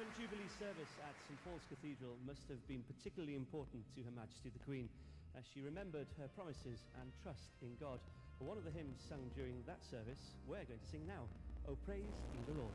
Diamond Jubilee service at St Paul's Cathedral must have been particularly important to Her Majesty the Queen, as she remembered her promises and trust in God. But one of the hymns sung during that service, we're going to sing now, O Praise Ye the Lord.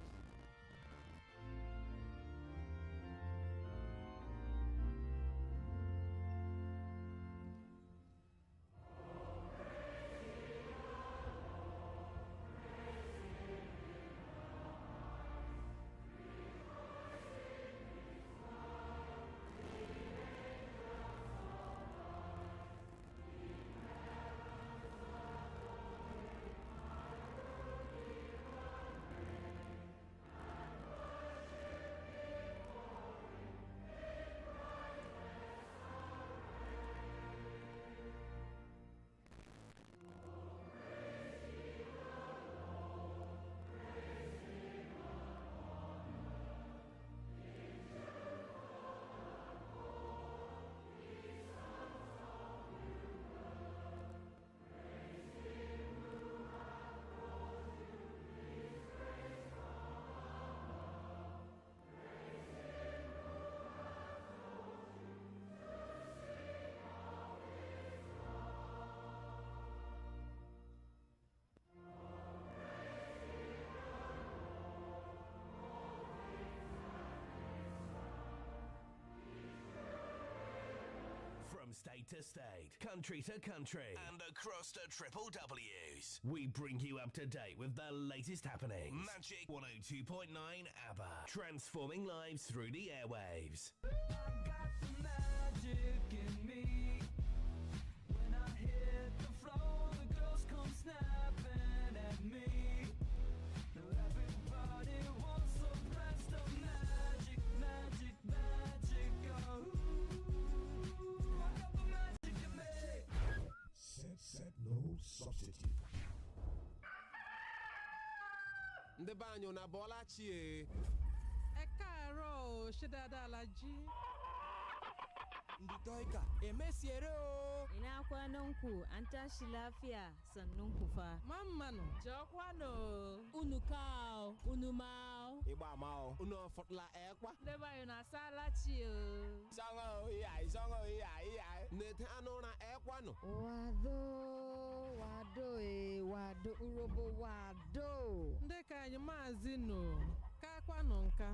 From state to state, country to country, and across the triple W's, we bring you up to date with the latest happenings. Magic 102.9 ABBA, transforming lives through the airwaves. I got the magic in me. When I hit the floor, the girls come snapping at me. Now everybody wants to press the magic, magic, magic. Oh. Set no substitute. Ndị be anyị na bọla chie. Ẹ káàárọ̀ ṣe dáadáa la jí. Ndị toika emesiere o. Ina kwanan ku an tashi lafiya sannun ku fa. Mamman Jokwano. Unu kao, unu mao. Igba mao. Unu fotla ekwa. Deba yo na sala chi o. Songo iya. Nete ano na ekwa no. wado urobo wado. Ndị ka anyị maazị nọ. Ka kwanụ nka.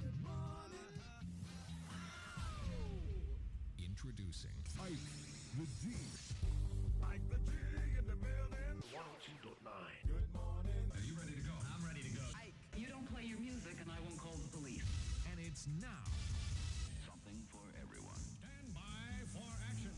Good morning. Introducing Ike the G. Ike the G in the building. 102.9. Good morning. Are you ready to go? I'm ready to go. Ike, you don't play your music and I won't call the police. And it's now. Something for everyone. Stand by for action.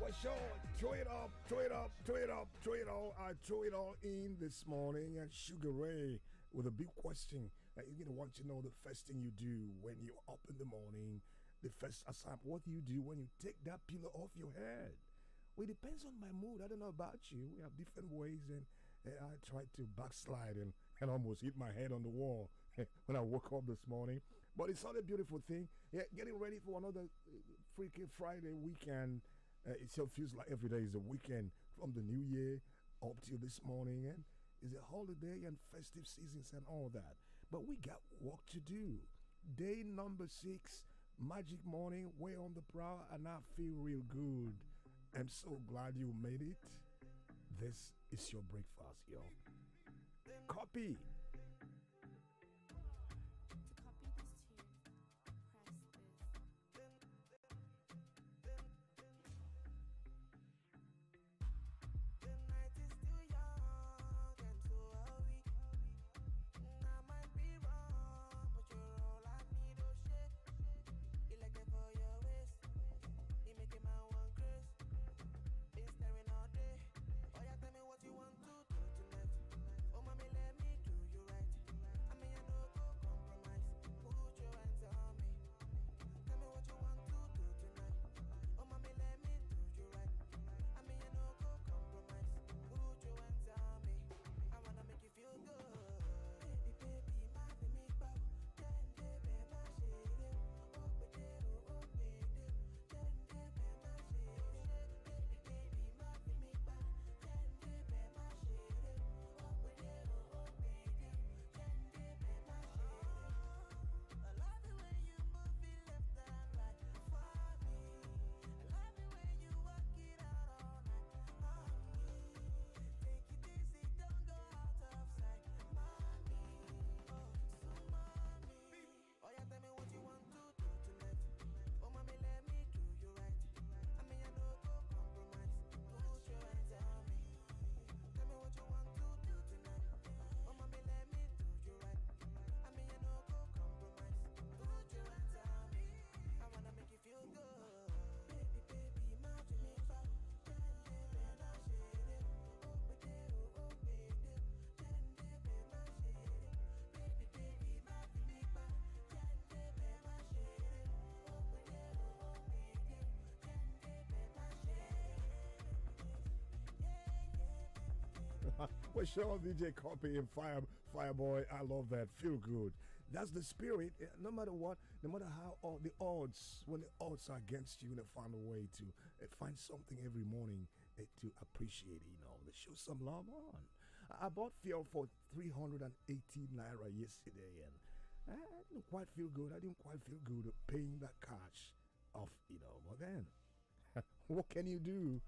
For sure, throw it up, throw it up, throw it up, throw it all. I throw it all in this morning and Sugar Ray with a big question. You're gonna want to know the first thing you do when you're up in the morning. The first assignment. What do you do when you take that pillow off your head? Well, it depends on my mood. I don't know about you. We have different ways, and I tried to backslide and almost hit my head on the wall when I woke up this morning. But it's not a beautiful thing. Yeah, getting ready for another freaking Friday weekend. It still feels like every day is a weekend from the new year up till this morning, and it's a holiday and festive seasons and all that. But we got work to do. Day number 6, magic morning, way on the prowl, and I feel real good. I'm so glad you made it. This is your breakfast, yo. Copy. Well, sure, DJ Copy and Fireboy, I love that. Feel good. That's the spirit. No matter what, no matter how all the odds, when the odds are against you, they find a way to find something every morning to appreciate, to show some love on. I bought fuel for 380 naira yesterday, and I didn't quite feel good. I didn't quite feel good paying that cash off, but then, what can you do?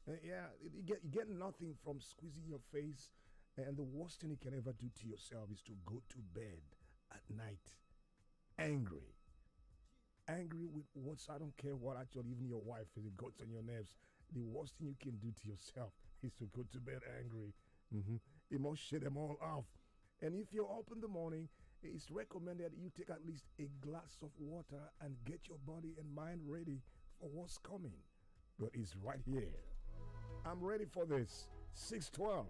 You get nothing from squeezing your face, and the worst thing you can ever do to yourself is to go to bed at night angry with what's, I don't care what, actually, even your wife, if it goes on your nerves, the worst thing you can do to yourself is to go to bed angry. You must shut them all off. And if you're up in the morning, it's recommended you take at least a glass of water and get your body and mind ready for what's coming. But it's right here. I'm ready for this. 612.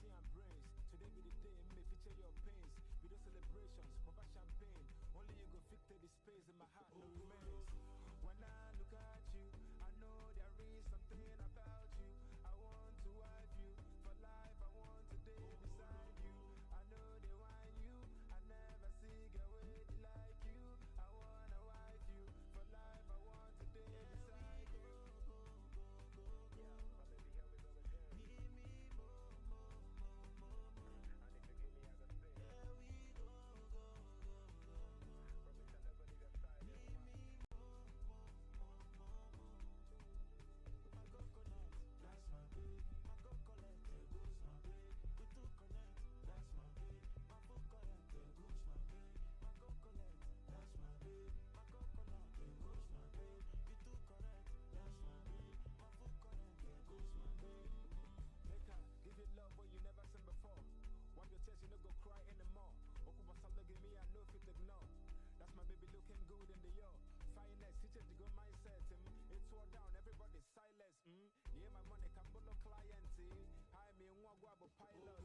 beauty and brains. Today be the day, me feature your pains. Video celebrations, papa champagne. Only you go fit the space in my heart, no remains. When I look at you, I know there is something about you. I want to wife you for life. I want to day beside you. I know they want you. I never see girl with like you. I wanna wife you for life. I want to day beside you. Yeah, my baby, here we go again. Give me more. And if you give me, I gotta say, here we go. Promise I never leave your side. Give me more. My coconut, that's my babe. My coconut, there goes my babe. We too connect, that's my babe. My coconut, there goes my babe. My coconut, that's my babe. My coconut, there goes my babe. We too connect, that's my babe. My coconut, there goes my babe. Make her give it love what you never seen before. Wipe your tears, you no go cry anymore. Okuba Sala give me, I know fit ignore. That's my baby looking good in the yo. Finest, he change the good mindset. It's all down, everybody silence. Yeah, my money can no client. Hi, me and Wagwabo pilot.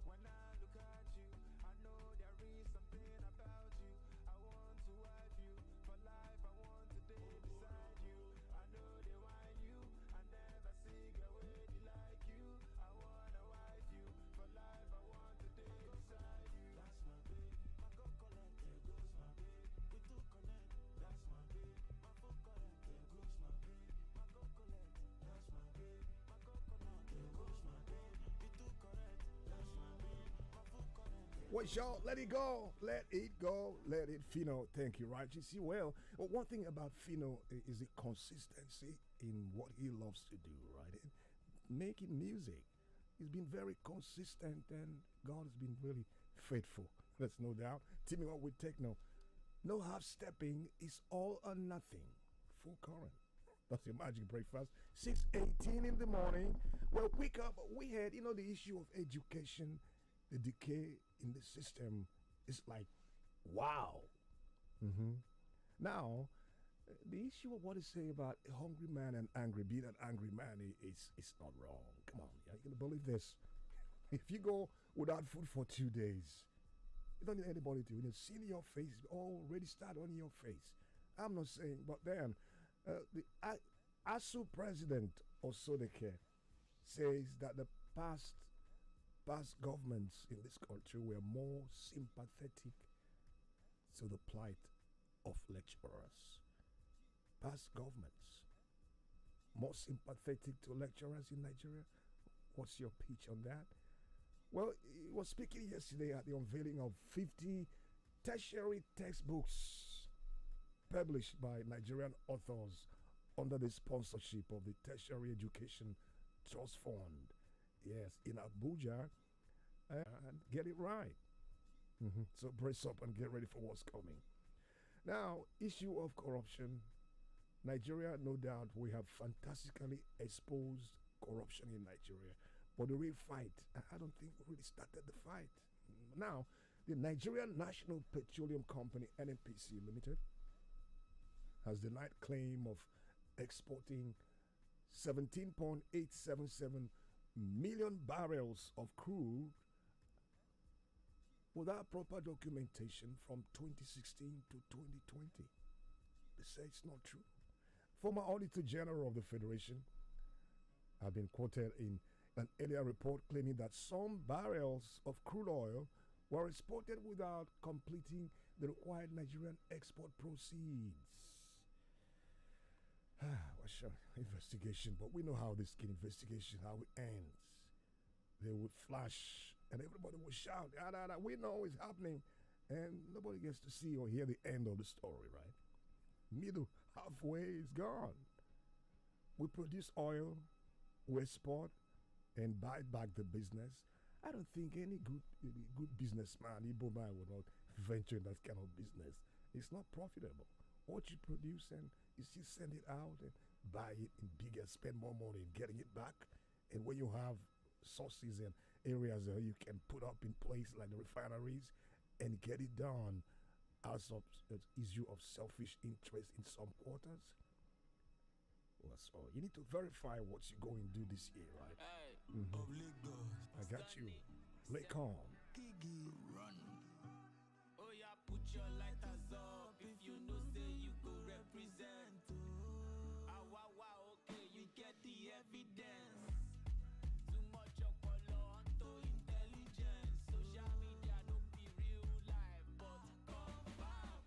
When I look at you, I know there is something about you. I want to wife you for life. I want to day beside you. I know they want you. I never see girl with like you. I wanna wife you for life. I want to day beside you. That's my babe. My coconut, there goes my babe. We too connect. That's my babe. My coconut, there goes my babe. My coconut, that's my babe. My coconut, there goes my babe. We too connect. That's my babe. My coconut. What y'all? Let it go. Let it go. Let it. Fino, thank you, right? You see, well, one thing about Fino is the consistency in what he loves to do, right? Making music. He's been very consistent and God has been really faithful. That's no doubt. Teaming up with Techno. No half stepping, is all or nothing. Full current. That's your magic breakfast. 6:18 in the morning. Well, wake up. We had, the issue of education, the decay in the system is like, wow. Now, the issue of what to say about a hungry man and angry, being an angry man is not wrong. Come on, are you going to believe this? If you go without food for 2 days, you don't need anybody to see your face, already start on your face. I'm not saying, but then the ASU president Osodeke says that the past governments in this country were more sympathetic to the plight of lecturers. Past governments more sympathetic to lecturers in Nigeria. What's your pitch on that? Well, he was speaking yesterday at the unveiling of 50 tertiary textbooks published by Nigerian authors under the sponsorship of the Tertiary Education Trust Fund. Yes, in Abuja. And get it right. So brace up and get ready for what's coming. Now, issue of corruption. Nigeria, no doubt, we have fantastically exposed corruption in Nigeria. But the real fight, I don't think we really started the fight. Now, the Nigerian National Petroleum Company, NNPC Limited, has denied claim of exporting 17.877 million barrels of crude without proper documentation from 2016 to 2020. They say it's not true. Former Auditor General of the Federation have been quoted in an earlier report claiming that some barrels of crude oil were exported without completing the required Nigerian export proceeds. What's your investigation? But we know how this investigation, how it ends. They would flash and everybody would shout, we know it's happening. And nobody gets to see or hear the end of the story, right? Middle, halfway is gone. We produce oil, we export, and buy back the business. I don't think any good businessman, Igbo man, would not venture in that kind of business. It's not profitable. What you produce and you still send it out and buy it in bigger, spend more money in getting it back. And when you have sources and areas that you can put up in place like the refineries and get it done as of an issue of selfish interest in some quarters. Well, so you need to verify what you're going to do this year, right? Hey. Mhm. of Lagos. I got you. Lay calm. Gigi, run. Oh yeah, put your lighters up if you know say you go represent. Ah wow wow, okay, you get the evidence. Too much ọpọlọ onto intelligence. Social media no be real life, but confirm.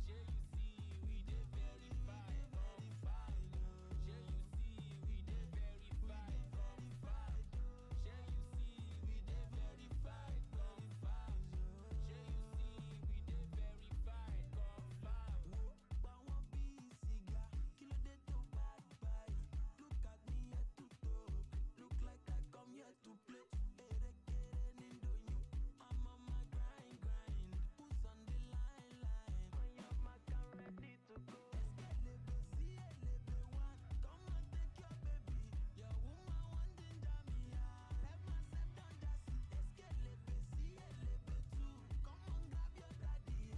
Shey you see we dey verify, confirm. Shey you see we dey verify, confirm. Shey you see we dey verify, confirm. Shey you see we dey verify, confirm. Wo pa wọn bí sìgá, kí ló dé tó bad báyìí? Look at me head to toe, look like I come here to play. Erékeré ní doyin, I'm on my grind. Who's on the line? On your mark and ready to go. Eskelebe sí elebe one, come and take your baby. Your woman want ginger me, Let myself down just eskelebe sí elebe two, come on grab your daddy,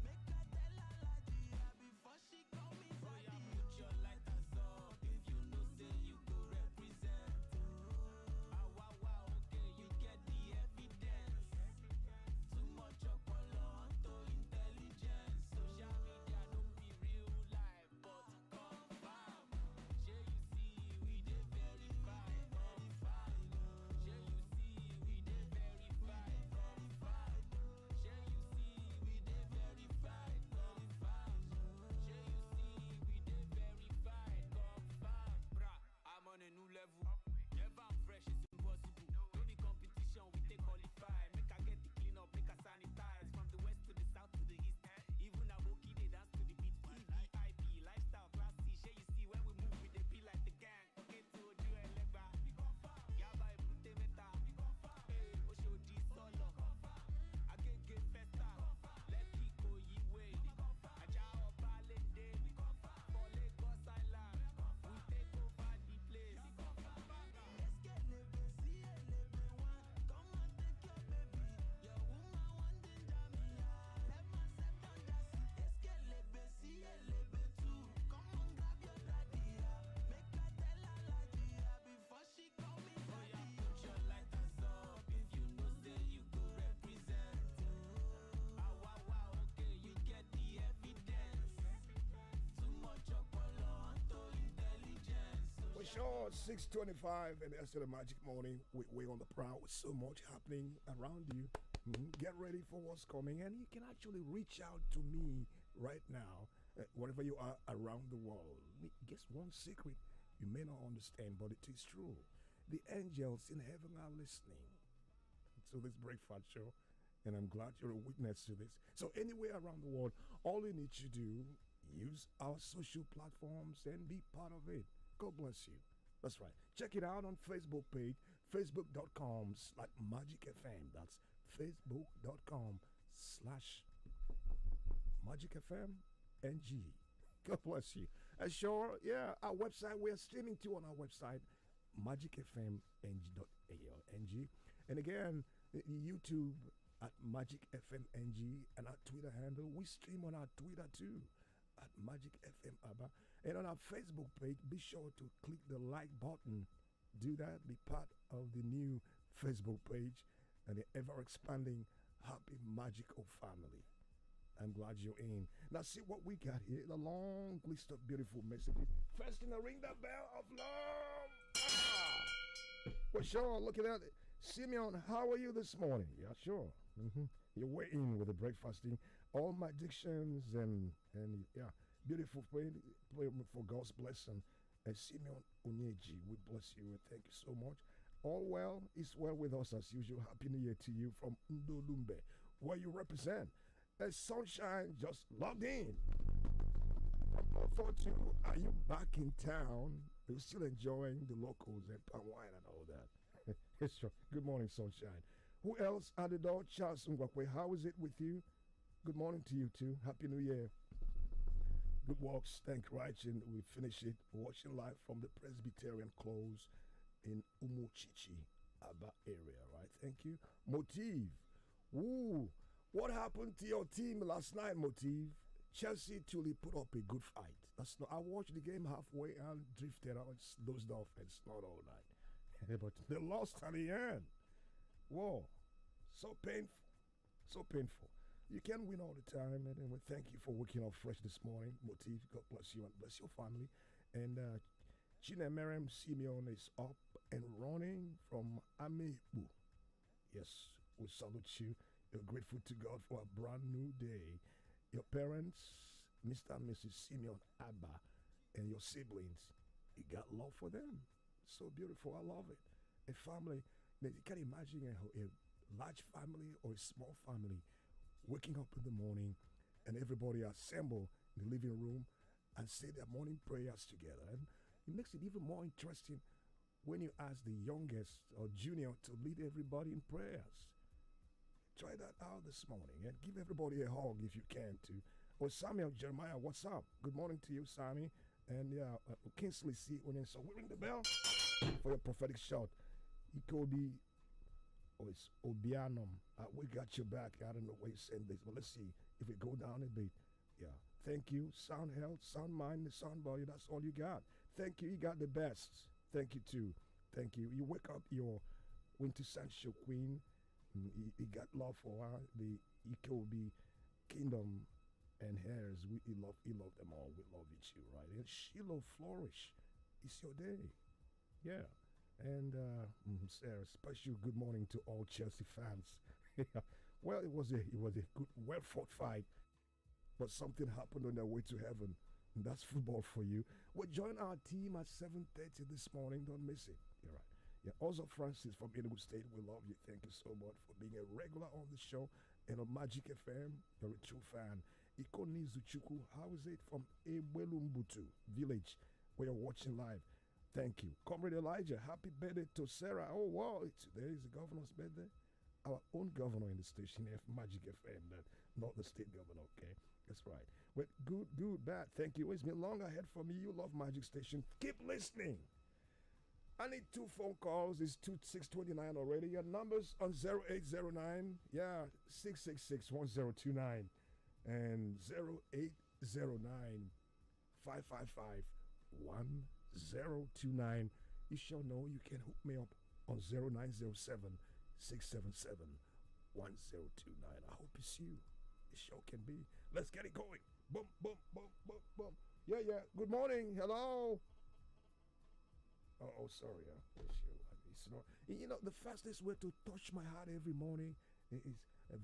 Make her tell Alaji, before she call me zaddy. Oh yeah, put your lighters up if you know say you go represent. Ah wow wow, okay, you get the evidence. Too much ọpọlọ onto intelligence. Social media no be real life, but confirm. Shey you see we dey verify, verified. Shey you see we dey verify, verified. Shey you see we dey verify, confirm. Shey you see we dey verify, confirm. Bruh, I'm on a new level. Never I'm fresh, it's impossible. No be competition, we take qualify. Make I get the clean up, make I sanitize. From the west to the south to the east. Even Aboki, they dance to the beat. VVIP, lifestyle, classy. Shey you see when we move, we dey be like the gang. Okay, to Oju Elegba. Yaba Ebute Meta. Hey, Oshodi Solo. Agege Festa. Lekki Ikoyi Way. Ajao Balende. For Lagos Island. We take over the place. Eskelebe sí elebe one, come and take your baby. Your woman want ginger me, Let myself down just eskelebe sí elebe two, come on grab your daddy, Make her tell Alaji, before she call me zaddy. Oh yeah, put your lighters up if you know say you go represent. Ah wow wow, okay, you get the evidence. Too much ọpọlọ onto intelligence. For sure, 6:25 and the the Magic Morning. We're on the prowl with so much happening around you. Get ready for what's coming, and you can actually reach out to me right now, wherever you are around the world. Guess one secret you may not understand, but it is true. The angels in heaven are listening to this breakfast show, and I'm glad you're a witness to this. So, anywhere around the world, all you need to do, use our social platforms and be part of it. God bless you. That's right. Check it out on Facebook page, facebook.com/Magic FM. That's facebook.com/Magic FM NG. God bless you. And sure, yeah, our website, we are streaming to on our website, magicfmng.ng. And again, YouTube at Magic FM NG, and our Twitter handle, we stream on our Twitter too, at Magic FM ABBA. And on our Facebook page, be sure to click the like button. Do that, be part of the new Facebook page and the ever expanding Happy Magical family. I'm glad you're in. Now, see what we got here, the long list of beautiful messages. First thing, ring the bell of love. Well, sure, look at that. Simeon, how are you this morning? Yeah, sure. You're way in with the breakfasting. All my dictions and yeah, beautiful play for God's blessing. And Simeon Onyeji, we bless you and thank you so much. All well is well with us as usual. Happy New Year to you from Ndolumbe, where you represent. As Sunshine just logged in. 142, are you back in town? Are you still enjoying the locals and palm wine and all that? It's true. Good morning, Sunshine. Who else at the door? Charles Ngwakwe, how is it with you? Good morning to you too. Happy New Year. Good walks. Thank Righteous. We finish it watching live from the Presbyterian Close in Umuchichi, Aba area, right? Thank you. Motive. Ooh, what happened to your team last night, Motive? Chelsea truly put up a good fight. That's not. I watched the game halfway and drifted out, dozed off, and snored all night. but they lost at the end. Whoa, so painful, so painful. You can win all the time, and we thank you for waking up fresh this morning. Motif, God bless you and bless your family. And Chine Merem Simeon is up and running from Amebu. Yes, we salute you. We're grateful to God for a brand new day. Your parents, Mr. and Mrs. Simeon Abba, and your siblings, you got love for them. So beautiful. I love it. A family, you can imagine a large family or a small family waking up in the morning and everybody assemble in the living room and say their morning prayers together. And it makes it even more interesting when you ask the youngest or junior to lead everybody in prayers. Try that out this morning and give everybody a hug if you can too. Oh, Samuel Jeremiah, what's up? Good morning to you, Sammy. And yeah, Kingsley C. So we ring the bell for your prophetic shout. It could be, oh, it's Obianum. We got your back. I don't know where you send this, but let's see if we go down a bit. Yeah. Thank you. Sound health, sound mind, sound body. That's all you got. Thank you. You got the best. Thank you, too. Thank you. You wake up your quintessential queen. You got love for her. The Ikobi kingdom and hairs. We love them all. We love you too, right? And Shiloh flourish. It's your day. Yeah. And Sarah, special good morning to all Chelsea fans. Well, it was a good, well fought fight, but something happened on their way to heaven. And that's football for you. Well, join our team at 7:30 this morning. Don't miss it. You're right. Yeah. Also, Francis from Enugu State, we love you. Thank you so much for being a regular on the show and on Magic FM. You're a true fan. Ikonizu Chuku, how is it from Ewelumbutu village where you're watching live? Thank you. Comrade Elijah, happy birthday to Sarah. Oh, wow. Today is the governor's birthday. Our own governor in the station, Magic FM, not the state governor, okay? That's right. Well, good, bad. Thank you. It's been long ahead for me. You love Magic Station. Keep listening. I need 2 phone calls. It's 629 already. Your numbers on 0809, yeah, 666-1029 and 0809 555 1029. You shall know you can hook me up on 0907 677 1029. I hope it's you. It sure can be. Let's get it going. Boom, boom, boom, boom, boom. Yeah. Good morning. Hello. Oh, sorry. It's not. You know, the fastest way to touch my heart every morning is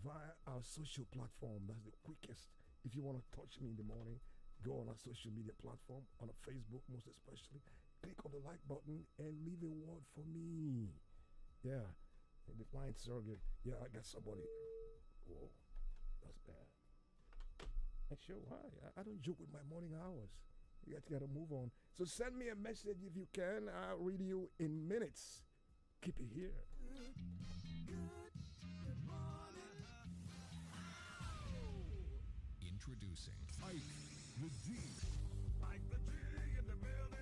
via our social platform. That's the quickest. If you want to touch me in the morning, go on our social media platform, on a Facebook most especially. Click on the like button and leave a word for me. Yeah. And the flying surrogate. Yeah, I got somebody. Whoa. That's bad. And sure, why? I don't joke with my morning hours. You got to move on. So send me a message if you can. I'll read you in minutes. Keep it here. Introducing Ike the G. Like the G in the building.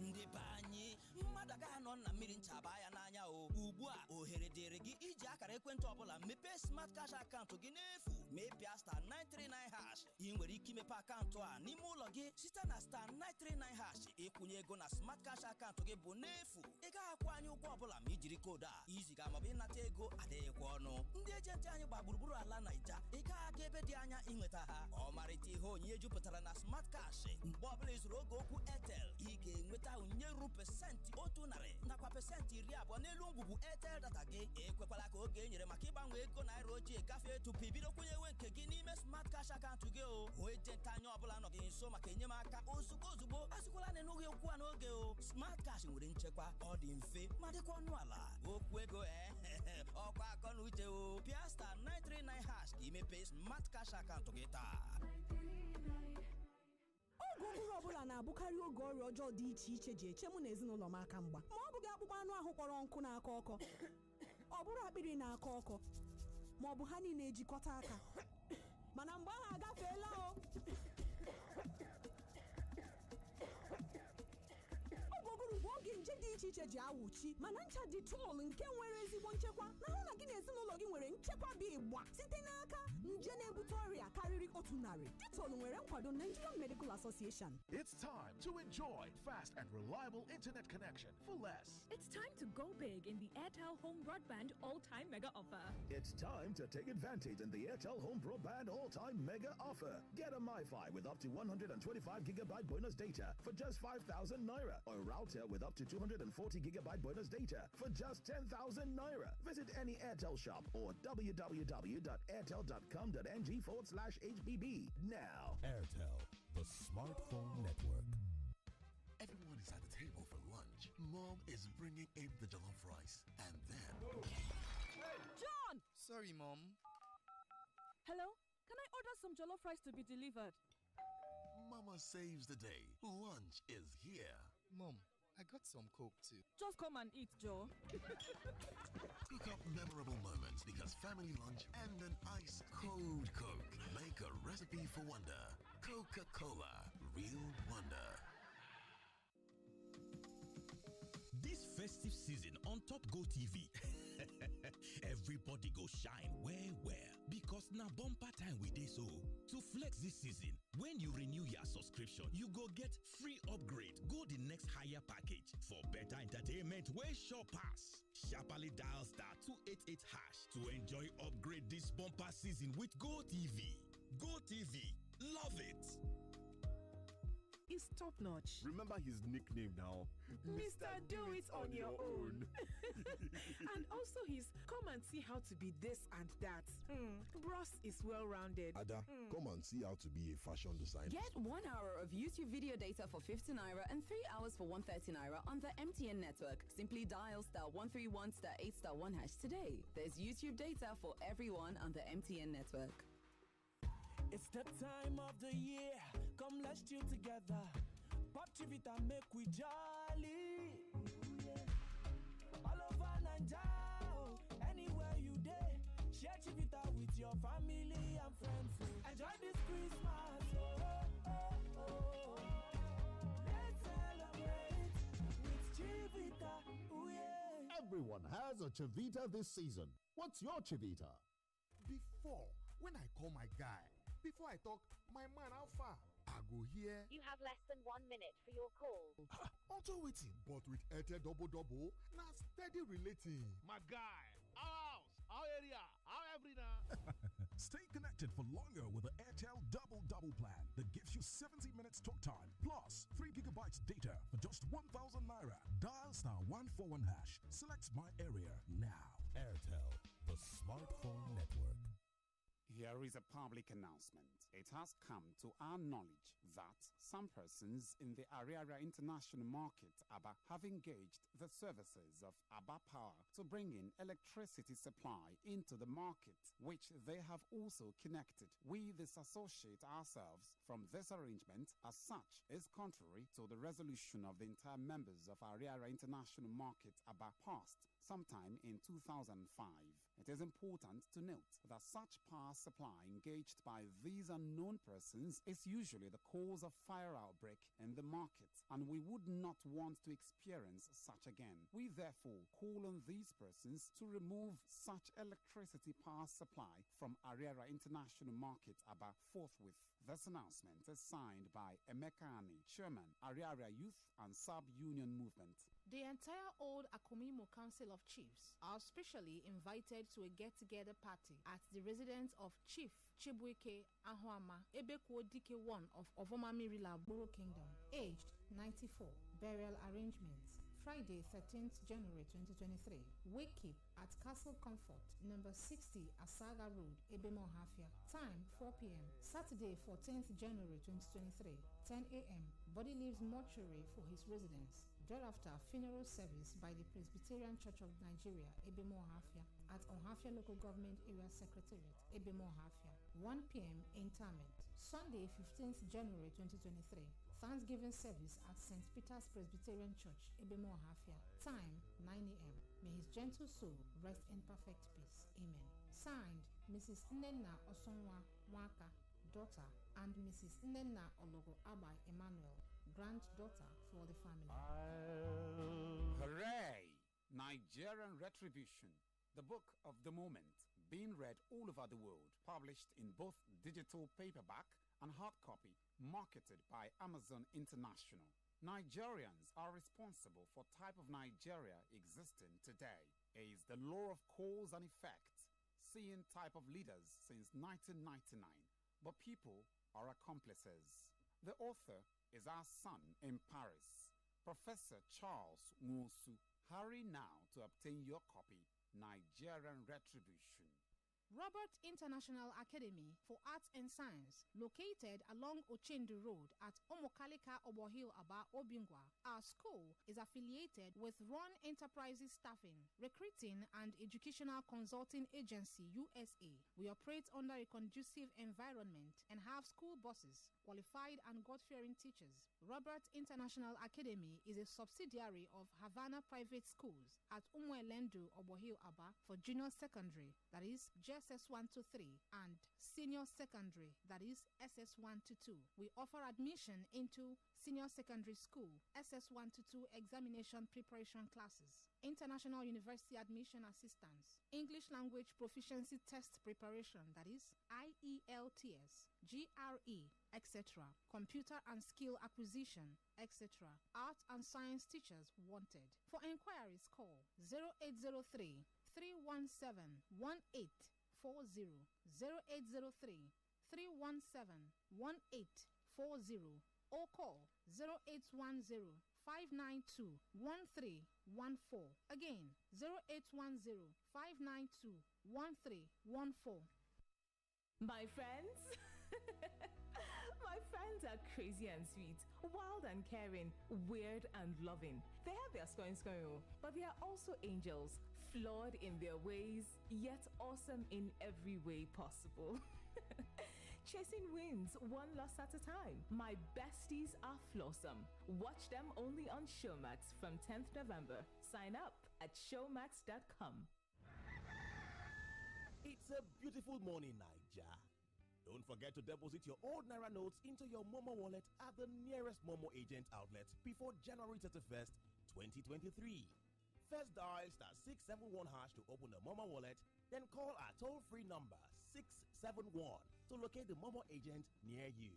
Ndị be anyị mmadụ agaghị anọ na mmiri nchaba ya n'anya o. Ugbu a ohere dịrị gị iji akara ekwentị ọbụla mepee Smart Cash akaụntụ gị n'efu. Mepịa star 939 hash. Ị nwere ike imepe akaụntụ a n'ime ụlọ gị site na star 939 hash. Ịkwụnye ego na Smart Cash akaụntụ gị bụ n'efu. Ị gaghị akwụ anyị ụgwọ ọbụla ma ijiri koodu a. Iziga maọbụ ịnata ego adịghịkwa ọnụ. Ndị ejenti anyị gba gburugburu ala Naija. Ị gaghị aga ebe dị anya ịnweta ha. Ọmarịcha ihe onyinye jupụtara na Smart Cash. Mgbe ọbụla ịzụrụ oge okwu Airtel, ị ga-enweta onyinye ruru pesenti 100 nakwa pesenti 20 n'elu ngwugwu Airtel data gị. Ekwekwala ka oge enyere maka ịgbanwe ego naira ochie gafee tupu ibido kwụnyewe nke gị n'ime Smart Cash akaụntụ gị o. Hụ ejenti anyị ọbụla nọ gị nso maka enyemaka ozugbo. Asịkwala na ịnụghị okwu a n'oge o. Smart Cash nwere nchekwa, ọ dị mfe ma dịkwa ọnụ ala. Okwu ego ọkwa akọ na uche o. Pịa star 939 hash ka imepee Smart Cash akaụntụ gị taa. Oge ụgụrụ ọbụla na-abụkarị oge ọrịa ọjọọ dị iche iche ji eche mụ na ezinụlọ m aka mgba ma ọ bụghị akpụkpọ anụ ahụ kpọrọ nkụ na-akọ ọkọ, ọ bụrụ akpịrị na-akọ ọkọ, ma ọ bụ ha niile ejikọta aka. Mana mgbe ahụ agafeela o. Oge ụgụrụ bụ oge nje dị iche iche iche ji awụchi mana ncha Dettol nke nwere ezigbo nchekwa na-ahụ na gị na ezinụlọ gị nwere nchekwa dị ịgba site n'aka nje na-ebute ọrịa karịrị 100. Dettol nwere nkwado Nigerian Medical Association. It's time to enjoy fast and reliable internet connection for less. It's time to go big in the Airtel Home Broadband all-time mega offer. It's time to take advantage in the Airtel Home Broadband all-time mega offer. Get a MiFi with up to 125 gigabyte bonus data for just 5,000 naira, or a router with up to 240 gigabyte bonus data for just 10,000 naira. Visit any Airtel shop or www.airtel.com.ng/HBB now. Airtel, the smartphone network. Everyone is at the table for lunch. Mom is bringing in the jollof rice, and then... John! Sorry, Mom. Hello? Can I order some jollof rice to be delivered? Mama saves the day. Lunch is here. Mom, I got some Coke too. Just come and eat, Joe. Cook up memorable moments because family lunch and an ice cold Coke make a recipe for wonder. Coca-Cola, real wonder. This festive season on Top Go TV, everybody go shine where because na bumper time we dey so. To flex this season, when you renew your subscription, you go get free upgrade. Go the next higher package for better entertainment wey sure pass. Sharply dial *288# to enjoy upgrade this bumper season with Go TV. Go TV, love it. Is top notch. Remember his nickname now. Mr. Do It On Your Own. And also his come and see how to be this and that. Bros is well rounded. Ada, come and see how to be a fashion designer. Get 1 hour of YouTube video data for 50 naira and 3 hours for 130 naira on the MTN network. Simply dial *131 *8*1# today. There's YouTube data for everyone on the MTN network. It's the time of the year. Come, let's chill together. Pop Chivita, make we jolly. All over Nigeria, anywhere you day. Share Chivita with your family and friends. Enjoy this Christmas. Let's celebrate with Chivita. Everyone has a Chivita this season. What's your Chivita? Before, when I call my guy, before I talk, my man, how far? I go here. You have less than 1 minute for your call. Auto waiting, but with Airtel double, now steady relating. My guy, our house, our area, our everything. Stay connected for longer with the Airtel double plan that gives you 70 minutes talk time plus 3 gigabytes data for just 1,000 naira. Dial *141#. Select my area now. Airtel, the smartphone network. Here is a public announcement. It has come to our knowledge that some persons in the Ariaria International Market, ABBA, have engaged the services of ABBA Power to bring in electricity supply into the market, which they have also connected. We disassociate ourselves from this arrangement, as such is contrary to the resolution of the entire members of Ariaria International Market, ABBA, passed sometime in 2005. It is important to note that such power supply engaged by these unknown persons is usually the cause of fire outbreak in the market, and we would not want to experience such again. We therefore call on these persons to remove such electricity power supply from Ariara International Market, ABBA, forthwith. This announcement is signed by Emeka Ani, Chairman, Ariara Youth and Sub-Union Movement. The entire Old Akomimo Council of Chiefs are specially invited to a get-together party at the residence of Chief Chibuike Ahuama, Ebekwo Dike 1 of Ovomamirila, Boro Kingdom, aged 94. Burial arrangements. Friday, 13th January 2023. Wake keep at Castle Comfort, number 60 Asaga Road, Ebemo Hafia. Time 4 p.m. Saturday, 14th January 2023. 10 a.m. Body leaves mortuary for his residence. Thereafter, funeral service by the Presbyterian Church of Nigeria, Ebemo Hafia, at Ohafia Local Government Area Secretariat, Ebemo Hafia. 1 p.m. Interment. Sunday, 15th January 2023. Thanksgiving service at St. Peter's Presbyterian Church, Ebemo Hafia. Time 9 a.m. May his gentle soul rest in perfect peace. Amen. Signed, Mrs. Nnenna Osonwa Waka, daughter, and Mrs. Nnenna Ologo Abai Emmanuel, granddaughter for the family. Hooray! Nigerian Retribution, the book of the moment, being read all over the world, published in both digital paperback and hard copy, marketed by Amazon International. Nigerians are responsible for type of Nigeria existing today. Is the law of cause and effect, seeing type of leaders since 1999, but people are accomplices. The author is our son in Paris, Professor Charles Nwosu. Hurry now to obtain your copy, Nigerian Retribution. Robert International Academy for Arts and Science, located along Ochendu Road at Omokalika Obohil Aba Obingwa. Our school is affiliated with Ron Enterprises Staffing, Recruiting and Educational Consulting Agency USA. We operate under a conducive environment and have school buses, qualified and God-fearing teachers. Robert International Academy is a subsidiary of Havana Private Schools at Umuelendu Obohil Aba for junior secondary, that is JSS 1 to 3, and senior secondary, that is SS 1 to 2. We offer admission into senior secondary school, SS 1 to 2 examination preparation classes, international university admission assistance, English language proficiency test preparation, that is IELTS, GRE, etc., computer and skill acquisition, etc. Art and science teachers wanted. For inquiries, call 0803 317 1840, 0803 317 1840, or call 0810 592 1314. Again, 0810 592 1314. My friends, my friends are crazy and sweet, wild and caring, weird and loving. They have their scones, but they are also angels, flawed in their ways, yet awesome in every way possible. Chasing wins one loss at a time. My besties are flawsome. Watch them only on Showmax from 10th November. Sign up at showmax.com. It's a beautiful morning, Naija. Don't forget to deposit your old Naira notes into your Momo wallet at the nearest Momo agent outlet before January 31st, 2023. First dial *671# to open the Momo wallet, then call our toll-free number 671 to locate the Momo agent near you.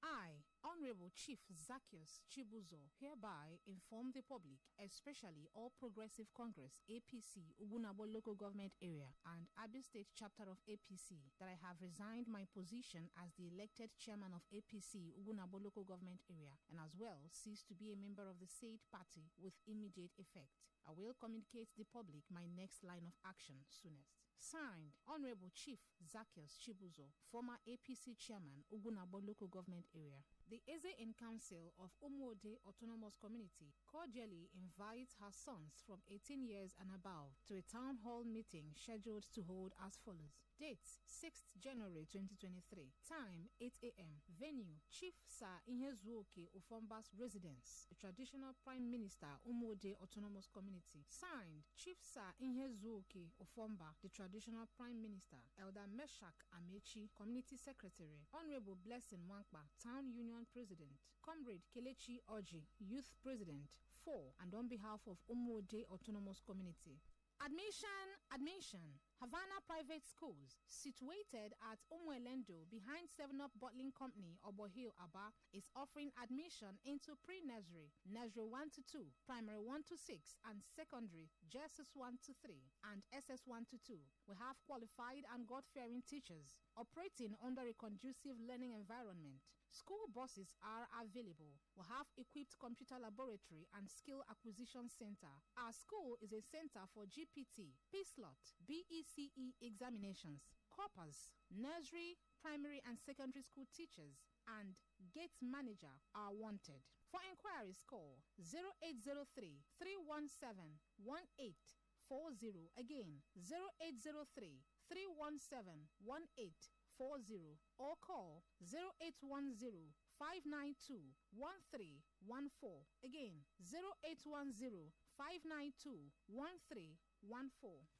I, Honorable Chief Zacchaeus Chibuzo, hereby inform the public, especially All Progressive Congress APC Ubunabo Local Government Area and Abia State Chapter of APC, that I have resigned my position as the elected chairman of APC Ubunabo Local Government Area, and as well cease to be a member of the said party with immediate effect. I will communicate to the public my next line of action soonest. Signed, Honorable Chief Zacchaeus Chibuzo, former APC chairman, Ubunabo Local Government Area. The Eze in Council of Umuode Autonomous Community cordially invites her sons from 18 years and above to a town hall meeting scheduled to hold as follows. Date, 6th January 2023. Time, 8 a.m. Venue, Chief Sir Inhezuoke Ufomba's residence, the traditional Prime Minister, Umuode Autonomous Community. Signed, Chief Sir Inhezuoke Ufomba, the traditional Prime Minister. Elder Meshak Amechi, Community Secretary. Honorable Blessing Wankpa, Town Union President. Comrade Kelechi Oji, Youth President. 4, and on behalf of Umuode Autonomous Community. Admission. Havana Private Schools, situated at Umuelendo behind 7-Up Bottling Company, Obohil, Aba, is offering admission into pre-nursery, nursery 1 to 2, primary 1 to 6, and secondary JSS 1 to 3, and SS 1 to 2. We have qualified and God-fearing teachers operating under a conducive learning environment. School buses are available. We have equipped computer laboratory and skill acquisition center. Our school is a center for GPT, PSLOT, BECE examinations, corpus, nursery, primary and secondary school teachers, and gate manager are wanted. For inquiries, call 0803 317 1840. Again, 0803 317 1840, or call 0810 592 1314. Again, 0810 592 1314.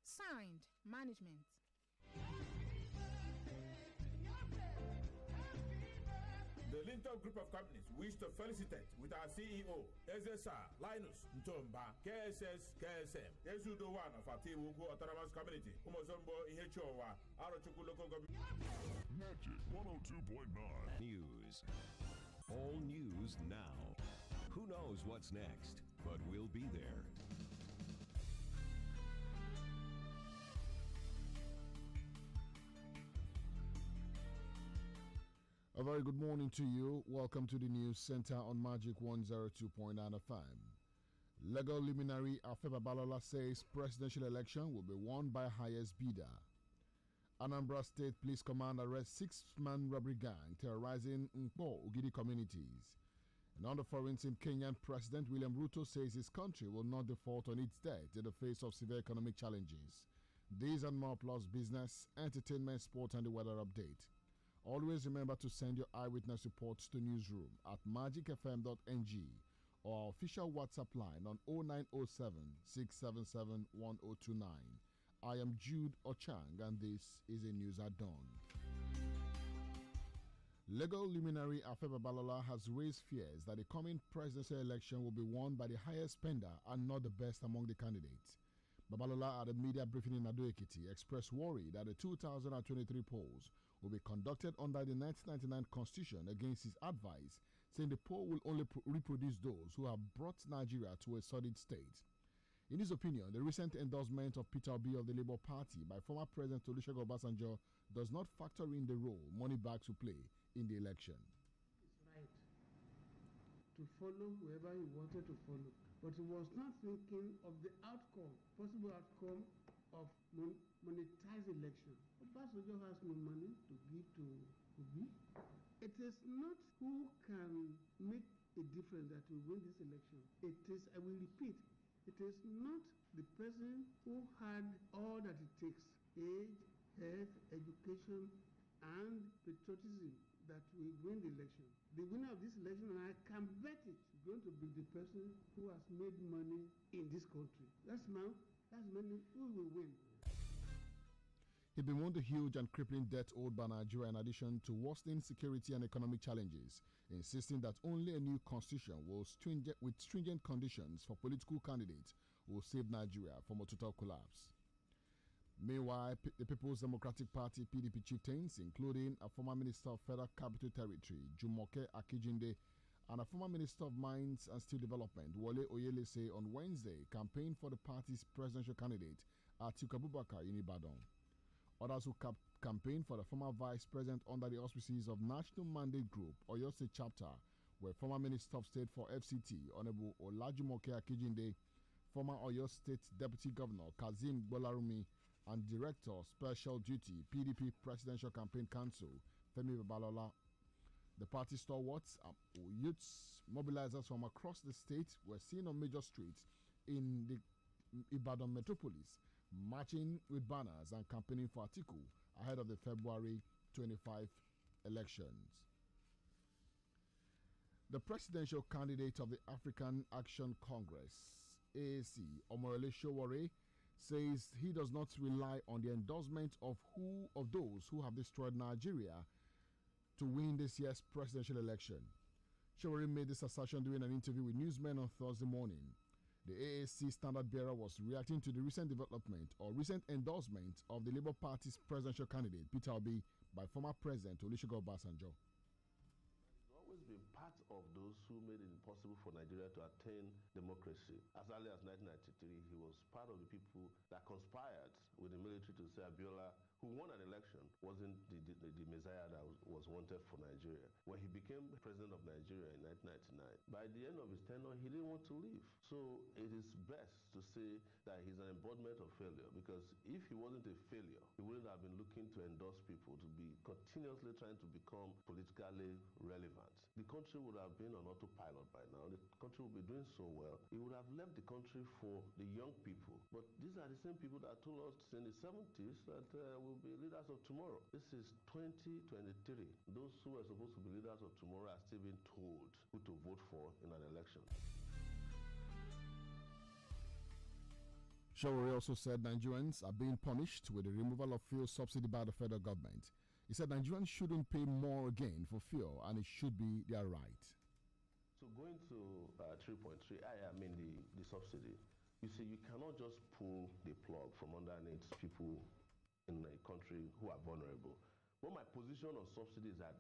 Signed, Management. The Clinton Group of Companies wish to felicitate with our CEO, SSR Linus Ntomba, KSS KSM, Ezudo one of our Tiwugu Autonomous Community, Umozombo Ihechowa, Arochukwu Local Government. Magic 102.9 News. All news now. Who knows what's next, but we'll be there. A very good morning to you. Welcome to the News Center on Magic 102.9 FM. Legal luminary Afeba Balola says presidential election will be won by highest bidder. Anambra State Police Command arrests six-man robbery gang terrorizing Nkpo Ugidi communities. And on the foreign scene, Kenyan President William Ruto says his country will not default on its debt in the face of severe economic challenges. These and more plus business, entertainment, sport, and the weather update. Always remember to send your eyewitness reports to newsroom at magicfm.ng or our official WhatsApp line on 0907 677 1029. I am Jude Ochang, and this is a News at Dawn. Legal luminary Afeba Balola has raised fears that the coming presidential election will be won by the highest spender and not the best among the candidates. Babalola at a media briefing in Ado-Ekiti expressed worry that the 2023 polls will be conducted under the 1999 Constitution against his advice, saying the poll will only reproduce those who have brought Nigeria to a solid state. In his opinion, the recent endorsement of Peter Obi of the Labour Party by former President Olusegun Obasanjo does not factor in the role money bags will play in the election. It's right to follow whoever he wanted to follow, but he was not thinking of the outcome, possible outcome of monetized election. Obasanjo has no money to give to Obi. It is not who can make a difference that will win this election. It is, I will repeat, it is not the person who had all that it takes, age, health, education, and patriotism, that will win the election. The winner of this election, and I can bet it, is going to be the person who has made money in this country. That's money who will win. He bemoaned the huge and crippling debt owed by Nigeria in addition to worsening security and economic challenges, insisting that only a new constitution with stringent conditions for political candidates will save Nigeria from a total collapse. Meanwhile, the People's Democratic Party PDP chieftains, including a former Minister of Federal Capital Territory, Jumoke Akijinde, and a former Minister of Mines and Steel Development, Wole Oyelese, on Wednesday campaigned for the party's presidential candidate, Atiku Abubakar in Ibadan. Others who campaigned for the former Vice President under the auspices of National Mandate Group, Oyo State Chapter, were former Minister of State for FCT, Honorable Olajumoke Akijinde, former Oyo State Deputy Governor Kazim Gbolarumi, and Director Special Duty PDP Presidential Campaign Council Femi Babalola. The party stalwarts, youths mobilizers from across the state, were seen on major streets in the Ibadan metropolis, marching with banners and campaigning for Atiku ahead of the February 25 elections. The presidential candidate of the African Action Congress, AAC, Omorele Sowore, says he does not rely on the endorsement of those who have destroyed Nigeria to win this year's presidential election. Sowore made this assertion during an interview with newsmen on Thursday morning. The AAC standard bearer was reacting to the recent development or recent endorsement of the Labour Party's presidential candidate, Peter Obi, by former President Olusegun Obasanjo. Always been part of those who made it impossible for Nigeria to attain democracy. As early as 1993, he was part of the people that conspired with the military to say Abiola, who won an election, wasn't the messiah that was wanted for Nigeria. When he became president of Nigeria in 1999, by the end of his tenure, he didn't want to leave. So it is best to say that he's an embodiment of failure, because if he wasn't a failure, he wouldn't have been looking to endorse people to be continuously trying to become politically relevant. The country would have been on autopilot by now. The country would be doing so well. He would have left the country for the young people. But these are the same people that told us in the 70s that we'll be leaders of tomorrow. This is 2023. Those who are supposed to be leaders of tomorrow are still being told who to vote for in an election. Sowore also said Nigerians are being punished with the removal of fuel subsidy by the federal government. He said Nigerians shouldn't pay more again for fuel, and it should be their right. So going to 3.3, I mean the subsidy, you see, you cannot just pull the plug from underneath people in a country who are vulnerable. But my position on subsidy is that,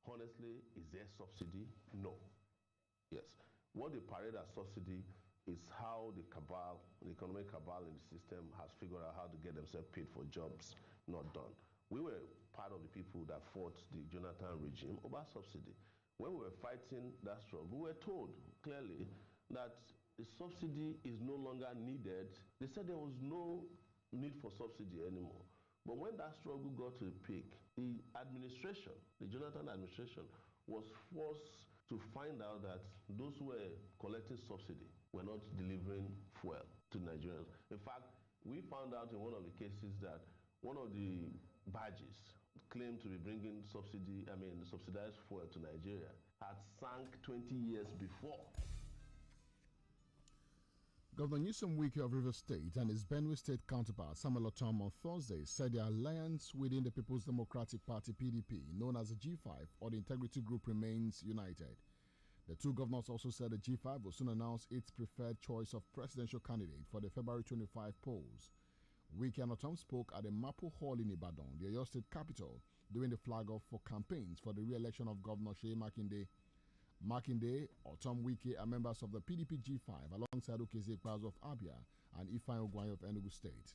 honestly, is there subsidy? No. Yes. What they parade as subsidy is how the cabal, the economic cabal in the system has figured out how to get themselves paid for jobs not done. We were part of the people that fought the Jonathan regime over subsidy. When we were fighting that struggle, we were told clearly that the subsidy is no longer needed. They said there was no need for subsidy anymore. But when that struggle got to the peak, the administration, the Jonathan administration, was forced to find out that those who were collecting subsidy were not delivering fuel to Nigerians. In fact, we found out in one of the cases that one of the barges claimed to be bringing subsidized fuel to Nigeria had sunk 20 years before. Governor Nyesom Wike of Rivers State and his Benue State counterpart Samuel Otom on Thursday said the alliance within the People's Democratic Party (PDP), known as the G5 or the Integrity Group, remains united. The two governors also said the G5 will soon announce its preferred choice of presidential candidate for the February 25 polls. Wike and Otom spoke at the Mapo Hall in Ibadan, the Oyo State capital, during the flag-off for campaigns for the re-election of Governor Seyi Makinde. Makinde, Otom, Wike are members of the PDP G5 alongside Okezie Ikpeazu of Abia and Ifeanyi Ugwuanyi of Enugu State.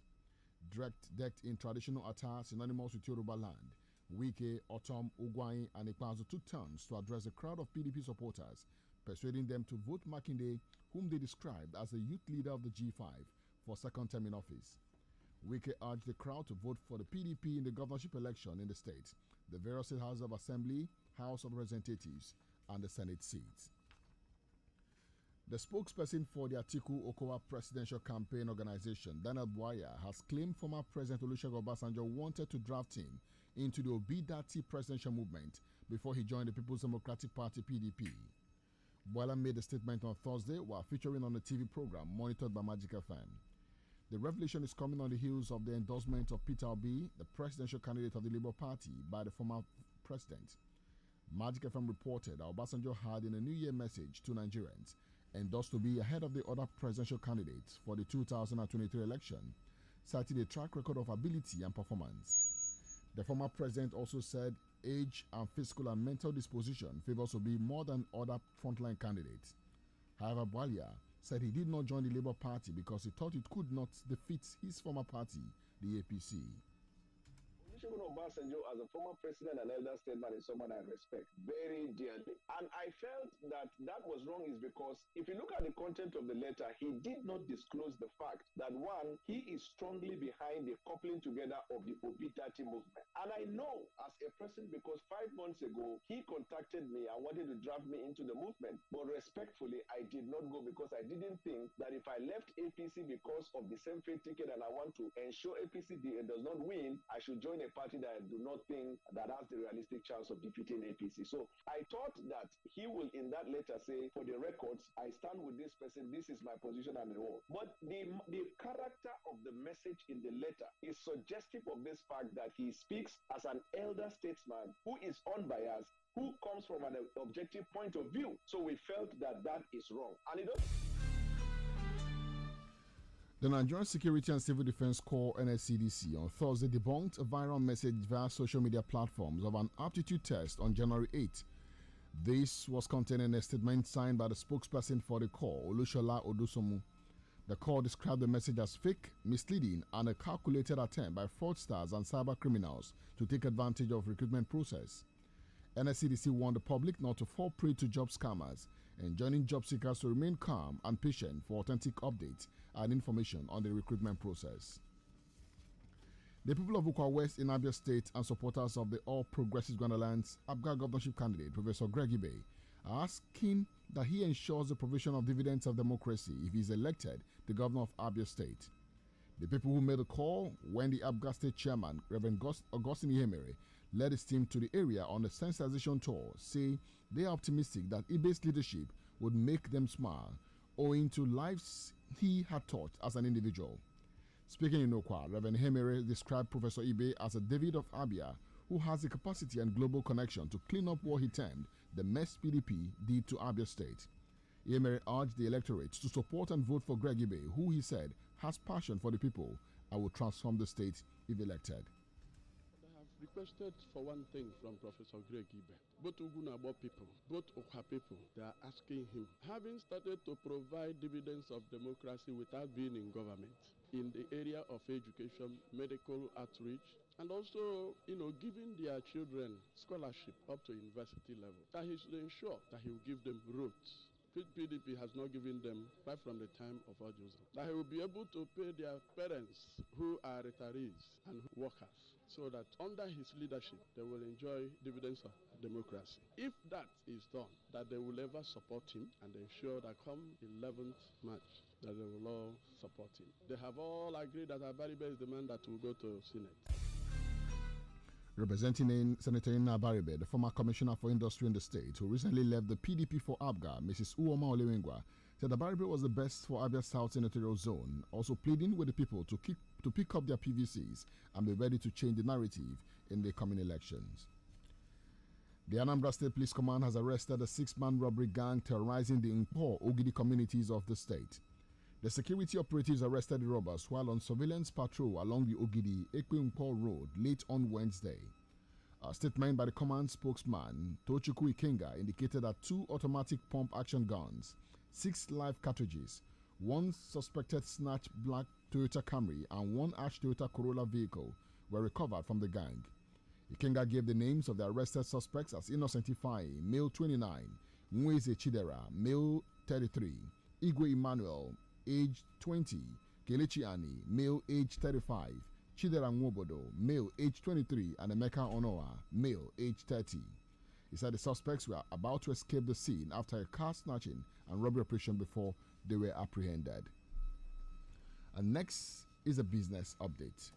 Decked in traditional attire synonymous with Yoruba land, Wike, Otom, Ugwuanyi and Ikpeazu took turns to address a crowd of PDP supporters, persuading them to vote Makinde, whom they described as the youth leader of the G5, for second term in office. Wike urged the crowd to vote for the PDP in the governorship election in the state, the various state House of Assembly, House of Representatives, and the Senate seats. The spokesperson for the Atiku Okowa Presidential Campaign Organization, Daniel Bwaya, has claimed former President Olusegun Obasanjo wanted to draft him into the Obidati presidential movement before he joined the People's Democratic Party (PDP). Bwaya made the statement on Thursday while featuring on a TV program monitored by Magic FM. The revelation is coming on the heels of the endorsement of Peter Obi, the presidential candidate of the Labour Party, by the former president. Magic FM reported that Obasanjo had, in a New Year message to Nigerians, endorsed to be ahead of the other presidential candidates for the 2023 election, citing a track record of ability and performance. The former president also said age and physical and mental disposition favors Obi more than other frontline candidates. However, Bwaya said he did not join the Labour Party because he thought it could not defeat his former party, the APC. Olusegun Obasanjo, as a former president and elder statesman, is someone I respect very dearly. And I felt that was wrong is because if you look at the content of the letter, he did not disclose the fact that, one, he is strongly behind the coupling together of the Obidati movement. And I know as a person because 5 months ago, he contacted me and wanted to draft me into the movement. But respectfully, I did not go because I didn't think that if I left APC because of the same faith ticket and I want to ensure APC does not win, I should join a party that I do not think that has the realistic chance of defeating APC. So I thought that he will in that letter say, for the records, I stand with this person, this is my position and all. But the character of the message in the letter is suggestive of this fact that he speaks as an elder statesman who is unbiased, who comes from an objective point of view. So we felt that is wrong. And the Nigerian Security and Civil Defense Corps (NSCDC) on Thursday debunked a viral message via social media platforms of an aptitude test on January 8. This was contained in a statement signed by the spokesperson for the Corps, Olushola Odusomu. The Corps described the message as fake, misleading, and a calculated attempt by fraudsters and cyber criminals to take advantage of recruitment process. NSCDC warned the public not to fall prey to job scammers, and joining job seekers to remain calm and patient for authentic updates and information on the recruitment process. The people of Ukwa West in Abia State and supporters of the All Progressives Uganda Alliance APGA governorship candidate, Professor Greg Ibe, are asking that he ensures the provision of dividends of democracy if he is elected the governor of Abia State. The people who made the call when the APGA State Chairman, Reverend Augustine Ihemere, led his team to the area on a sensitization tour say they are optimistic that Ibe's leadership would make them smile, owing to lives he had taught as an individual. Speaking in Okwa, Reverend Ihemere described Professor Ibe as a David of Abia who has the capacity and global connection to clean up what he termed the mess PDP did to Abia State. Emery urged the electorate to support and vote for Greg Ibe, who he said has passion for the people and will transform the state if elected. I have requested for one thing from Professor Greg Ibe. Both Ugunabo people, both Okwa people, they are asking him, having started to provide dividends of democracy without being in government, in the area of education, medical outreach, and also, giving their children scholarship up to university level, that he should ensure that he will give them roads. PDP has not given them right from the time of Ojuza. That he will be able to pay their parents who are retirees and workers, so that under his leadership, they will enjoy dividends of democracy. If that is done, that they will ever support him and ensure that come 11th March, that they will all support him. They have all agreed that Abaribe is the man that will go to Senate. Representing Senator Ina Abaribe, the former commissioner for industry in the state, who recently left the PDP for ABGA, Mrs. Uoma Olewingwa, said Abaribe was the best for Abia South senatorial zone, also pleading with the people to pick up their PVCs and be ready to change the narrative in the coming elections. The Anambra State Police Command has arrested a 6-man robbery gang terrorizing the Nkpo Ogidi communities of the state. The security operatives arrested the robbers while on surveillance patrol along the Ogidi Ekpe-Nkpo Road late on Wednesday. A statement by the command spokesman, Tochukwu Ikenga, indicated that 2 automatic pump-action guns, 6 live cartridges, 1 suspected snatched black Toyota Camry and 1 ash Toyota Corolla vehicle were recovered from the gang. Ikenga gave the names of the arrested suspects as Innocent Ifai, male 29, Nweze Chidera, male 33, Igwe Emmanuel, age 20, Kelechi Ani, male age 35, Chidera Nwobodo, male age 23, and Emeka Onoa, male age 30. He said the suspects were about to escape the scene after a car snatching and robbery operation before they were apprehended. And next is a business update.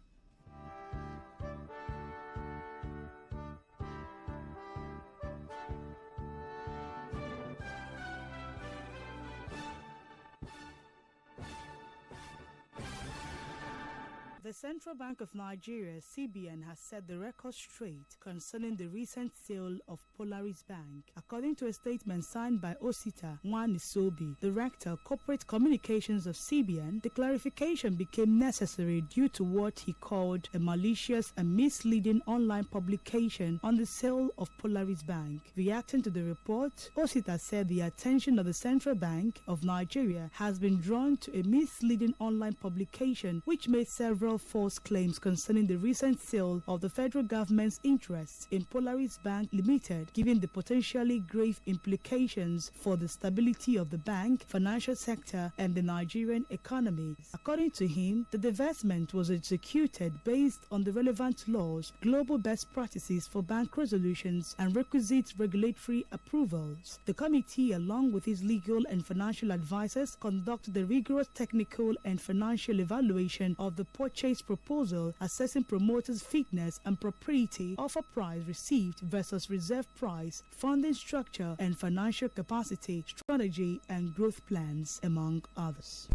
The Central Bank of Nigeria, CBN, has set the record straight concerning the recent sale of Polaris Bank. According to a statement signed by Osita Nwanisobi, Director Corporate Communications of CBN, the clarification became necessary due to what he called a malicious and misleading online publication on the sale of Polaris Bank. Reacting to the report, Osita said the attention of the Central Bank of Nigeria has been drawn to a misleading online publication which made several false claims concerning the recent sale of the federal government's interests in Polaris Bank Limited, given the potentially grave implications for the stability of the bank, financial sector, and the Nigerian economy. According to him, the divestment was executed based on the relevant laws, global best practices for bank resolutions, and requisite regulatory approvals. The committee, along with its legal and financial advisors, conducted the rigorous technical and financial evaluation of the purchase proposal, assessing promoters' fitness and propriety, offer price received versus reserve price, funding structure and financial capacity, strategy and growth plans, among others.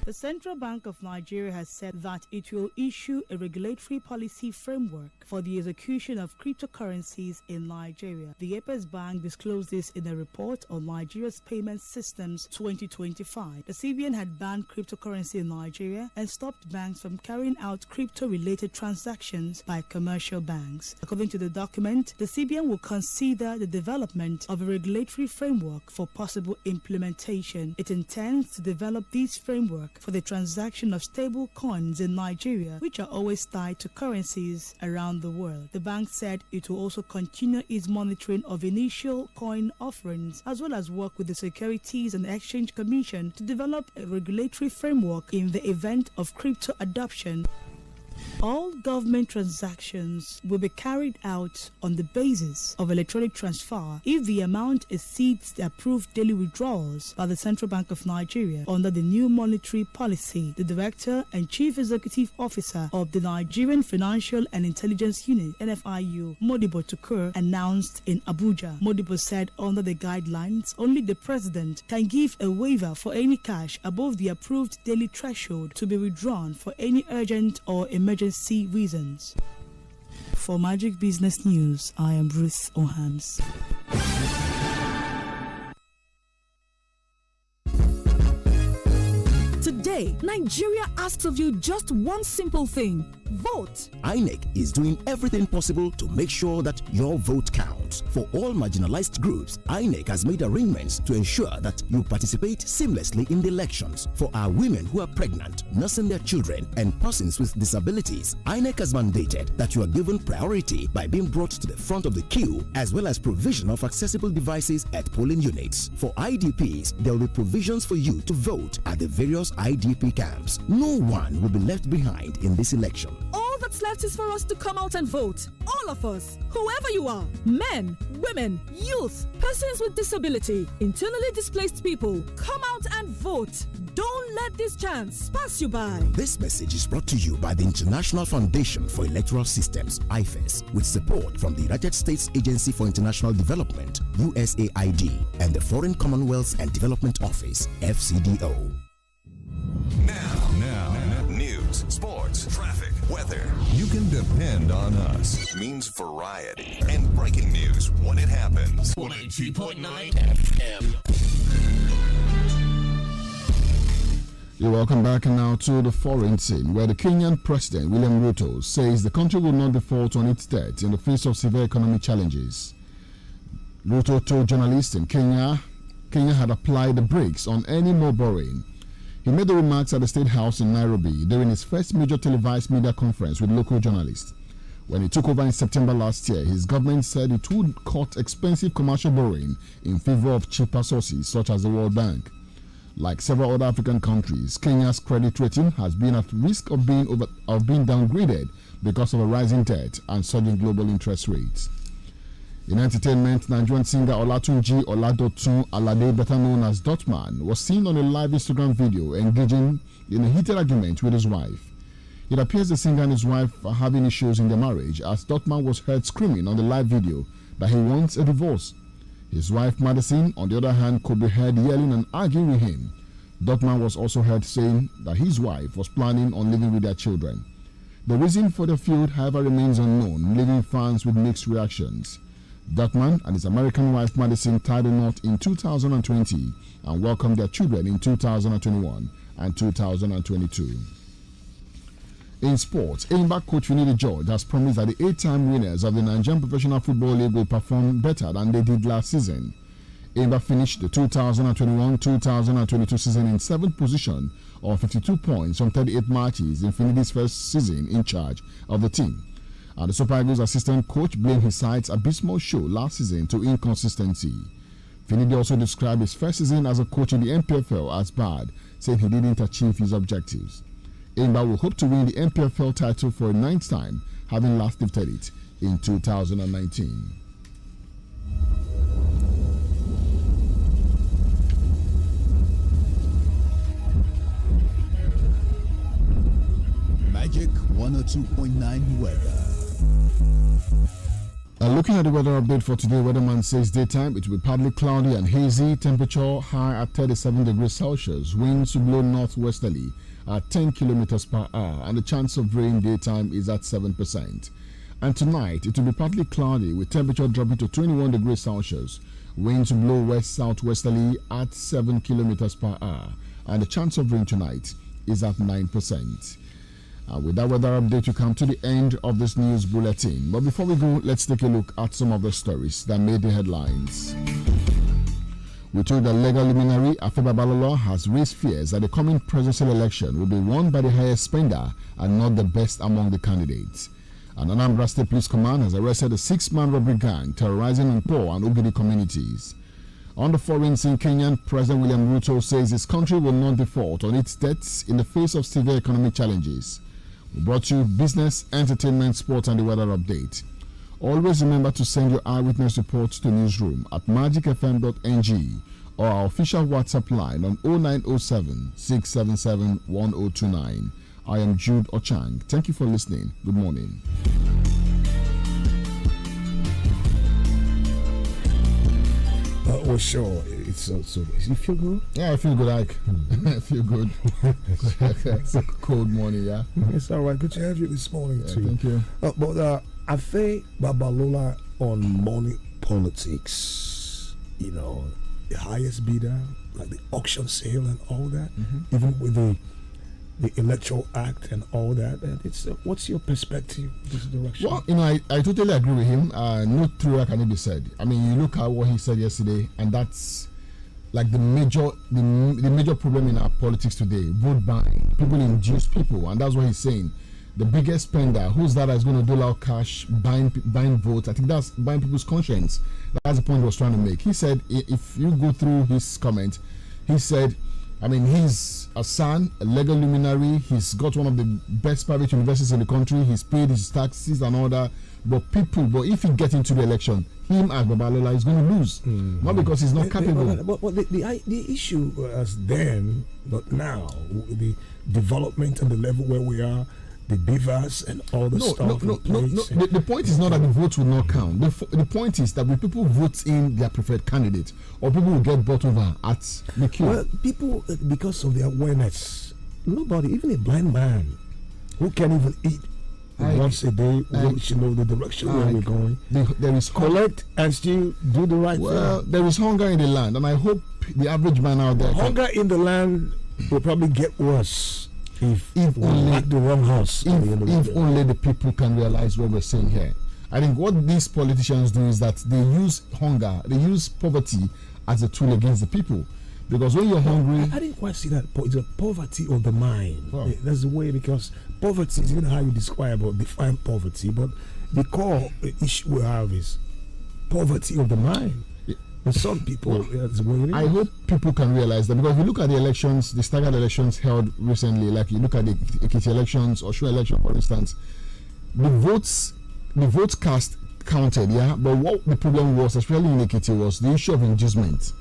The Central Bank of Nigeria has said that it will issue a regulatory policy framework for the execution of cryptocurrencies in Nigeria. The Apex Bank disclosed this in a report on Nigeria's Payment Systems 2025. The CBN had banned cryptocurrency in Nigeria and stopped banks from carrying out crypto-related transactions by commercial banks. According to the document, the CBN will consider the development of a regulatory framework for possible implementation. It intends to develop this framework for the transaction of stable coins in Nigeria, which are always tied to currencies around the world. The bank said it will also continue its monitoring of initial coin offerings, as well as work with the Securities and Exchange Commission to develop a regulatory framework in the event of crypto adoption. All government transactions will be carried out on the basis of electronic transfer if the amount exceeds the approved daily withdrawals by the Central Bank of Nigeria under the new monetary policy. The Director and Chief Executive Officer of the Nigerian Financial and Intelligence Unit, NFIU, Modibo Tukur, announced in Abuja. Modibo said under the guidelines, only the President can give a waiver for any cash above the approved daily threshold to be withdrawn for any urgent or emergency reasons. For Magic Business News, I am Ruth Ohams. Today, Nigeria asks of you just one simple thing: vote. INEC is doing everything possible to make sure that your vote counts. For all marginalized groups, INEC has made arrangements to ensure that you participate seamlessly in the elections. For our women who are pregnant, nursing their children, and persons with disabilities, INEC has mandated that you are given priority by being brought to the front of the queue, as well as provision of accessible devices at polling units. For IDPs, there will be provisions for you to vote at the various IDP camps. No one will be left behind in this election. All that's left is for us to come out and vote. All of us, whoever you are, men, women, youth, persons with disability, internally displaced people, come out and vote. Don't let this chance pass you by. This message is brought to you by the International Foundation for Electoral Systems, IFES, with support from the United States Agency for International Development, USAID, and the Foreign Commonwealth and Development Office, FCDO. Now, news, sports, traffic, weather. You can depend on us. It means variety and breaking news when it happens. 102.9 FM. You're welcome back now to the foreign scene, where the Kenyan President William Ruto says the country will not default on its debt in the face of severe economic challenges. Ruto told journalists in Kenya had applied the brakes on any more borrowing. He made the remarks at the State House in Nairobi during his first major televised media conference with local journalists. When he took over in September last year, his government said it would cut expensive commercial borrowing in favor of cheaper sources such as the World Bank. Like several other African countries, Kenya's credit rating has been at risk of being downgraded because of a rising debt and surging global interest rates. In entertainment, Nigerian singer Olatunji Oladotun Alade, better known as Dotman, was seen on a live Instagram video engaging in a heated argument with his wife. It appears the singer and his wife are having issues in their marriage, as Dotman was heard screaming on the live video that he wants a divorce. His wife Madison, on the other hand, could be heard yelling and arguing with him. Dotman was also heard saying that his wife was planning on living with their children. The reason for the feud, however, remains unknown, leaving fans with mixed reactions. Dotman and his American wife Madison tied a knot in 2020 and welcomed their children in 2021 and 2022. In sports, Enyimba coach Finidi George has promised that the 8-time winners of the Nigerian Professional Football League will perform better than they did last season. Enyimba finished the 2021-2022 season in 7th position on 52 points from 38 matches in Finidi's first season in charge of the team. And the Super Eagles assistant coach blamed his side's abysmal show last season to inconsistency. Finidi also described his first season as a coach in the NPFL as bad, saying he didn't achieve his objectives. Enyimba will hope to win the NPFL title for a 9th time, having last lifted it in 2019. Magic 102.9 weather. Looking at the weather update for today, weatherman says daytime it will be partly cloudy and hazy, temperature high at 37 degrees Celsius, winds will blow northwesterly at 10 kilometers per hour, and the chance of rain daytime is at 7%. And tonight it will be partly cloudy with temperature dropping to 21 degrees Celsius, winds will blow west southwesterly at 7 kilometers per hour, and the chance of rain tonight is at 9%. With that weather update, we come to the end of this news bulletin. But before we go, let's take a look at some of the stories that made the headlines. We told that legal luminary Afe Babalola has raised fears that the coming presidential election will be won by the highest spender and not the best among the candidates. An Anambra State Police Command has arrested a 6-man robbery gang terrorizing in poor and Ogidi communities. On the foreign scene, Kenyan President William Ruto says his country will not default on its debts in the face of severe economic challenges. We brought you business, entertainment, sports, and the weather update. Always remember to send your eyewitness reports to newsroom at magicfm.ng or our official WhatsApp line on 0907 677 1029. I am Jude Ochang. Thank you for listening. Good morning. Oh, sure. It's so. You feel good? Yeah, I feel good, Ike. I feel good. It's a cold morning, yeah. It's all right. Good to have you this morning, too. Thank you. But Afe Babalola on money politics, you know, the highest bidder, like the auction sale and all that, even with the Electoral Act and all that. It's what's your perspective this direction? Well, you know, I totally agree with him. No truer can it be said. I mean, you look at what he said yesterday, and that's like the major problem in our politics today. Vote buying. People induce people, and that's what he's saying. The biggest spender, who's that is going to dole out cash, buying votes? I think that's buying people's conscience. That's the point he was trying to make. He said, if you go through his comment, he said, I mean, he's a son, a legal luminary. He's got one of the best private universities in the country. He's paid his taxes and all that. But if he gets into the election, him as Babalola is going to lose. Not because he's not capable. But the issue was then, but now, the development and the level where we are, the beavers and all the stuff. No. The point is not that the votes will not count. The point is that when people vote in their preferred candidate, or people will get bought over at the queue. Well, people, because of their awareness, nobody, even a blind man who can even eat once a day, wants to know the direction where we're going. There is collect and still do the right thing. Well, there is hunger in the land, and I hope the average man out there. Hunger in the land will probably get worse. If only the wrong house. If only the people can realize what we're saying here. I think what these politicians do is that they use hunger, they use poverty as a tool against the people. Because when you're hungry, I didn't quite see that. It's a poverty of the mind. That's the way, because poverty is even how you describe or define poverty. But the core issue we have is poverty of the mind. But some people, that's the way it is. I hope people can realize that, because if you look at the elections, the staggered elections held recently, like you look at the Ekiti elections or Osho election, for instance, the votes cast counted, yeah. But what the problem was, especially in Ekiti, was the issue of inducement.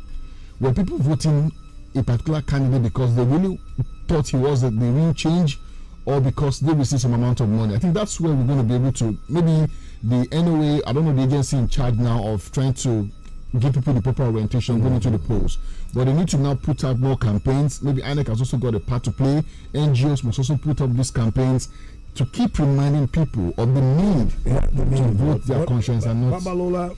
Were people voting a particular candidate because they really thought he was the real change, or because they received some amount of money? I think that's where we're going to be able to, maybe the NOA, I don't know, the agency in charge now of trying to give people the proper orientation going into the polls. But they need to now put out more campaigns. Maybe INEC has also got a part to play. NGOs must also put up these campaigns to keep reminding people of the need to vote their conscience and not. Babalola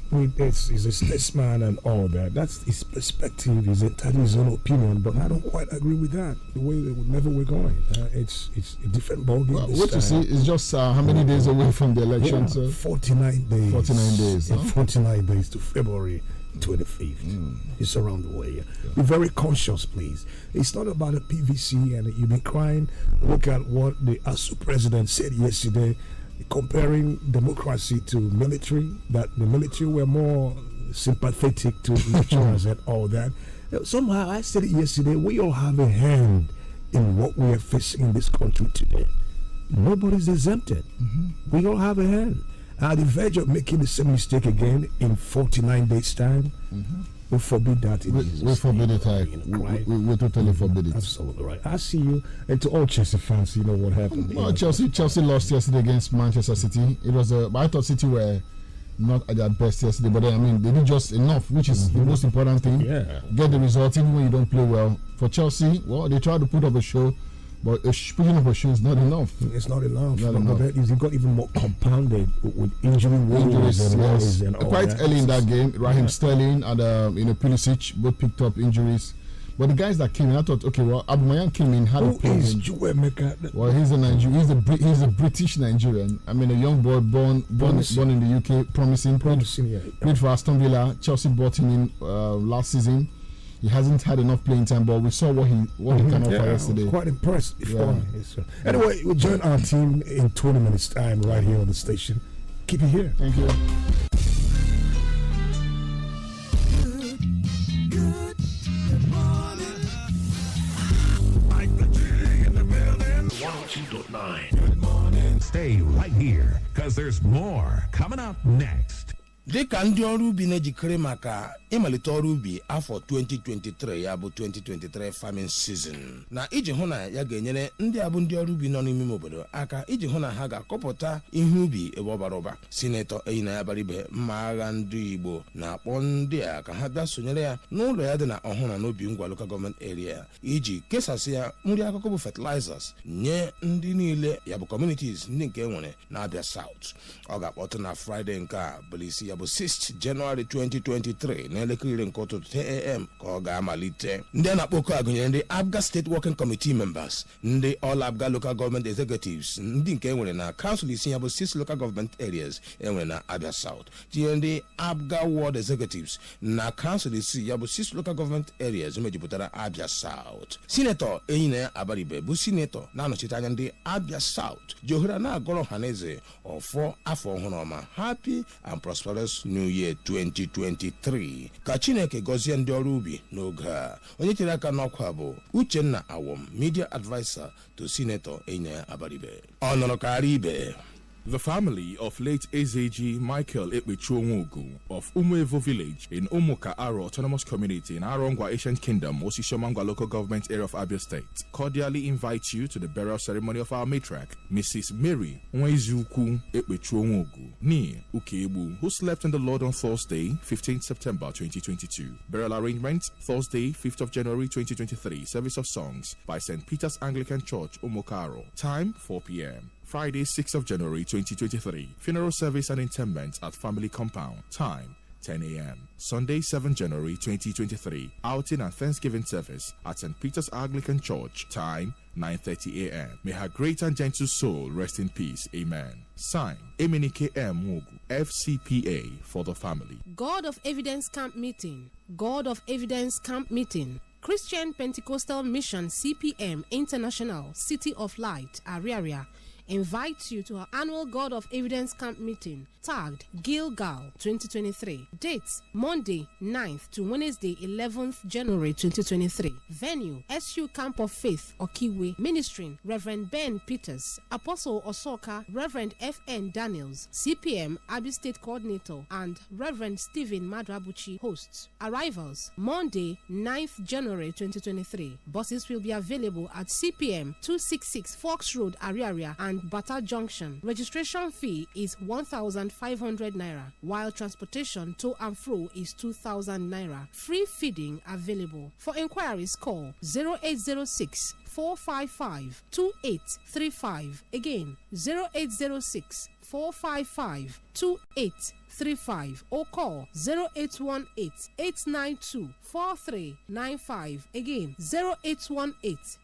is a statesman and all that. That's his perspective, his entirely his own opinion. But I don't quite agree with that. The way whenever we're going, it's a different ballgame. Well, what you see is just how many days away from the election? 49 days. 49 days. 49 days to February 25th. It's around the way. Be very conscious, please. It's not about a PVC and you've been crying. Look at what the ASU president said yesterday, comparing democracy to military, that the military were more sympathetic to elections and all that. Somehow, I said it yesterday, we all have a hand in what we are facing in this country today. Nobody's exempted. We all have a hand. At the verge of making the same mistake again in 49 days' time, we forbid that. We forbid it. We totally forbid it. Absolutely right. I see you. And to all Chelsea fans, you know what happened. Well, Chelsea lost yesterday against Manchester City. It was but I thought City were not at their best yesterday. But I mean, they did just enough, which is the most important thing. Get the result even when you don't play well. For Chelsea, well, they tried to put up a show. But putting up a show is not enough. It's not enough. It got even more compounded with injuries and all quite that. Early in that game, Raheem Sterling and Pulisic both picked up injuries. But the guys that came in, I thought, okay, well, Aubameyang came in, had a problem. Who is Chukwuemeka? Well, he's a Nigerian. He's a British Nigerian. I mean, a young boy born in the UK, promising. Played for Aston Villa. Chelsea bought him in last season. He hasn't had enough playing time, but we saw what he can offer yesterday. I was quite impressed. Anyway, we'll join our team in 20 minutes' time right here on the station. Keep it here. Thank you. Good morning. Mike the G in the building. 102.9. Good morning. Stay right here, because there's more coming up next. Dịka ndị ọrụ ubi na-ejikere maka ịmalite ọrụ ubi afọ 2023 ya bụ 2023 farming season na iji hụ na ya ga-enyere ndị abụ ndị ọrụ ubi nọ n'ime obodo aka iji hụ na ha ga-akọpụta ihe ubi ebe ọ bara ụba. Sinetọ Eyinaya Abaribe mma agha ndị Igbo na-akpọ ndị a ka ha bịa sonyere ya n'ụlọ ya dị na ọhụrụ n'obi ngwa local government area iji kesasị ya nri akụkụ bụ fertilizers nye ndị niile ya bụ communities ndị nke nwere na Abia South. Ọ ga-akpọtụ na Friday nke a bụ isi ya bụ 6th January 2023 n'elekere nke ụtụtụ 10 AM ka ọ ga-amalite. Ndị a na-akpọ oku a gụnyere ndị Abga State Working Committee members, ndị All Abga Local Government Executives ndị nke nwere na council isi ya bụ 6 local government areas enwere na Abia South, tinyere ndị Abga Ward Executives na council isi ya bụ 6 local government areas mejupụtara Abia South. Sinetọ Eyinaya Abaribe bụ sinetọ na-anọchite anya ndị Abia South ji ohere na-agọrọ ọhaneze ọfọ afọ ọhụrụ ọma Happy and Prosperous New Year 2023. Ka Chineke gọzie ndị ọrụ ubi n'oge a. Onye chere aka n'ọkwa bụ Uchenna Awom, Media Advisor to Senator Eyinaya Abaribe. Ọ nọrọ karịa ibe. The family of late Ezeji Michael Ekpechuonwogu of Umuevo village in Umuka Aro Autonomous Community in Arongwa Ancient Kingdom, Osishomangwa Local Government Area of Abia State, cordially invite you to the burial ceremony of our matriarch, Mrs. Mary Nwezuku Ekpechuonwogu, Nee Ukebu, who slept in the Lord on Thursday, 15th September 2022. Burial arrangement, Thursday, 5th of January 2023, service of songs by St. Peter's Anglican Church, Umukaro. Time, 4 p.m. Friday, 6th of January 2023. Funeral service and interment at family compound. Time 10 a.m. Sunday, 7 January 2023. Outing and Thanksgiving service at St. Peter's Anglican Church. Time 9:30 a.m. May her great and gentle soul rest in peace. Amen. Sign Emenike M. Mugu, FCPA, for the family. God of Evidence Camp Meeting. God of Evidence Camp Meeting. Christian Pentecostal Mission CPM International City of Light, Ariaria, invites you to our annual God of Evidence Camp meeting tagged Gilgal 2023. Dates Monday 9th to Wednesday 11th January 2023. Venue SU Camp of Faith, Okiwe. Ministering Reverend Ben Peters, Apostle Osoka, Reverend FN Daniels, CPM Abia State Coordinator, and Reverend Stephen Madrabuchi hosts. Arrivals Monday 9th January 2023. Buses will be available at CPM 266 Fox Road, Ariaria and Bata Junction. Registration fee is 1,500 naira, while transportation to and fro is 2,000 naira. Free feeding available. For inquiries, call 0806 455 2835. Again, 0806 455 2835 or call 0818 892 4395. Again, 0818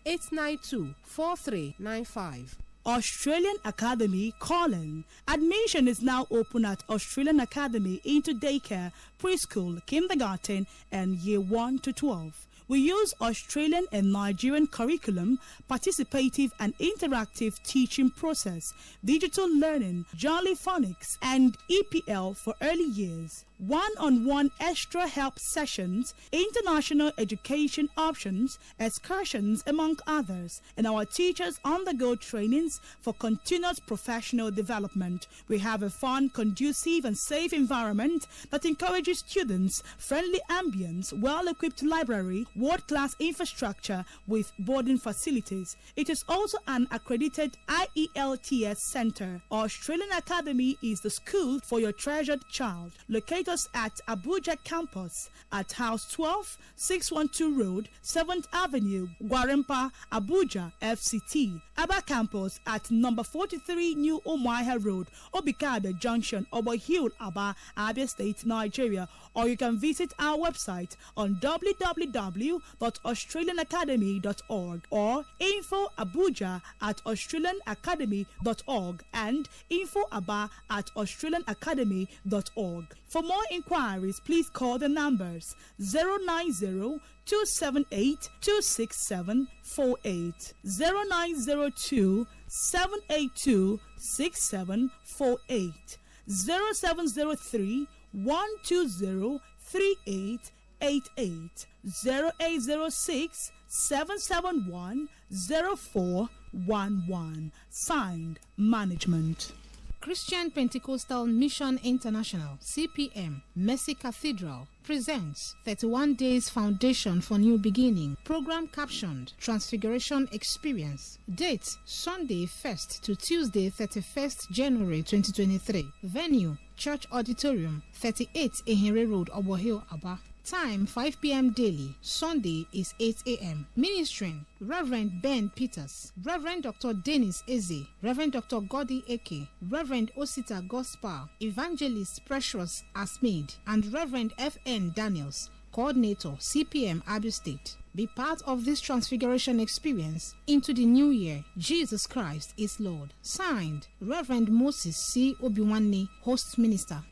892 4395. Australian Academy calling. Admission is now open at Australian Academy into daycare, preschool, kindergarten, and year 1 to 12. We use Australian and Nigerian curriculum, participative and interactive teaching process, digital learning, Jolly Phonics, and EPL for early years. One-on-one extra help sessions, international education options, excursions, among others, and our teachers undergo trainings for continuous professional development. We have a fun, conducive, and safe environment that encourages students, friendly ambience, well-equipped library, world-class infrastructure with boarding facilities. It is also an accredited IELTS center. Australian Academy is the school for your treasured child. Locate us at Abuja campus at House 12, 612 Road, 7th Avenue, Gwarimpa, Abuja, FCT. Aba campus at number 43 New Umuahia Road, Obikabe Junction, Obo Hill, Aba, Abia State, Nigeria. Or you can visit our website on www.australianacademy.org or info@australianacademy.org and info@australianacademy.org. For more inquiries, please call the numbers 090-278-26748, 0902-782-6748, 0703-120-3888, 0806-771-0411. Signed, Management. Christian Pentecostal Mission International, CPM, Mercy Cathedral, presents 31 Days Foundation for New Beginning. Program captioned Transfiguration Experience. Date Sunday 1st to Tuesday 31st January 2023. Venue Church Auditorium, 38 Ehere Road, Obo Hill, Aba. Time 5 p.m. daily. Sunday is 8 a.m. Ministering Reverend Ben Peters, Reverend Dr. Dennis Eze, Reverend Dr. Godi Eke, Reverend Osita Gospel, Evangelist Precious Asmid, and Reverend F.N. Daniels, Coordinator, CPM Abia State. Be part of this transfiguration experience into the new year. Jesus Christ is Lord. Signed, Reverend Moses C. Obiwanne, Host Minister.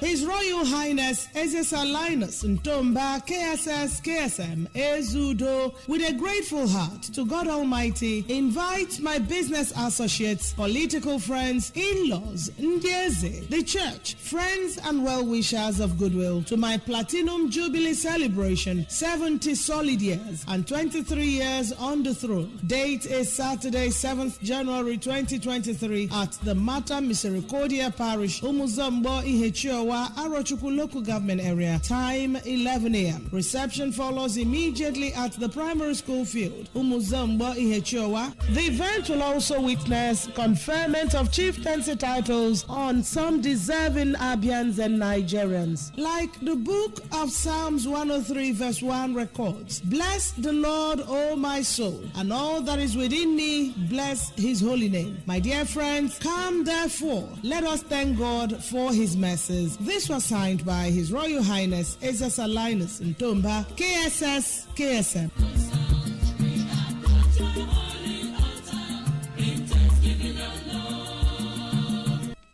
His Royal Highness Ezesa Linus Ntomba KSS KSM Ezudo, with a grateful heart to God Almighty, invites my business associates, political friends, in-laws, Ndieze, the church, friends and well-wishers of goodwill to my Platinum Jubilee celebration, 70 solid years and 23 years on the throne. Date is Saturday, 7th January 2023 at the Mata Misericordia Parish, Umuzombo Ihechiowa, Arochukwu Local Government Area. Time 11 a.m. Reception follows immediately at the primary school field, Umuzombo Ihechiowa. The event will also witness conferment of chieftaincy titles on some deserving Abians and Nigerians. Like the book of Psalms 103 verse 1 records, "Bless the Lord, O my soul, and all that is within me, bless his holy name." My dear friends, come therefore, let us thank God for his mercies. This was signed by His Royal Highness Ezesa Linus Ntomba, KSS KSM.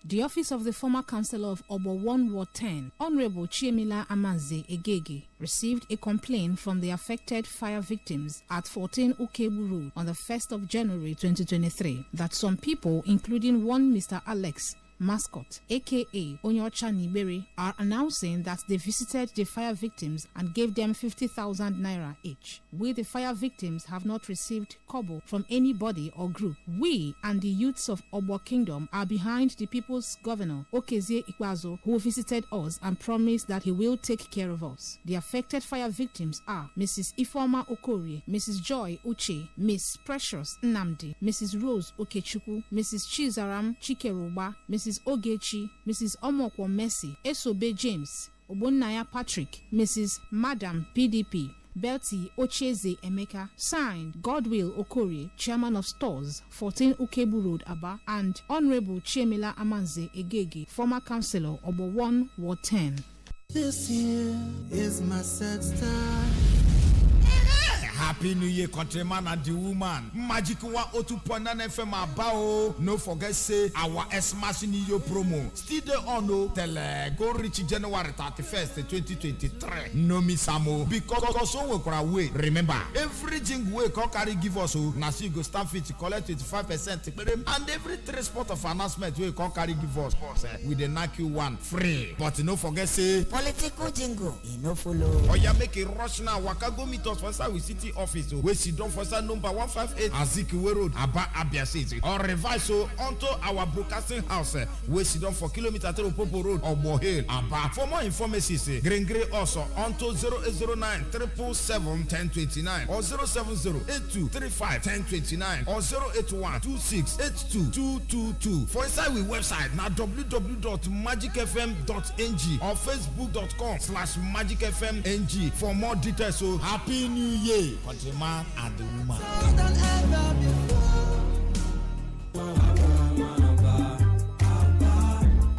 The office of the former councillor of Obo 1 Ward 10, Honorable Chiemila Amanze Egege, received a complaint from the affected fire victims at 14 Ukebu Road on the 1st of January 2023 that some people, including one Mr. Alex Mascot, aka Onyocha Niberi, are announcing that they visited the fire victims and gave them 50,000 naira each. We, the fire victims, have not received kobo from anybody or group. We and the youths of Obo Kingdom are behind the people's governor, Okezie Ikwazo, who visited us and promised that he will take care of us. The affected fire victims are Mrs. Ifeoma Okorie, Mrs. Joy Uche, Miss Precious Nnamdi, Mrs. Rose Okechukwu, Mrs. Chizaram Chikeruba, Mrs. Ogechi, Mrs. Omokwo Mercy, Esobe James, Obonnaya Patrick, Mrs. Madam PDP, Belty Ocheze Emeka. Signed, Godwill Okorie, Chairman of Stores, 14 Ukebu Road, Aba, and Honorable Chiemila Amanze Egege, former councillor, Obo 1 Ward 10. This year is my sad start. Happy New Year, countryman and the woman. Magic 102.9 FM Abao. No forget say our Xmas New Year promo still dey on o till go reach January 31st, 2023. No miss amo because so we can away. Remember, every jingle we can carry give us o. Na so you go stand fit to collect 25%, and every 3 spot of announcement we can carry give us with the knock you one free. But no forget say political jingle, no follow. Oh yeah, make a rush now. Waka go meet us for Sawi City office we sit down for number 158 Azikiwe Road, Aba, Abia City, or revise onto our broadcasting house we sit down for kilometer 3 Popo Road, Obo Hill, Aba. For more information, Green also onto 0809 777 1029 or 07082351029 or 081 2682 For inside we website now www.magicfm.ng or facebook.com/magicfmng for more details. So happy New Year, countryman and the woman.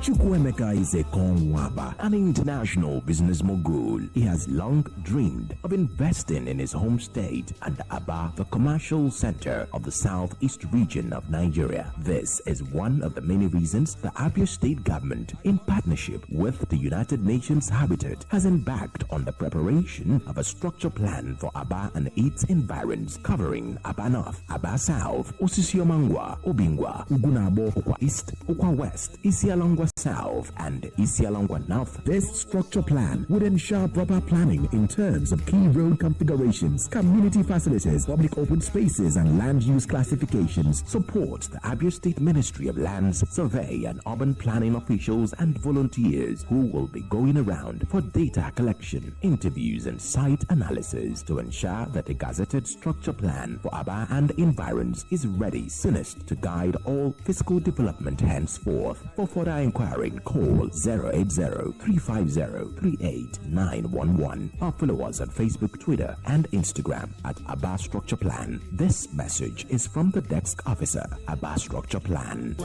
Chukwuemeka is a Konwaba, an international business mogul. He has long dreamed of investing in his home state and Aba, the commercial center of the southeast region of Nigeria. This is one of the many reasons the Abia State government, in partnership with the United Nations Habitat, has embarked on the preparation of a structure plan for Aba and its environs, covering Aba North, Aba South, Osisiomangwa, Obingwa, Ugunabo, Okwa East, Okwa West, Isialongwa South, South and Isialongwa North. This structure plan would ensure proper planning in terms of key road configurations, community facilities, public open spaces, and land use classifications. Support the Abia State Ministry of Lands, Survey, and Urban Planning officials and volunteers who will be going around for data collection, interviews, and site analysis to ensure that a gazetted structure plan for Aba and environs is ready soonest to guide all fiscal development henceforth. For further inquiry, call 080-350-38911 or follow us on Facebook, Twitter, and Instagram at Aba Structure Plan. This message is from the desk officer, Aba Structure Plan.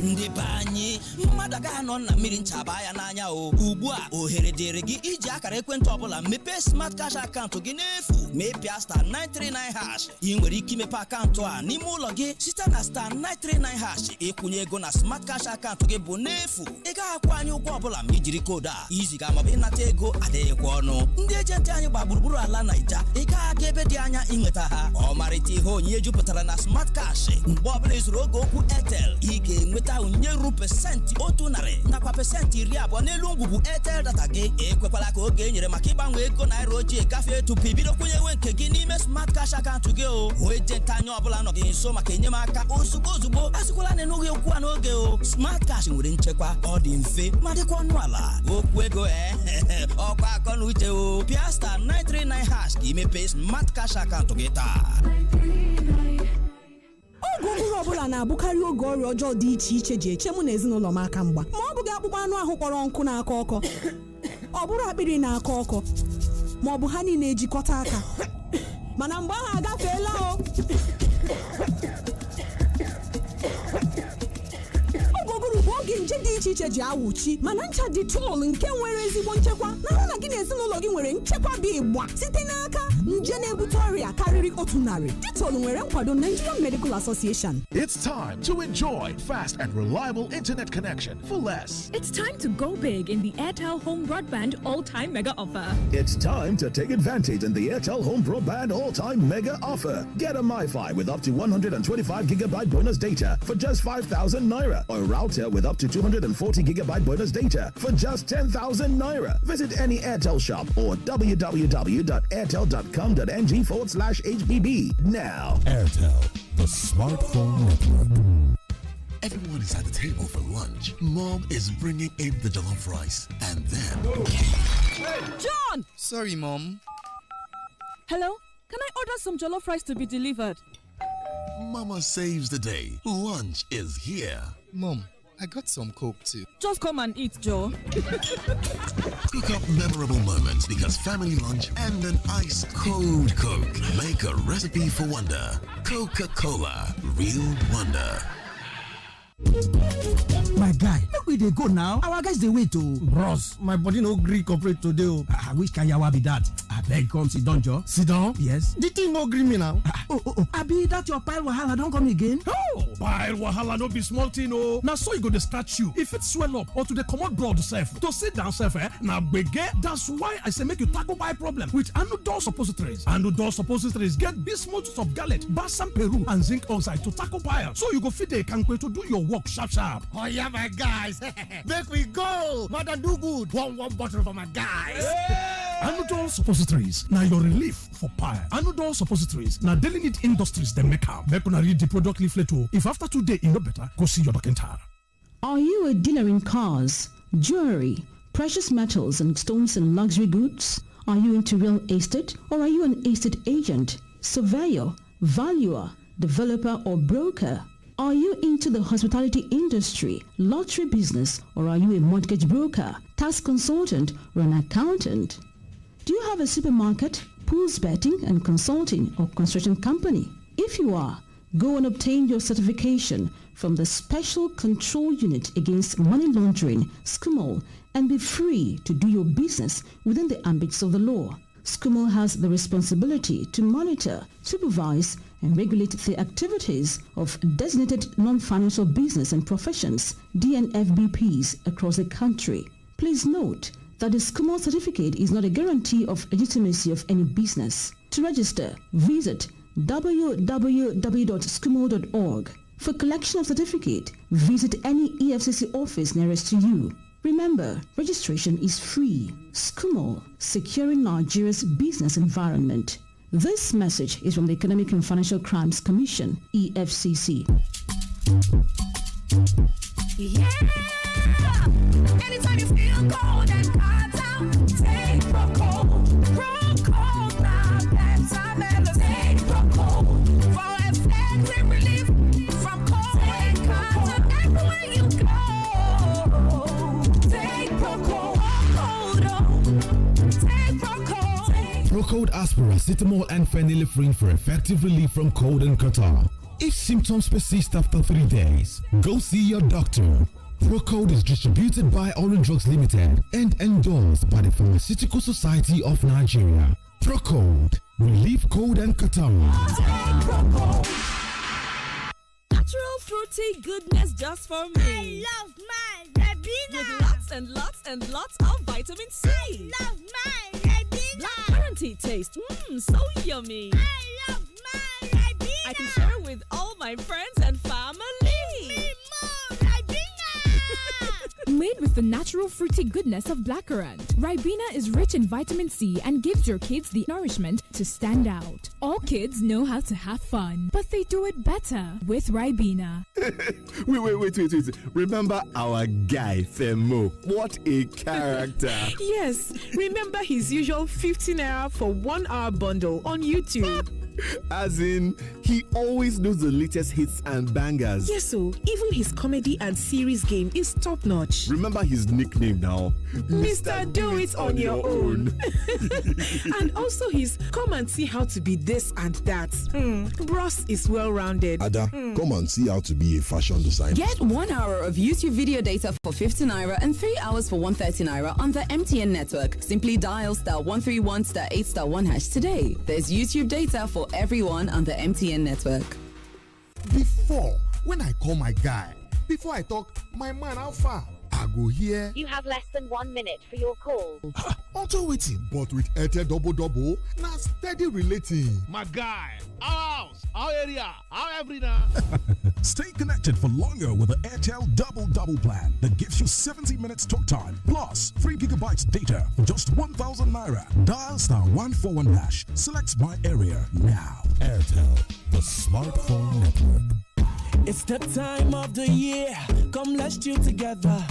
ndị be anyị mmadụ agaghị nọ na mmiri nchaba ya n'anya o ugbu a ohere dịrị gị iji akara ekwentị ọbụla mepee smart cash akaụntụ gị n'efu mepịa star 939 hash ị nwere ike imepe akaụntụ a n'ime ụlọ gị site na star 939 hash ịkwụnye ego na smart cash akaụntụ gị bụ n'efu ị gaghị akwụ anyị ụgwọ ọbụla ma ijiri koodu a iziga maọbụ ịnata ego adịghịkwa ọnụ ndị ejenti anyị gba gburugburu ala Naija ị gaghị aga ebe dị anya ịnweta ha ọmarịta ihe onyinye jupụtara na smart cash mgbe ọbụla ịzụrụ oge okwu Airtel ị ga-enweta onyinye ruru pesenti 100 nakwa pesenti 20 n'elu ngwugwu Airtel data gị ekwekwala ka oge enyere maka ịgbanwe ego naira ochie gafee tupu ibido kwụnyewe nke gị n'ime smart cash akaụntụ gị o ejenti anyị ọbụla nọ gị nso maka enyemaka ozugbo azụkwala na enughi okwu a n'oge o smart cash nwere nchekwa ọ dị mfe ma dịkwa ọnụ ala okwu ego ọkwa akọ na uche o pịa star 939 hash ka imepe smart cash akaụntụ gị taa. Ogwongworo ọbụla na-abụkarị oge ọrịa ọjọọ dị iche iche ji eche mụ na ezinụlọ m aka mgba ma ọ bụghị akpụkpọ anụ ahụ kpọrọ nkụ na-akọ ọkọ ọ bụrụ akpịrị na-akọ ọkọ ma ọ bụ ha niile ejikọta aka mana mgbe ahụ agafeela o ogwongworo bụ oge nje dị iche iche ji awụchi mana ncha Dettol nke nwere ezigbo nchekwa na-ahụ na gị na ezinụlọ gị nwere nchekwa bụ ịgba site n'aka nje na-ebute ọrịa karịrị 100. Dettol nwere nkwado Nigerian Medical Association. It's time to enjoy fast and reliable internet connection for less. It's time to go big in the Airtel Home Broadband All-Time Mega Offer. It's time to take advantage in the Airtel Home Broadband All-Time Mega Offer. Get a MiFi with up to 125 gigabyte bonus data for just 5,000 naira, or a router with up to 240 gigabyte bonus data for just 10,000 naira. Visit any Airtel shop or www.airtel.com.ng/HBB now. Airtel, the smartphone network. Everyone is at the table for lunch. Mom is bringing in the jollof rice, and then... John! Sorry, Mom. Hello? Can I order some jollof rice to be delivered? Mama saves the day. Lunch is here. Mom, I got some Coke too. Just come and eat, Joe. Cook up memorable moments because family lunch and an ice cold Coke make a recipe for wonder. Coca-Cola, real wonder. My guy, make we dey go now. Our guys dey wait o. Bros, my body no gree cooperate today o. Which kind yawa be that? Abeg come sit down, Joe. Sit down? Yes. The thing no gree me now. Abi that your pile wahala don come again? Oh, pile wahala no be small thing o. Na so e go dey start you. If it swell up or to dey comot blood sef, to sit down sef na gbege. That's why I say make you tackle pile problem with Anudol suppositories. Anudol suppositories get bismuth subgalate, balsam peru, and zinc oxide to tackle pile. So you go fit dey kampe to do your work sharp. Oh yeah, my guys. Make we go. Mother do good. One bottle for my guys. Anudol suppositories. Now your relief for pile. Anudol suppositories. Now daily need industries they make am. Make una read the product leaflet o. If after 2 days you know better, go see your doctor. Are you a dealer in cars, jewelry, precious metals and stones and luxury goods? Are you into real estate, or are you an estate agent, surveyor, valuer, developer or broker? Are you into the hospitality industry, lottery business, or are you a mortgage broker, tax consultant, or an accountant? Do you have a supermarket, pools betting and consulting, or construction company? If you are, go and obtain your certification from the Special Control Unit Against Money Laundering, SCUMOL, and be free to do your business within the ambits of the law. SCUMOL has the responsibility to monitor, supervise, and regulate the activities of designated non-financial business and professions, DNFBPs, across the country. Please note that the SCUMOL certificate is not a guarantee of legitimacy of any business. To register, visit www.skumo.org. For collection of certificate, visit any EFCC office nearest to you. Remember, registration is free. SCUMO, securing Nigeria's business environment. This message is from the Economic and Financial Crimes Commission, EFCC. Yeah! Anytime you feel cold and hot out, take Procold. Procold, now that's our medicine. Take Procold for effective relief from cold and hot everywhere you go. Take Procold. Take Procold. Procold asks paracetamol and phenylephrine for effective relief from cold and catarrh. If symptoms persist after 3 days, go see your doctor. Procold is distributed by Orange Drugs Limited and endorsed by the Pharmaceutical Society of Nigeria. Procold, relieve cold and catarrh. Natural fruity goodness just for me. I love my Ribena. With lots and lots and lots of vitamin C. I love my Ribena. Blackcurrant taste, so yummy. I love my Ribena. I can share with all my friends and family. Give me more Ribena. Made with the natural fruity goodness of blackcurrant, Ribena is rich in vitamin C and gives your kids the nourishment to stand out. All kids know how to have fun, but they do it better with Ribena. Wait. Remember our guy, Femo? What a character. Yes, remember his usual 15 naira for 1 hour bundle on YouTube. As in, he always knows the latest hits and bangers. Yes, so even his comedy and series game is top notch. Remember his nickname now? Mr. Do It On Your Own. And also his come and see how to be this and that. Bros is well rounded. Ada, come and see how to be a fashion designer. Get 1 hour of YouTube video data for 50 naira and 3 hours for 130 naira on the MTN network. Simply dial *131 *8*1# today. There's YouTube data for everyone on the MTN network. Before, when I call my guy, before I talk, my man, how far? I go here. You have less than 1 minute for your call. Auto waiting, but with Airtel double, now steady relating. My guy, our house, our area, our everything. Stay connected for longer with the Airtel Double plan that gives you 70 minutes talk time plus 3 gigabytes data for just 1,000 naira. Dial *141#. Select my area now. Airtel, the smartphone network. It's the time of the year. Come, let's chill together.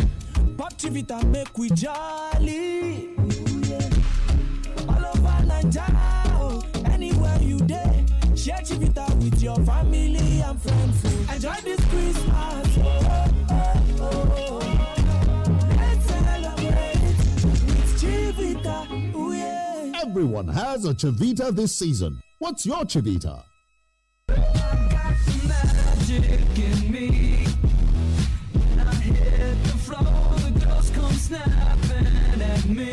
Pop Chivita, make we jolly. All over Nigeria, anywhere you there. Share Chivita with your family and friends. Enjoy this Christmas. Let's celebrate with Chivita. Ooh, yeah. Everyone has a Chivita this season. What's your Chivita? Magic in me. When I hit the floor, the girls come snapping at me.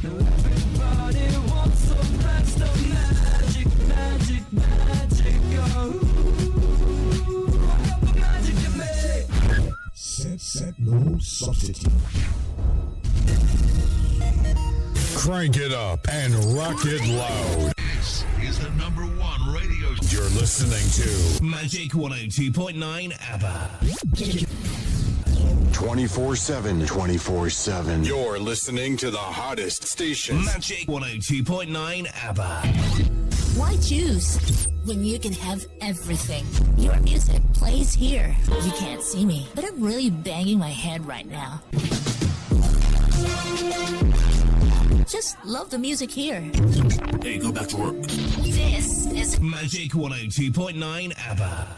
Now everybody wants a blast of magic. Oh, I got the magic in me. Set, no substitute. Crank it up and rock it loud. This is the #1 radio. You're listening to Magic 102.9 ABBA. 24/7. You're listening to the hottest station. Magic 102.9 ABBA. Why choose when you can have everything? Your music plays here. You can't see me, but I'm really banging my head right now. Just love the music here. Hey, go back to work. This is Magic 102.9 ABBA.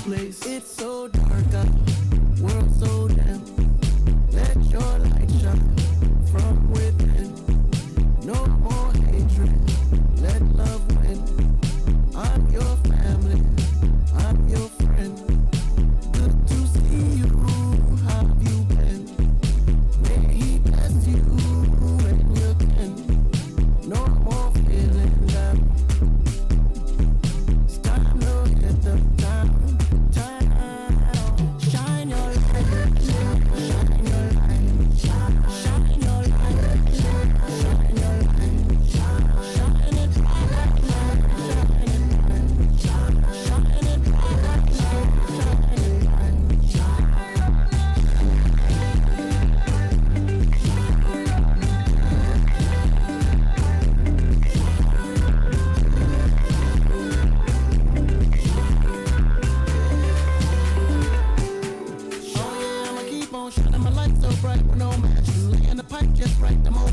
Place.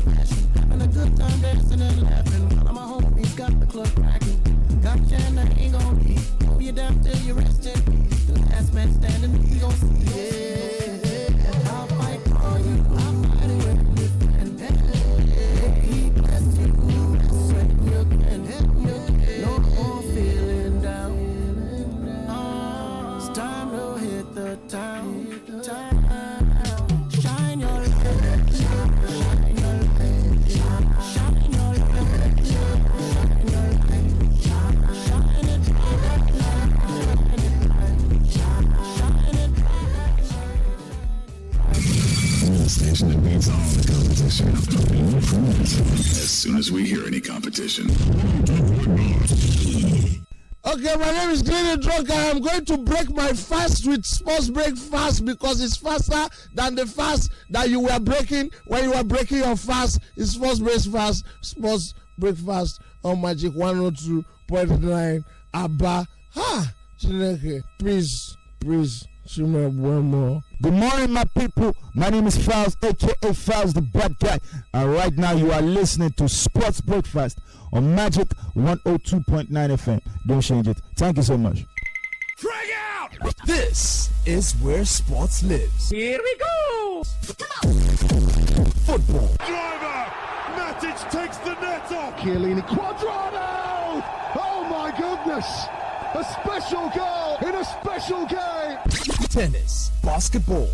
old fashioned. Having a good time dancing and laughing. While my homies got the club cracking. Gotcha and I ain't gon' leave. Hold you down till you rest in peace. The last man standing, we gon' see. Yeah, I'll fight for you. I'll fight it when you can. He bless you. That's when you can. No more feeling down. It's time to hit the town. Shine your light. Shine your light. Shine your light. Shine your light. Shine it The station that beats all the competition. As soon as we hear any competition. Okay, my name is Glenn Drunk. I am going to break my fast with Sports Break Fast because it's faster than the fast that you were breaking when you were breaking your fast. It's Sports Break Fast, Sports Break Fast on Magic 102.9. Abba, Chineke, please, Shima, one more. Good morning, my people. My name is Fowls, aka Fowls the Bad Guy. And right now, you are listening to Sports Breakfast on Magic 102.9 FM. Don't change it. Thank you so much. Drag out! This is where sports lives. Here we go! Football. Driver! Matic takes the net off! Chiellini Quadrado! Oh my goodness! A special goal in a special game! Tennis. Basketball.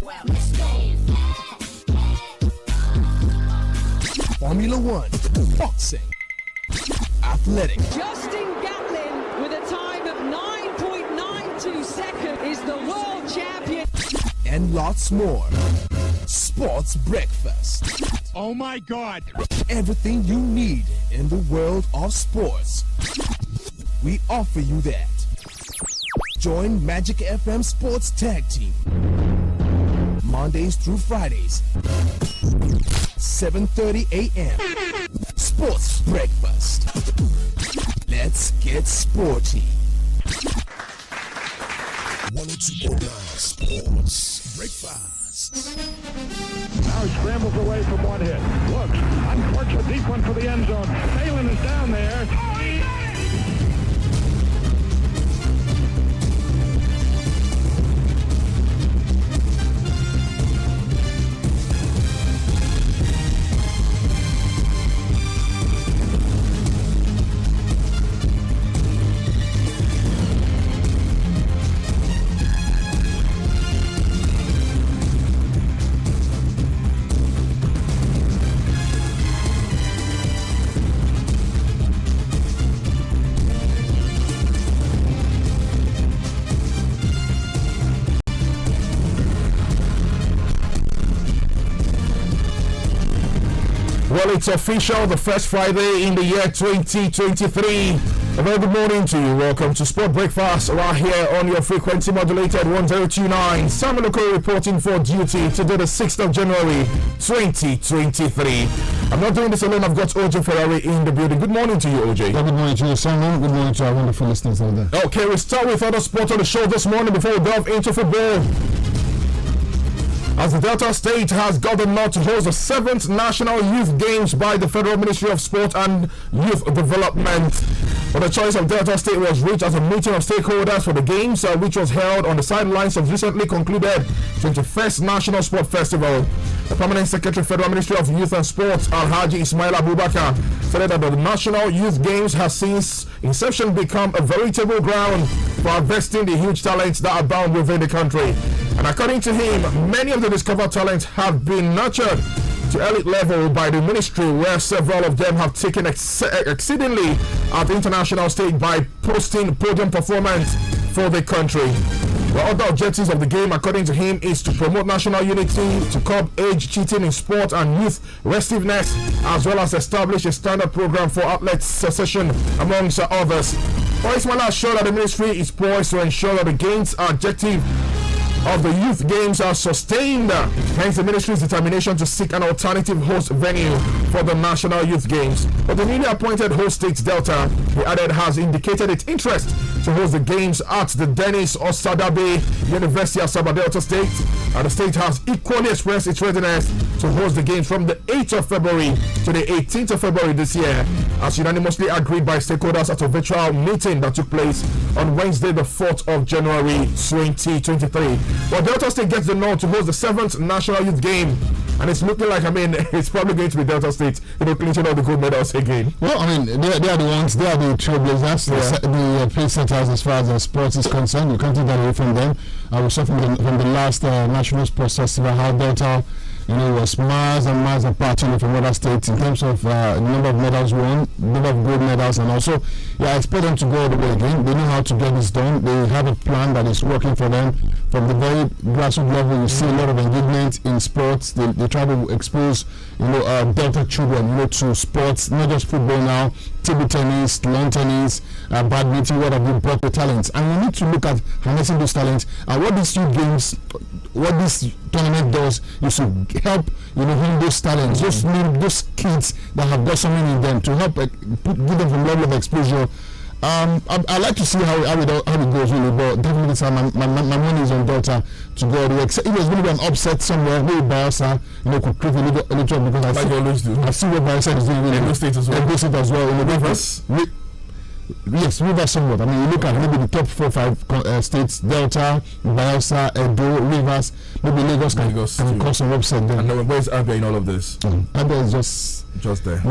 Formula One. Boxing. Athletics. Justin Gatlin with a time of 9.92 seconds is the world champion. And lots more. Sports Breakfast. Oh my God! Everything you need in the world of sports. We offer you that. Join Magic FM Sports Tag Team. Mondays through Fridays. 7:30 a.m. Sports Breakfast. Let's get sporty. 102.9 Sports Breakfast. Now he scrambles away from one hit. Look, uncorks a deep one for the end zone. Phelan is down there. Oh, he got it! Well, it's official, the first Friday in the year 2023. A very good morning to you. Welcome to Sport Breakfast right here on your frequency modulated 1029. Samuel Okoro reporting for duty today, the 6th of January 2023. I'm not doing this alone. I've got OJ Ferrari in the building. Good morning to you, OJ. Good morning to you, Samuel. Good morning to our wonderful listeners out there. Okay, we start with other sports on the show this morning before we delve into football. As the Delta State has got the nod to host the 7th National Youth Games by the Federal Ministry of Sport and Youth Development. But the choice of Delta State was reached at a meeting of stakeholders for the games, which was held on the sidelines of recently concluded 21st National Sport Festival. The Permanent Secretary, Federal Ministry of Youth and Sport, Alhaji Ismail Abubakar, said that the National Youth Games has since inception become a veritable ground for harvesting the huge talents that abound within the country. And according to him, many of the discovered talents have been nurtured to elite level by the ministry, where several of them have taken exceedingly at the international stage by posting podium performance for the country. The other objectives of the game, according to him, is to promote national unity, to curb age cheating in sport and youth restiveness, as well as establish a standard program for athlete succession, amongst others. Ismail assured that the ministry is poised to ensure that the games objective of the youth games are sustained. Hence the ministry's determination to seek an alternative host venue for the National Youth Games. But the newly appointed host state Delta, he added, has indicated its interest to host the games at the Dennis Osadabe University of Sabah Delta State. And the state has equally expressed its readiness to host the games from the 8th of February to the 18th of February this year, as unanimously agreed by stakeholders at a virtual meeting that took place on Wednesday, the 4th of January 2023. Well, Delta State gets the nod to host the 7th National Youth Game, and it's looking like, it's probably going to be Delta State, clinching all the gold medals again. Well, they are the ones, they are the trailblazers, the pace setters as far as sports is concerned. You can't take that away from them. We saw from the last National Sports Festival how Delta, was miles and miles apart from other states in terms of the number of medals won, number of gold medals, and also, I expect them to go all the way again. They know how to get this done. They have a plan that is working for them. From the very grassroots level, you see a lot of engagement in sports. They try to expose, Delta children, to sports, not just football now, table tennis, lawn tennis, badminton, what have you brought the talents. And we need to look at harnessing those talents. And what these youth games, what this tournament does is to help, hone those talents, those kids that have got something in them, to help give them some level of exposure. I like to see how it goes, really, but definitely my money is on Delta to go the way. If there's going to be an upset somewhere, maybe Bayelsa, could create a little because I see what Bayelsa is doing in Edo State as well. Edo State as well. Rivers? Yes, Rivers somewhat. You look at maybe the top 4-5 states: Delta, Bayelsa, Edo, Rivers. Maybe Lagos can cause some upset there. And where's Abia in all of this? Abia is just there.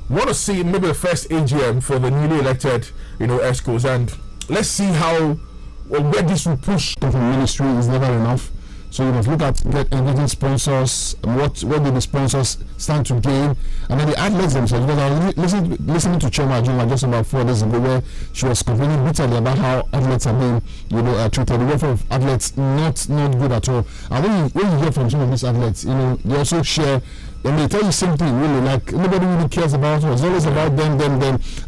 Want to see maybe the first AGM for the newly elected, ESCOs, and let's see where this will push. From ministry is never enough, so you must look at getting sponsors. What do the sponsors stand to gain, and then the athletes themselves. Because I was listening to Chema Ajuma just about 4 days ago, where she was complaining bitterly about how athletes are being, treated. The welfare of athletes not good at all. And when you hear from some of these athletes, they also share. And they tell you something really, like nobody really cares about us. It's always about them.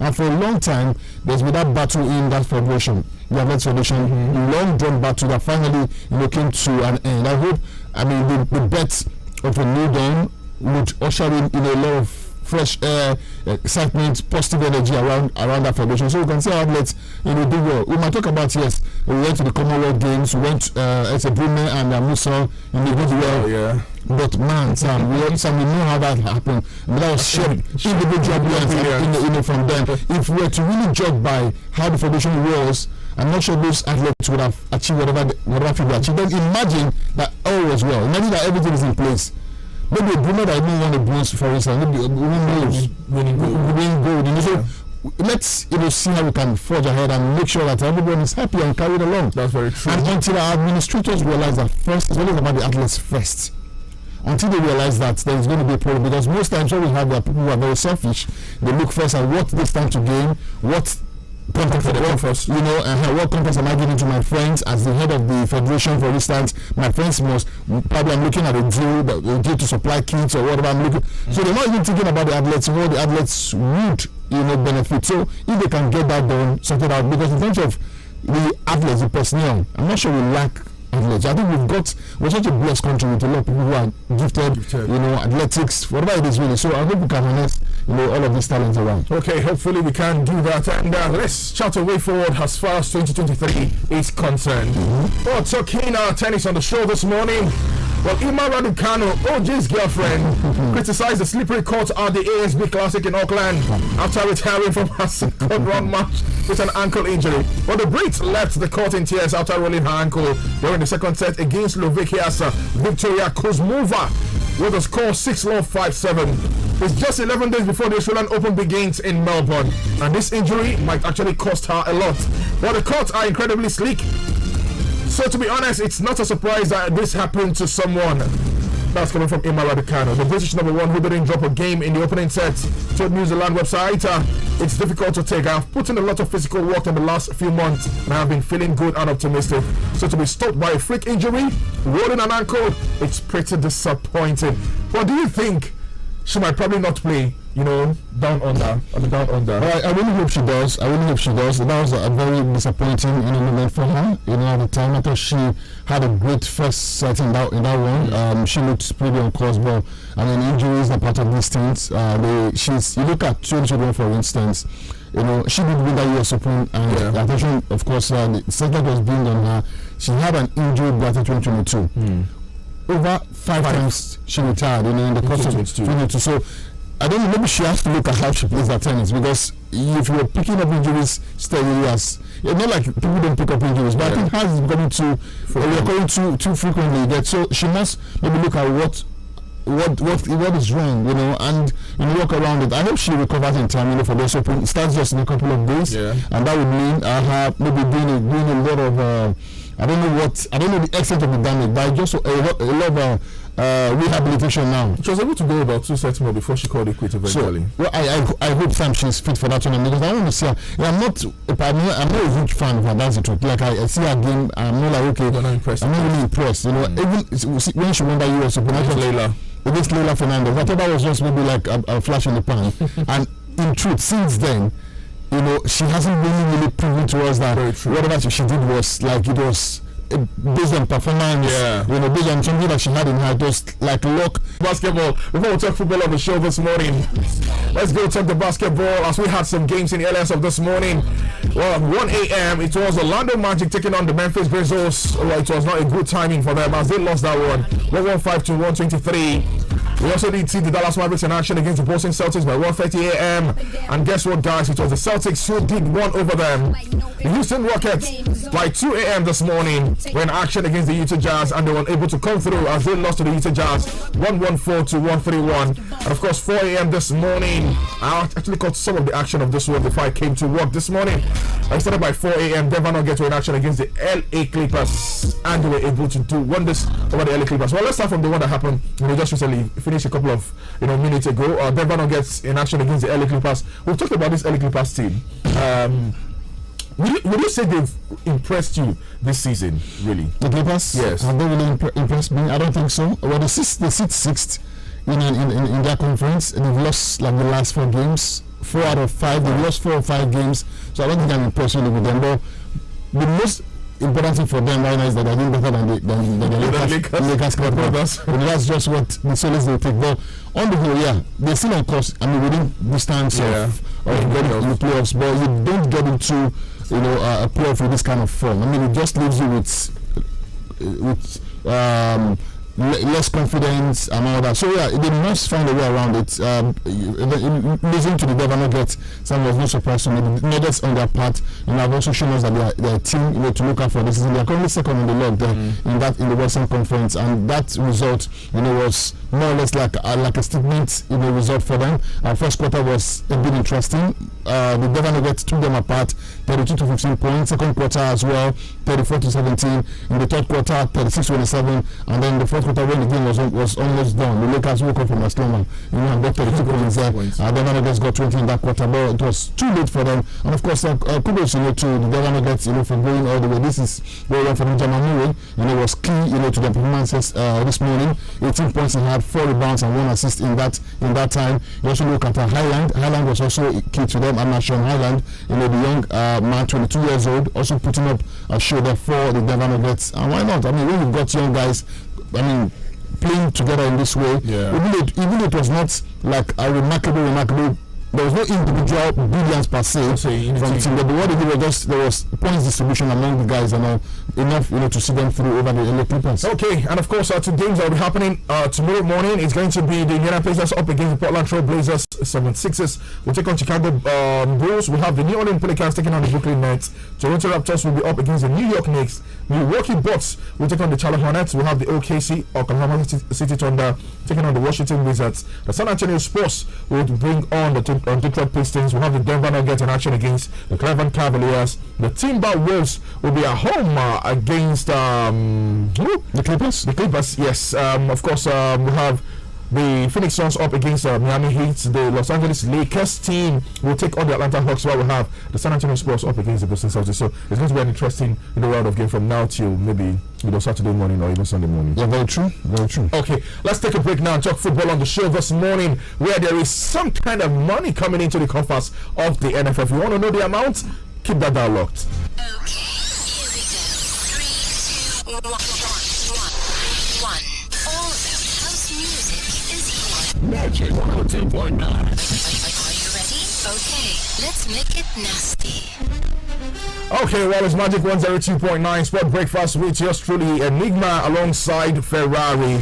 And for a long time, there's been that battle in that federation, the Athletes Federation, long drawn battle that finally came to an end. I hope, the bet of a new dawn would usher in a lot of fresh air, excitement, positive energy around that federation. So we can see our athletes do well. We might talk about, yes, we went to the Commonwealth Games, we went as a Brume and Musa in the good well. Yeah. But man, Sam, we know how that happened. That was shared individual brilliance from them. If we were to really judge by how the federation was, I'm not sure those athletes would have achieved whatever they achieved. Then imagine that all was well. Imagine that everything is in place. Maybe a Bruno that didn't want a bronze, for instance, maybe winning gold. So let's see how we can forge ahead and make sure that everyone is happy and carried along. That's very true. And until our administrators realize that first, it's always about the athletes first. Until they realize that there is going to be a problem, because most times what we have are people who are very selfish. They look first at what they stand to gain, what context what context am I giving to my friends as the head of the federation, for instance. My friends I'm looking at a deal to supply kits or whatever I'm looking. So they're not even thinking about the athletes, what the athletes would benefit. So if they can get that done, sort it out, because in terms of the athletes, the personnel, I'm not sure we lack athletes. I think we're such a blessed country with a lot of people who are gifted. Athletics, whatever it is really. So I hope we can harness, all of these talents around. Okay, hopefully we can do that. And let's chat a way forward as far as 2023 is concerned. Well, talking tennis on the show this morning. Well, Ima Raducanu, OJ's girlfriend, criticized the slippery court at the ASB Classic in Auckland after retiring from her second round match with an ankle injury. Well, the Brits left the court in tears after rolling her ankle during the second set against Slovakia's Victoria Kuzmova with a score 6-love, 5-7. It's just 11 days before the Australian Open begins in Melbourne, and this injury might actually cost her a lot. But the courts are incredibly sleek. So to be honest, it's not a surprise that this happened to someone. That's coming from Ima Raducanu, the British number one who didn't drop a game in the opening set, told New Zealand website, it's difficult to take. I've put in a lot of physical work in the last few months and I've been feeling good and optimistic. So to be stopped by a freak injury, rolling an ankle, it's pretty disappointing. What do you think? She might probably not play, down under. I really hope she does. That was a very disappointing moment for her. At the time, I thought she had a great first set in that one. She looked pretty on course, but injuries are part of these things. You look at 2021, for instance. She did win that US Open, and attention, of course, the setback was being on her. She had an injury back in 2022. Over 5 times she retired in the course of 2022. So I don't know, maybe she has to look at how she plays that tennis, because if you're picking up injuries steadily, it's not like people don't pick up injuries, but I think hers is becoming too frequently. So she must maybe look at what is wrong, and work around it. I hope she recovers in time, for this Open. It starts just in a couple of days, and that would mean her maybe doing a lot of I don't know the extent of the damage, but just a lot of rehabilitation now. She was able to go about 2 sets more before she called it quits eventually. So, I hope Sam she's fit for that tournament, because I want to see her. I'm not a huge fan of her, that's the truth. Like I see her game, I'm not like, okay, I'm not really impressed. Even when she won that US Open against Leila Fernandez, I thought that was just maybe like a flash in the pan. And in truth, since then, she hasn't really proven to us that whatever she did was like, it was based on performance, based on something that she had in her, just like luck. Basketball. Before we talk football on the show this morning, let's go talk the basketball, as we had some games in the LS of this morning. Well, at 1 a.m. it was Orlando Magic taking on the Memphis Grizzlies. Well, it was not a good timing for them as they lost that one, 115 to 123. We also did see the Dallas Mavericks in action against the Boston Celtics by 1:30 a.m. And guess what, guys? It was the Celtics who did one over them. The Houston Rockets by 2 a.m. this morning were in action against the Utah Jazz, and they were able to come through as they lost to the Utah Jazz 114 to 131. And of course, 4 a.m. this morning, I actually caught some of the action of this one before I came to work this morning. I started by 4 a.m. Denver Nuggets were in action against the LA Clippers, and they were able to do wonders over the LA Clippers. Well, let's start from the one that happened just recently. Finished a couple of minutes ago. Denver Nuggets in action against the LA Clippers. We've talked about this LA Clippers team. Would you say they've impressed you this season, really? The Clippers? Yes. Have they really impressed me? I don't think so. Well, they sit sixth in their conference, and they've lost like the last 4 games. 4 out of 5. They've lost 4 or 5 games. So I don't think I'm impressed with them. But the most important thing for them right now is that they're doing better than the Lakers. That's just what the solace they take. But on the whole, they're still on course. within distance of getting in the playoffs. But you don't get into a playoff with this kind of form. it just leaves you with less confidence and all that. So they must find a way around it. Losing to the Denver Nuggets, some was no surprise to me. The Nuggets on their part, have also shown us that they are a team to look out for this season. They are currently second on the log there in the Western Conference, and that result was more or less like a statement result for them. First quarter was a bit interesting. The Denver Nuggets took them apart, 32 to 15 points. Second quarter as well, 34 to 17. In the third quarter, 36-27, and then the fourth quarter when the game was almost done, the Lakers woke up from a slumber, and got 32 points there. Denver Nuggets got 20 in that quarter, but it was too late for them. And of course, kudos to the Denver Nuggets, for going all the way. This is very well from Jamal Murray. Was key, to the performances this morning. 18 points, and had 4 rebounds and 1 assist in that time. You also look at Highland. Highland was also key to them. I'm not sure Highland, the young man, 22 years old, also putting up a show there for the Denver Nuggets. And why not? When you've got young guys, playing together in this way, even it was not like a remarkable. There was no individual brilliance per se from the team, but what they did was there was points distribution among the guys, and enough to see them through over the LA Clippers. Okay, and of course, 2 games that will be happening tomorrow morning. It's going to be the Indiana Pacers up against the Portland Trail Blazers. 76ers will take on Chicago Bulls. We have the New Orleans Pelicans taking on the Brooklyn Nets. Toronto Raptors will be up against the New York Knicks. Milwaukee Bucks will take on the Charlotte Hornets. We have the OKC, Oklahoma City Thunder, taking on the Washington Wizards. The San Antonio Spurs will bring on the Detroit Pistons. We have the Denver Nuggets in action against the Cleveland Cavaliers. The Timberwolves will be at home against the Clippers. The Clippers, yes. Of course, we have the Phoenix Suns up against Miami Heat. The Los Angeles Lakers team will take on the Atlanta Hawks, while we have the San Antonio Spurs up against the Boston Celtics. So it's going to be an interesting round of game from now till maybe Saturday morning or even Sunday morning. Yeah, very true. Very true. Okay, let's take a break now and talk football on the show this morning, where there is some kind of money coming into the coffers of the NFF. If you want to know the amount, keep that dial locked. Okay, here we go. 3, 2, 1. All of the house music is here. Magic 102.9. Are you ready? Okay, let's make it nasty. Okay, well, it's Magic 102.9 Sport Breakfast with yours truly, Enigma, alongside Ferrari.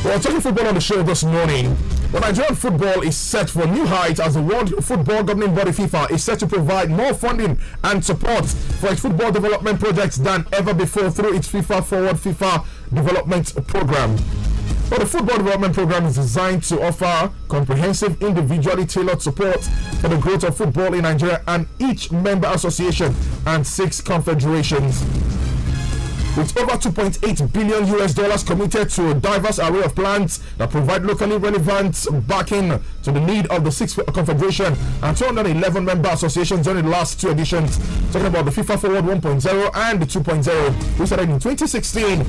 We're talking football on the show this morning. Well, Nigerian football is set for new heights as the World Football Governing Body FIFA is set to provide more funding and support for its football development projects than ever before through its FIFA Forward FIFA Development Program. Well, the Football Development Program is designed to offer comprehensive, individually tailored support for the growth of football in Nigeria and each member association and 6 confederations. With over $2.8 billion committed to a diverse array of plans that provide locally relevant backing to the need of the 6 confederation and 211 member associations during the last 2 editions. Talking about the FIFA Forward 1.0 and the 2.0, which started in 2016.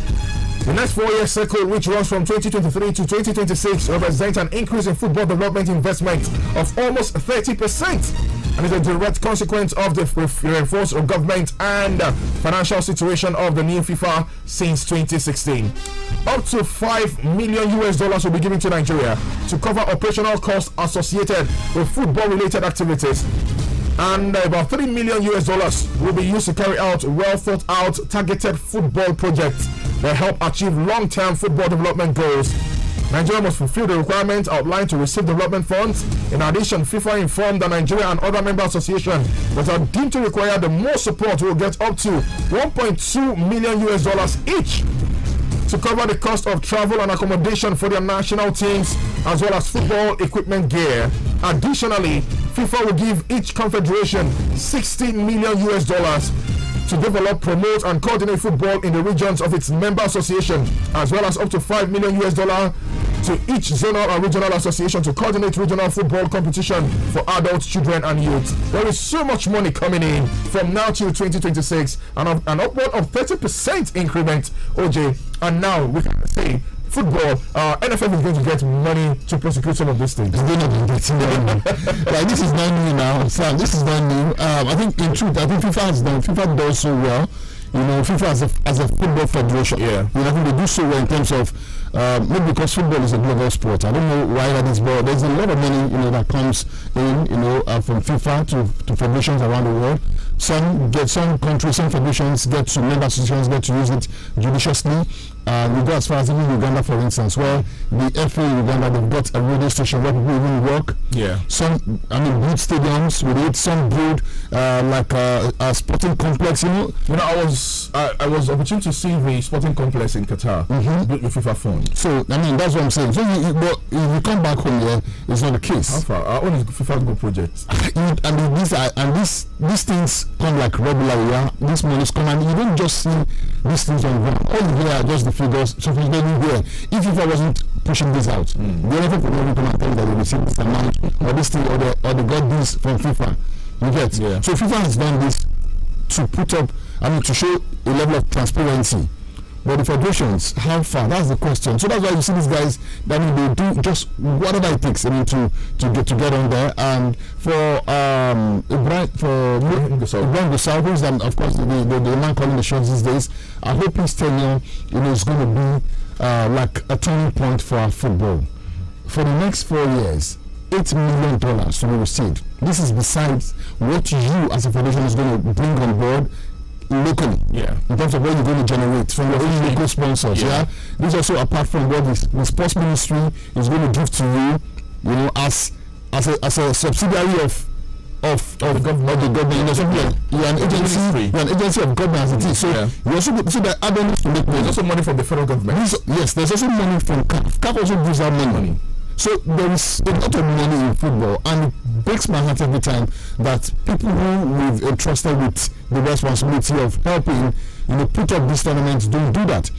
The next 4-year cycle, which runs from 2023 to 2026, represents an increase in football development investment of almost 30%, and is a direct consequence of the reinforced government and financial situation of the new FIFA since 2016. Up to $5 million will be given to Nigeria to cover operational costs associated with football-related activities. And about $3 million will be used to carry out well thought out targeted football projects that help achieve long-term football development goals. Nigeria must fulfill the requirements outlined to receive development funds. In addition, FIFA informed that Nigeria and other member associations that are deemed to require the most support will get up to $1.2 million each to cover the cost of travel and accommodation for their national teams, as well as football equipment gear. Additionally, FIFA will give each confederation $60 million to develop, promote, and coordinate football in the regions of its member association, as well as up to $5 million to each zonal and regional association to coordinate regional football competition for adults, children, and youth. There is so much money coming in from now till 2026, and an upward of 30% increment, OJ. And now we can say football, NFL is going to get money to prosecute some of these things. It's going to be getting money. Like, this is not new now, Sam. This is not new. I think in truth, I think FIFA does so well. You know, FIFA as a football federation. Yeah. You know, I think they do so well in terms of maybe because football is a global sport. I don't know why that is, but there's a lot of money, you know, that comes in, you know, from FIFA to federations around the world. Some countries, some federations get to, member associations get to use it judiciously. We go as far as even Uganda, for instance, where the FA in Uganda, they've got a radio station where people even work. Yeah. Some, build stadiums with it. Some build like a sporting complex. You know, I was opportune to see the sporting complex in Qatar built with FIFA funds. So that's what I'm saying. So but if you come back home here, it's not the case. How far? Our own is FIFA Go project. These things come like regularly. Yeah? These monies come, and you don't just see these things on ground. All you hear are just the figures. So from anywhere, if FIFA wasn't pushing this out, the NFF would not come and tell you that they received this amount or this thing or they got this from FIFA. You get? Yeah. So FIFA has done this to put up, to show a level of transparency. But the federations, how far? That's the question. So that's why you see these guys that they do just whatever it takes, to get on there. And for Ibrahim Gusau, who's of course the man calling the shots these days, I hope his tenure, is going to be like a turning point for our football. For the next 4 years, $8 million to be received. This is besides what you as a federation is going to bring on board locally, in terms of what you're going to generate from your own local sponsors. This is also apart from what the sports ministry is going to give to you, as a subsidiary of the government. You're an agency of government as it is. So you also there are avenues to make money. There's also money from the federal government. There's also money from CAF. CAF also gives out money. So there is a lot of money in football, and it breaks my heart every time that people who we've entrusted with the responsibility of helping, put up these tournaments don't do that.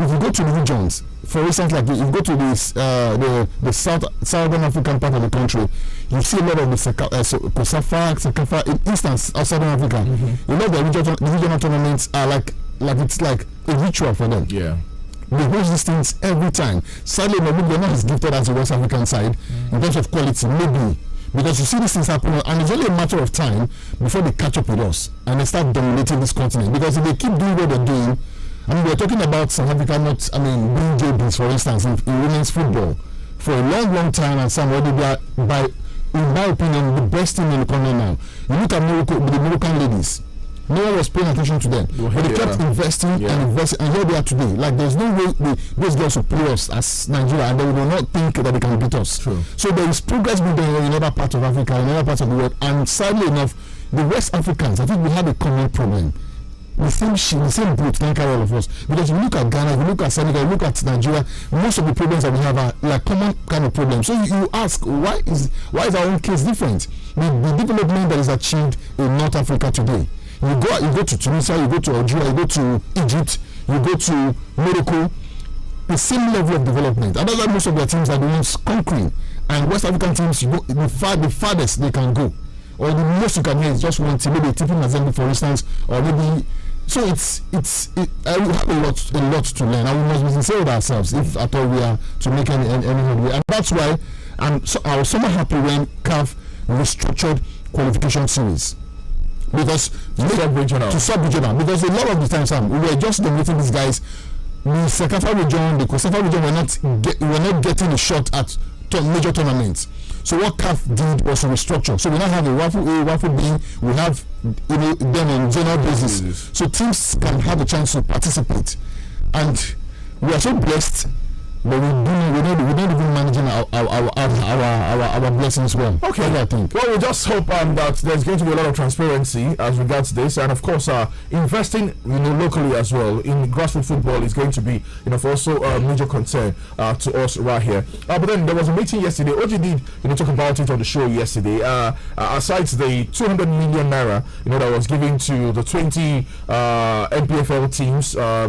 if you go to the regions, for instance, like if you go to this the southern African part of the country, you see a lot of the COSAFA in Eastern Southern Africa. A lot of the regional tournaments are like it's like a ritual for them. Yeah. They host these things every time. Sadly, maybe they're not as gifted as the West African side in terms of quality, maybe. Because you see these things happen, and it's only a matter of time before they catch up with us and they start dominating this continent. Because if they keep doing what they're doing, I mean, we're talking about South Africa being JBs, for instance, in women's football for a long time, and some already in my opinion, the best team in the continent now. You look at Morocco, the Moroccan ladies. No one was paying attention to them, but they kept investing and investing, and here they are today. Like, there's no way those girls will play us as Nigeria, and they will not think that they can beat us. True. So there is progress being done in other parts of Africa, in other parts of the world, and sadly enough, the West Africans, I think we have a common problem. The same boat can carry all of us. Because if you look at Ghana, if you look at Senegal, if you look at Nigeria, most of the problems that we have are like common kind of problems. So you ask, why is our own case different? The development that is achieved in North Africa today. You go to Tunisia, you go to Algeria, you go to Egypt, you go to Morocco, the same level of development. And that's why most of their teams are the ones conquering. And West African teams, you go the farthest they can go. Or the most you can hear is just one team, maybe Tipi Mazembe, for instance, or maybe. So I will have a lot to learn. And we must be sincere with ourselves if at all we are to make any headway. And that's why I was somewhat happy when CAF restructured qualification series. Because to sub-regional, because a lot of the times we were just dominating these guys. The CECAFA region, the COSAFA region were not getting a shot at major tournaments. So what CAF did was to restructure. So we now have a WAFU A, WAFU B. We have them on general basis. So teams can have a chance to participate, and we are so blessed. But we're not even managing our blessings well. Okay, I think. Well, we just hope that there's going to be a lot of transparency as regards this, and of course, investing locally as well in grassroots football is going to be also a major concern to us right here. But then there was a meeting yesterday. OG did talk about it on the show yesterday. Aside the 200 million naira that was given to the 20 NPFL teams. I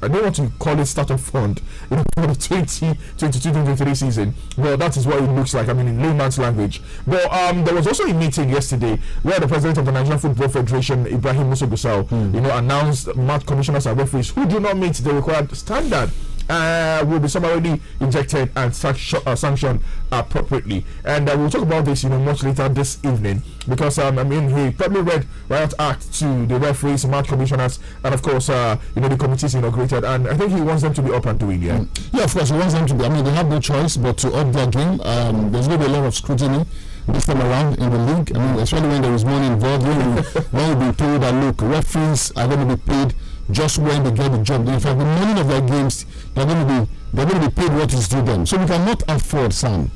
don't want to call it startup fund for the 2022-2023 season. Well, that is what it looks like. In layman's language. But there was also a meeting yesterday where the president of the Nigerian Football Federation, Ibrahim Musa Gusau, announced match commissioners and referees who do not meet the required standard will be summarily injected and sanctioned appropriately. And we'll talk about this much later this evening, because he probably read Riot Act to the referees, match commissioners, and of course the committees inaugurated, and I think he wants them to be up and doing. Yeah, of course he wants them to be. They have no choice but to up their game. There's going to be a lot of scrutiny this time around in the league. Especially when there is money involved, when you'll be told that look, referees are going to be paid just when they get the job. In fact, the morning of their games, they're going to be paid what is due them. So we cannot afford, Sam,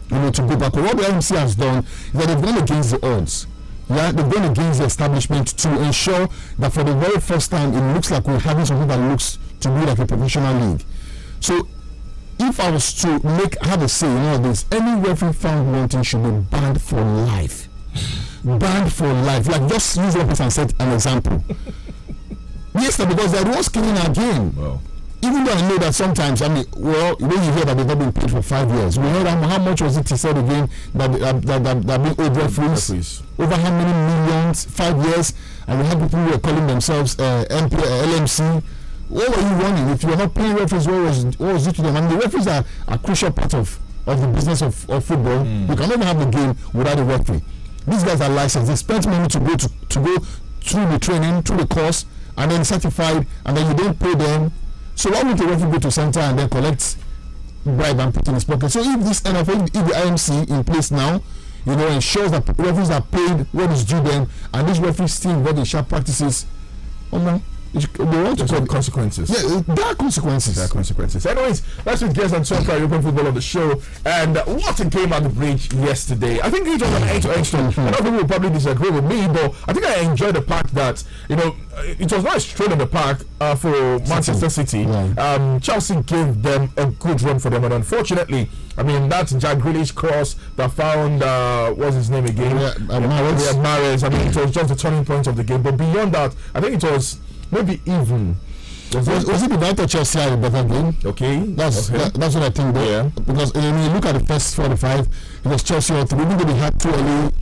to go back. What the IMC has done is that they've gone against the odds. Yeah, they've gone against the establishment to ensure that for the very first time, it looks like we're having something that looks to be like a professional league. So if I was to have a say in all this, any referee found wanting should be banned for life. Banned for life. Like, just use one person and set an example. Yes, because they're the ones killing our game. Well, even though I know that sometimes, when you hear that they've not been paid for 5 years, we heard how much was it he said again that being owed referees? Over how many millions? 5 years, and we had people who were calling themselves LMC. What were you running? If you were not paying referees, what was it to them? The referees are a crucial part of the business of football. You cannot even have the game without a referee. These guys are licensed. They spent money to go through the training, through the course, and then certified, and then you don't pay them. So why would the referee go to center and then collect bribe and put in his pocket? So if this NFL, if the IMC in place now, ensures that referees are paid what is due them, and these referees still involved in sharp practices, they want to call consequences. Yeah, there are consequences. Anyways, let's just get on talk about European football on the show. And what a game at the bridge yesterday. I think it was an end-to-end story. A lot of people will probably disagree with me, but I think I enjoyed the fact that it was not a straight in the park for Manchester City. Chelsea gave them a good run for them, and unfortunately, that Jack Grealish cross that found what's his name again? Mahrez. It was just the turning point of the game. But beyond that, I think it was maybe even Was it without Chelsea had a better game? Okay. That's what I think. Yeah. Because when you look at the first 45, it was Chelsea all through. Even though they had 2 early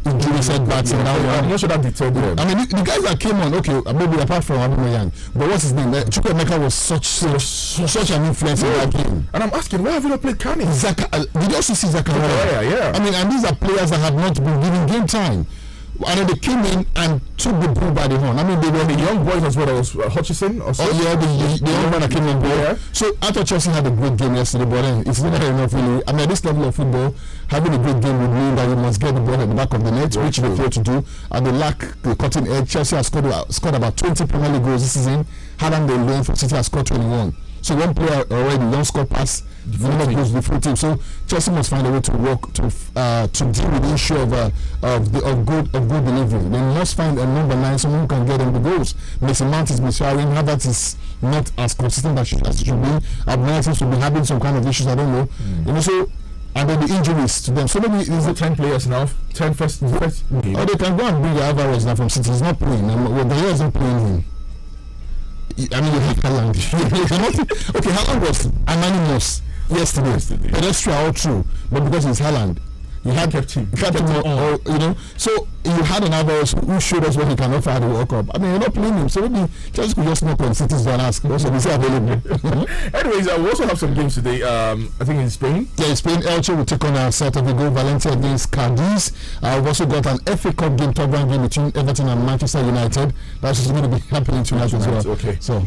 injury setbacks, I'm not sure that deterred them. I mean, the guys that came on, okay, maybe apart from Aubameyang, but what's his name? Chukwuemeka was such an influence in that game. And I'm asking, why have you not played Kane? Did you also see Zakaria? Yeah. I mean, and these are players that have not been given game time. And then they came in and took the bull by the horn. I mean, they were the young boys as well. That was Hutchison or so. Oh yeah, the young man that came on board. Yeah. So I thought Chelsea had a great game yesterday, but then it's not enough really. I mean, at this level of football, having a great game would mean that you must get the ball at the back of the net, which they fail to do, and they lack the cutting edge. Chelsea has scored about 20 Premier League goals this season. Haaland alone for City has scored 21. So one player already don't score past the number goes the full team. So Chelsea must find a way to work to deal with the issue of good delivery. They must find a number 9, someone who can get them the goals. Mason Mount is misfiring. Havertz is not as consistent as it should be. Abnormalities will be having some kind of issues. I don't know. You know, so and then the injuries to them. So maybe is it 10 players now? 10 first game. Or they can go and bring Alvarez now from City. He's not playing. The year isn't playing him. I mean, you have Haaland. Okay, Haaland was anonymous yesterday. Pedestrian all true, but because it's Haaland, you had kept him on. You know, so you had an Alvarez who showed us what he can offer at the World Cup. I mean, you're not playing him, so maybe Chelsea could just knock on City's door and ask. Also, is he available? Anyways, we also have some games today. I think in Spain. Yeah, in Spain, Elche will take on Celta Vigo, Valencia against Cadiz. We've also got an FA Cup game, top round game between Everton and Manchester United. That's just going to be happening tonight as well. Okay. So,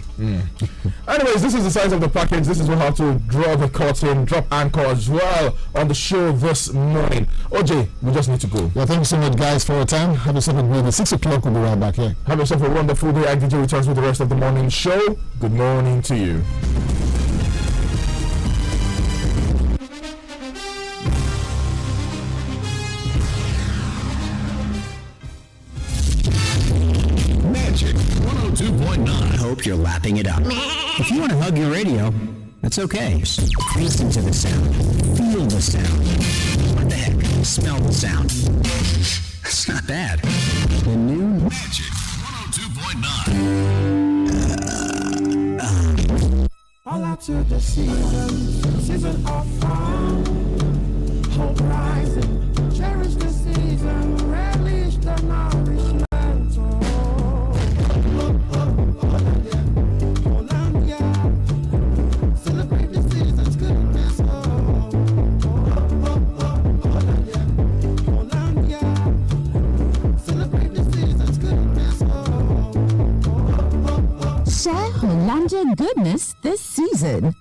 anyways, this is the size of the package. This is what how to draw the curtain, drop anchor as well on the show this morning. OJ, we just need to go. Yeah, thank you so much, guys, for your time. Have yourself a good day. 6 o'clock, we'll be right back here. Have yourself a wonderful day. IDJ returns with the rest of the morning show. Good morning to you. Magic 102.9. Hope you're lapping it up. If you want to hug your radio, that's okay. Listen to the sound. Feel the sound. What the heck? Smell the sound. It's not bad. The new Magic 102.9. All out to the season of fun. Hope rising. Cherish the season. Relish the nourishment. Celebrate the season's goodness. Celebrate the season's goodness. Share Hollandia goodness this season.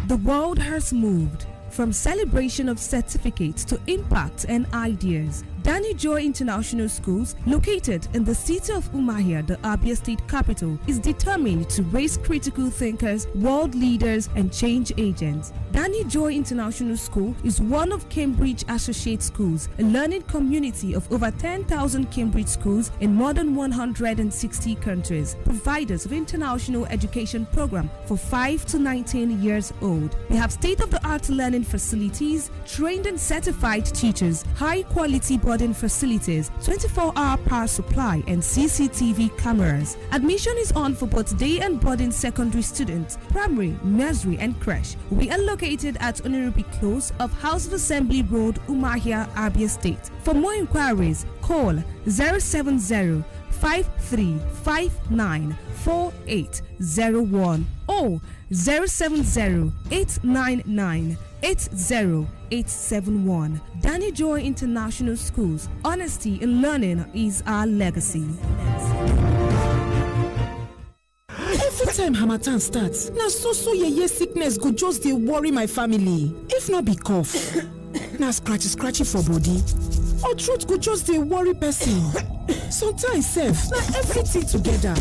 The world has moved from celebration of certificates to impact and ideas. Danny Joy International Schools, located in the city of Umuahia, the Abia State capital, is determined to raise critical thinkers, world leaders, and change agents. Danny Joy International School is one of Cambridge Associate Schools, a learning community of over 10,000 Cambridge schools in more than 160 countries, providers of international education program for 5 to 19 years old. We have state-of-the-art learning facilities, trained and certified teachers, high-quality boarding facilities, 24-hour power supply, and CCTV cameras. Admission is on for both day and boarding secondary students, primary, nursery, and creche. We are located at Oniribi Close of House of Assembly Road, Umuahia, Abia State. For more inquiries, call 070 53594801 or 070 899 80871. Danny Joy International Schools. Honesty in learning is our legacy. Every time Hamatan starts, na so yeye sickness go just dey worry my family. If not be cough, na scratchy for body, or throat go just dey worry person. Sometimes sef, na everything together.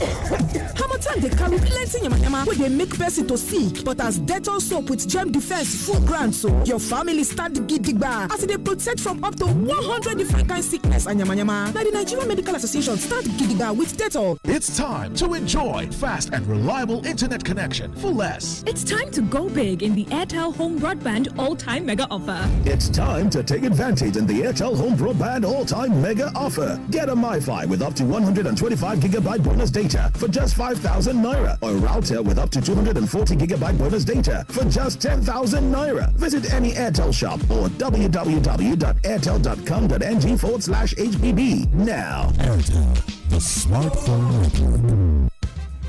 Harmattan dey carry plenty yamayama wey dey make person to sick, but as Dettol soap with germ defense full ground so your family stand gidigba as e dey protect from up to 100 different kind sickness and yamayama. Na the Nigerian Medical Association stand gidigba with Dettol. It's time to enjoy fast and reliable internet connection for less. It's time to go big in the Airtel Home Broadband all-time mega offer. It's time to take advantage in the Airtel Home Broadband all-time mega offer. Get a MiFi with up to 125 gigabyte bonus data for just 5,000 naira, or a router with up to 240 gigabyte bonus data for just 10,000 naira. Visit any Airtel shop or www.airtel.com.ng/HBB now. Airtel, the smartphone network.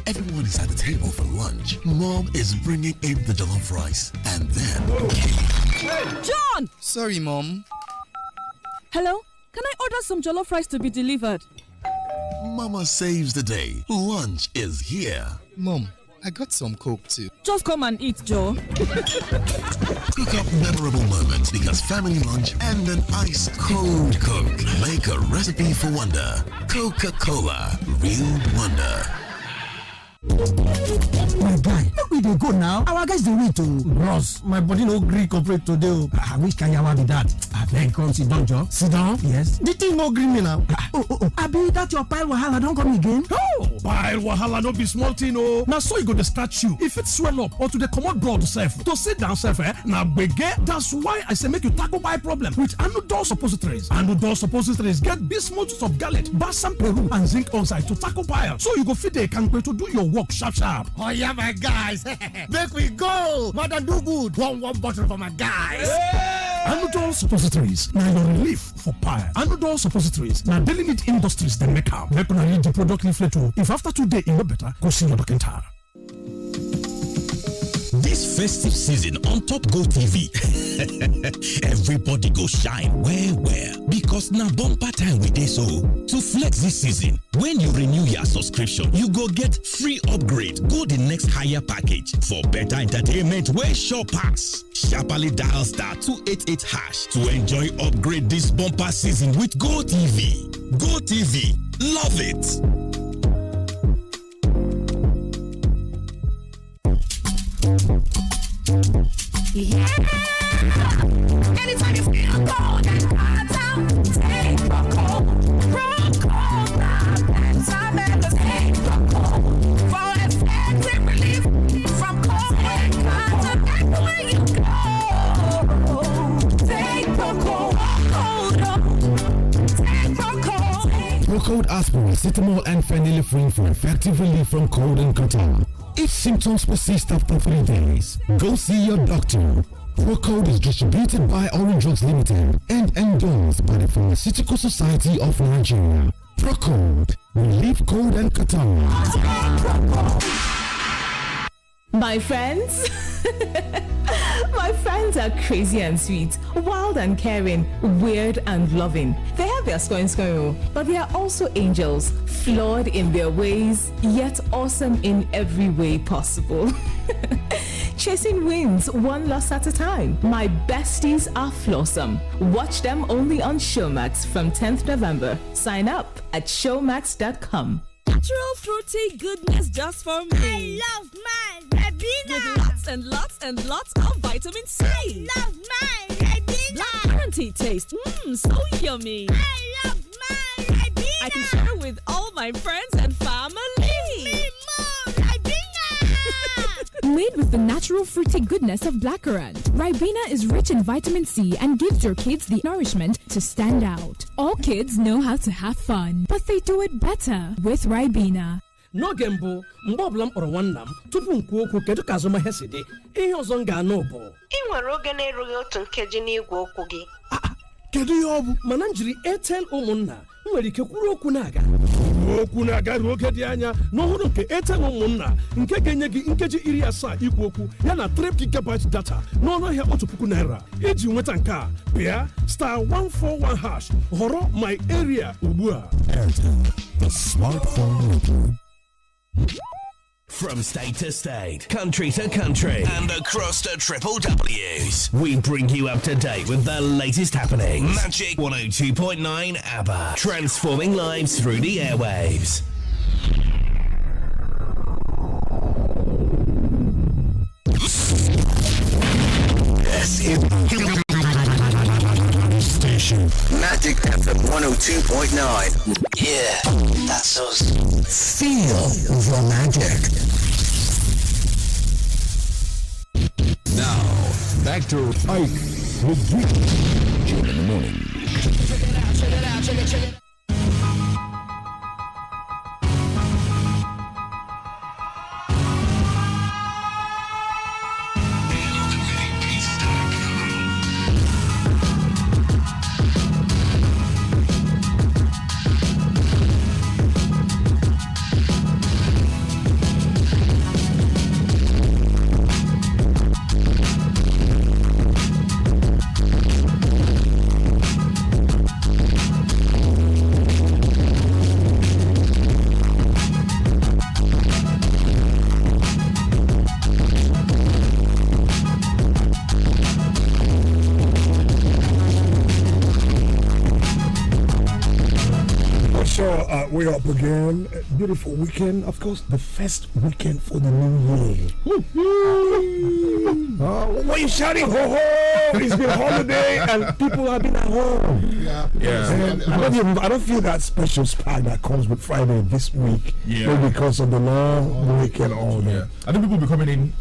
Everyone is at the table for lunch. Mom is bringing in the jollof rice, and then... Hey, John! Sorry, Mom. Hello? Can I order some jollof rice to be delivered? Mama saves the day. Lunch is here. Mom, I got some Coke too. Just come and eat, Joe. Cook up memorable moments because family lunch and an ice cold Coke make a recipe for wonder. Coca-Cola, real wonder. My guy, make we dey go now. Our guys dey wait o. Bros, my body no gree cooperate today o. Which kind yawa be that? Abeg come sit down, Joe. Sit down? Yes. The thing no gree me now. Abi that your pile wahala don come again? No, pile wahala no be small thing o. Na so e go dey start you. If it swell up or to dey comot blood sef, to sit down sef na gbege. That's why I say make you tackle pile problem with Anudol suppositories. Anudol suppositories get bismuth subgalate, balsam peru and zinc oxide to tackle pile. So you go fit dey kampe to do your work sharp. Oh yeah, my guys. Make we go. Mother do good. One bottle for my guys. Anudol suppositories. Now your relief for pile. Anudol suppositories. Now Daily Need Industries they make am. Make una read the product leaflet too. If after 2 days you no better, go see your doctor. This festive season on Top Go TV, everybody go shine well because na bumper time we dey so. To flex this season, when you renew your subscription, you go get free upgrade go the next higher package for better entertainment wey sure pass. Sharply dial *288# to enjoy upgrade this bumper season with Go TV. Go TV, love it. Yeah. Anytime you feel cold and hot out, take Procold. Procold, and time and take Procold for effective relief from cold and hot. Everywhere you go, take Procold. Take Procold. Procold aspirin, paracetamol, and phenylephrine for effective relief from cold and catarrh. If symptoms persist after 3 days, go see your doctor. Procold is distributed by Orange Drugs Limited and endorsed by the Pharmaceutical Society of Nigeria. Procold, relieve cold and catarrh. My friends? My friends are crazy and sweet, wild and caring, weird and loving. They have their scoring, but they are also angels, flawed in their ways, yet awesome in every way possible. Chasing wins one loss at a time. My besties are flawsome. Watch them only on Showmax from 10th November. Sign up at showmax.com. Natural fruity goodness just for me. I love mine, Ribena. With lots and lots and lots of vitamin C. I love mine, Ribena. Blackcurrant taste, so yummy. I love mine, Ribena. I can share with all my friends and family. Give me more, Ribena. Made with the natural fruity goodness of blackcurrant, Ribena is rich in vitamin C and gives your kids the nourishment to stand out. All kids know how to have fun, but they do it better with Ribena. N'oge mbụ mgbe ọbụla m kpọrọ nwanna m tupu m kwuo okwu kedu ka azụmahịa si dị ihe ọzọ m ga-anụ bụ ị nwere oge na-erughị otu nkeji n'igwe okwu gị. Kedu ihe ọ bụ mana m jiri Airtel ụmụnna m nwere ike kwuru okwu na-aga ruo oge dị anya n'ọhụrụ nke Airtel ụmụnna nke ga-enye gị nkeji 70 ikwu okwu ya na 3 GB data n'ọnụ ahịa 1,000 naira. Iji nweta nke a pịa *141# họrọ my area ugbu a. Airtel, the smartphone network. From state to state, country to country, and across the triple W's, we bring you up to date with the latest happenings. Magic 102.9 ABBA, transforming lives through the airwaves. is station. Magic FM 102.9. Yeah, that's us. Feel the magic. Now, back to Ike with Jim in the morning. Check it out, check it out, check it, check it. We're up again. Beautiful weekend. Of course, the first weekend for the new year. What are you shouting? Ho ho! It's been a holiday and people have been at home. I don't feel that special spark that comes with Friday this week. Because of the long weekend all day. I think people will be coming in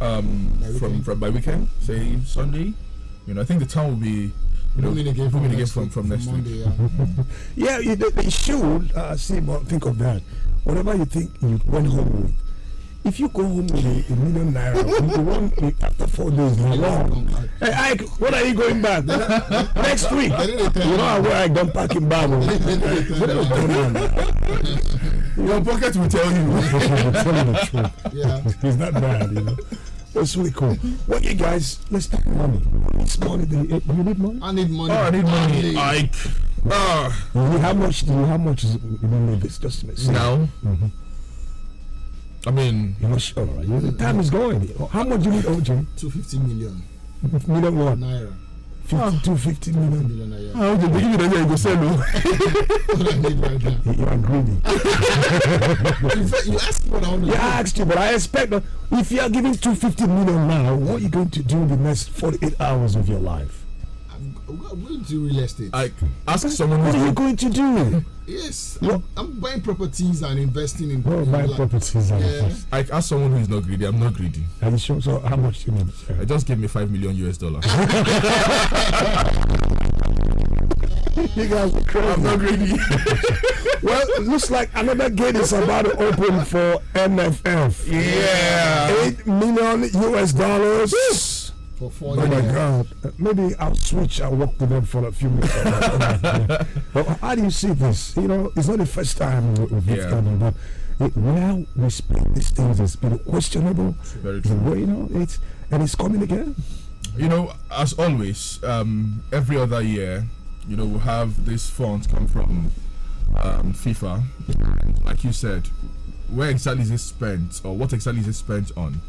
from by weekend, say Sunday. I think the town will be booming again from next week. They should think of that. Whatever you think you went home with, if you go home with a million naira, you want after 4 days, long. Hey Ike, when are you going back? Next week. Where I don't pack in bag. Your pocket will tell you. It's not bad, It's really cool. Well, you guys, let's talk money. It's money. You need money? I need money. I need money. Ike. How much is this? Just now? I mean, you're not sure, right? The time is going. How much do you need, OJ? 250 million. Million what? Naira. 250 million. How did they give you the idea? You go sell What I need right now. You are greedy. You asked me what I want to do. I asked you, but I expect that if you are giving 250 million now, what are you going to do in the next 48 hours of your life? I'm going to do real estate. Ask someone. What are you going to do? Yes, I'm buying properties and investing in. Buying properties and invest. Ask someone who is not greedy. I'm not greedy. Are you sure? So how much do you need? Just give me $5 million. You guys are crazy. I'm not greedy. Well, it looks like another gate is about to open for NFF. $8 million. For 4 years. Oh my God. Maybe I'll switch. I'll walk to them for a few minutes. But how do you see this? It's not the first time we've done that. Where we spend these things has been questionable. Very true. It's coming again. As always, every other year, we have these funds come from FIFA. Like you said, where exactly is it spent, or what exactly is it spent on?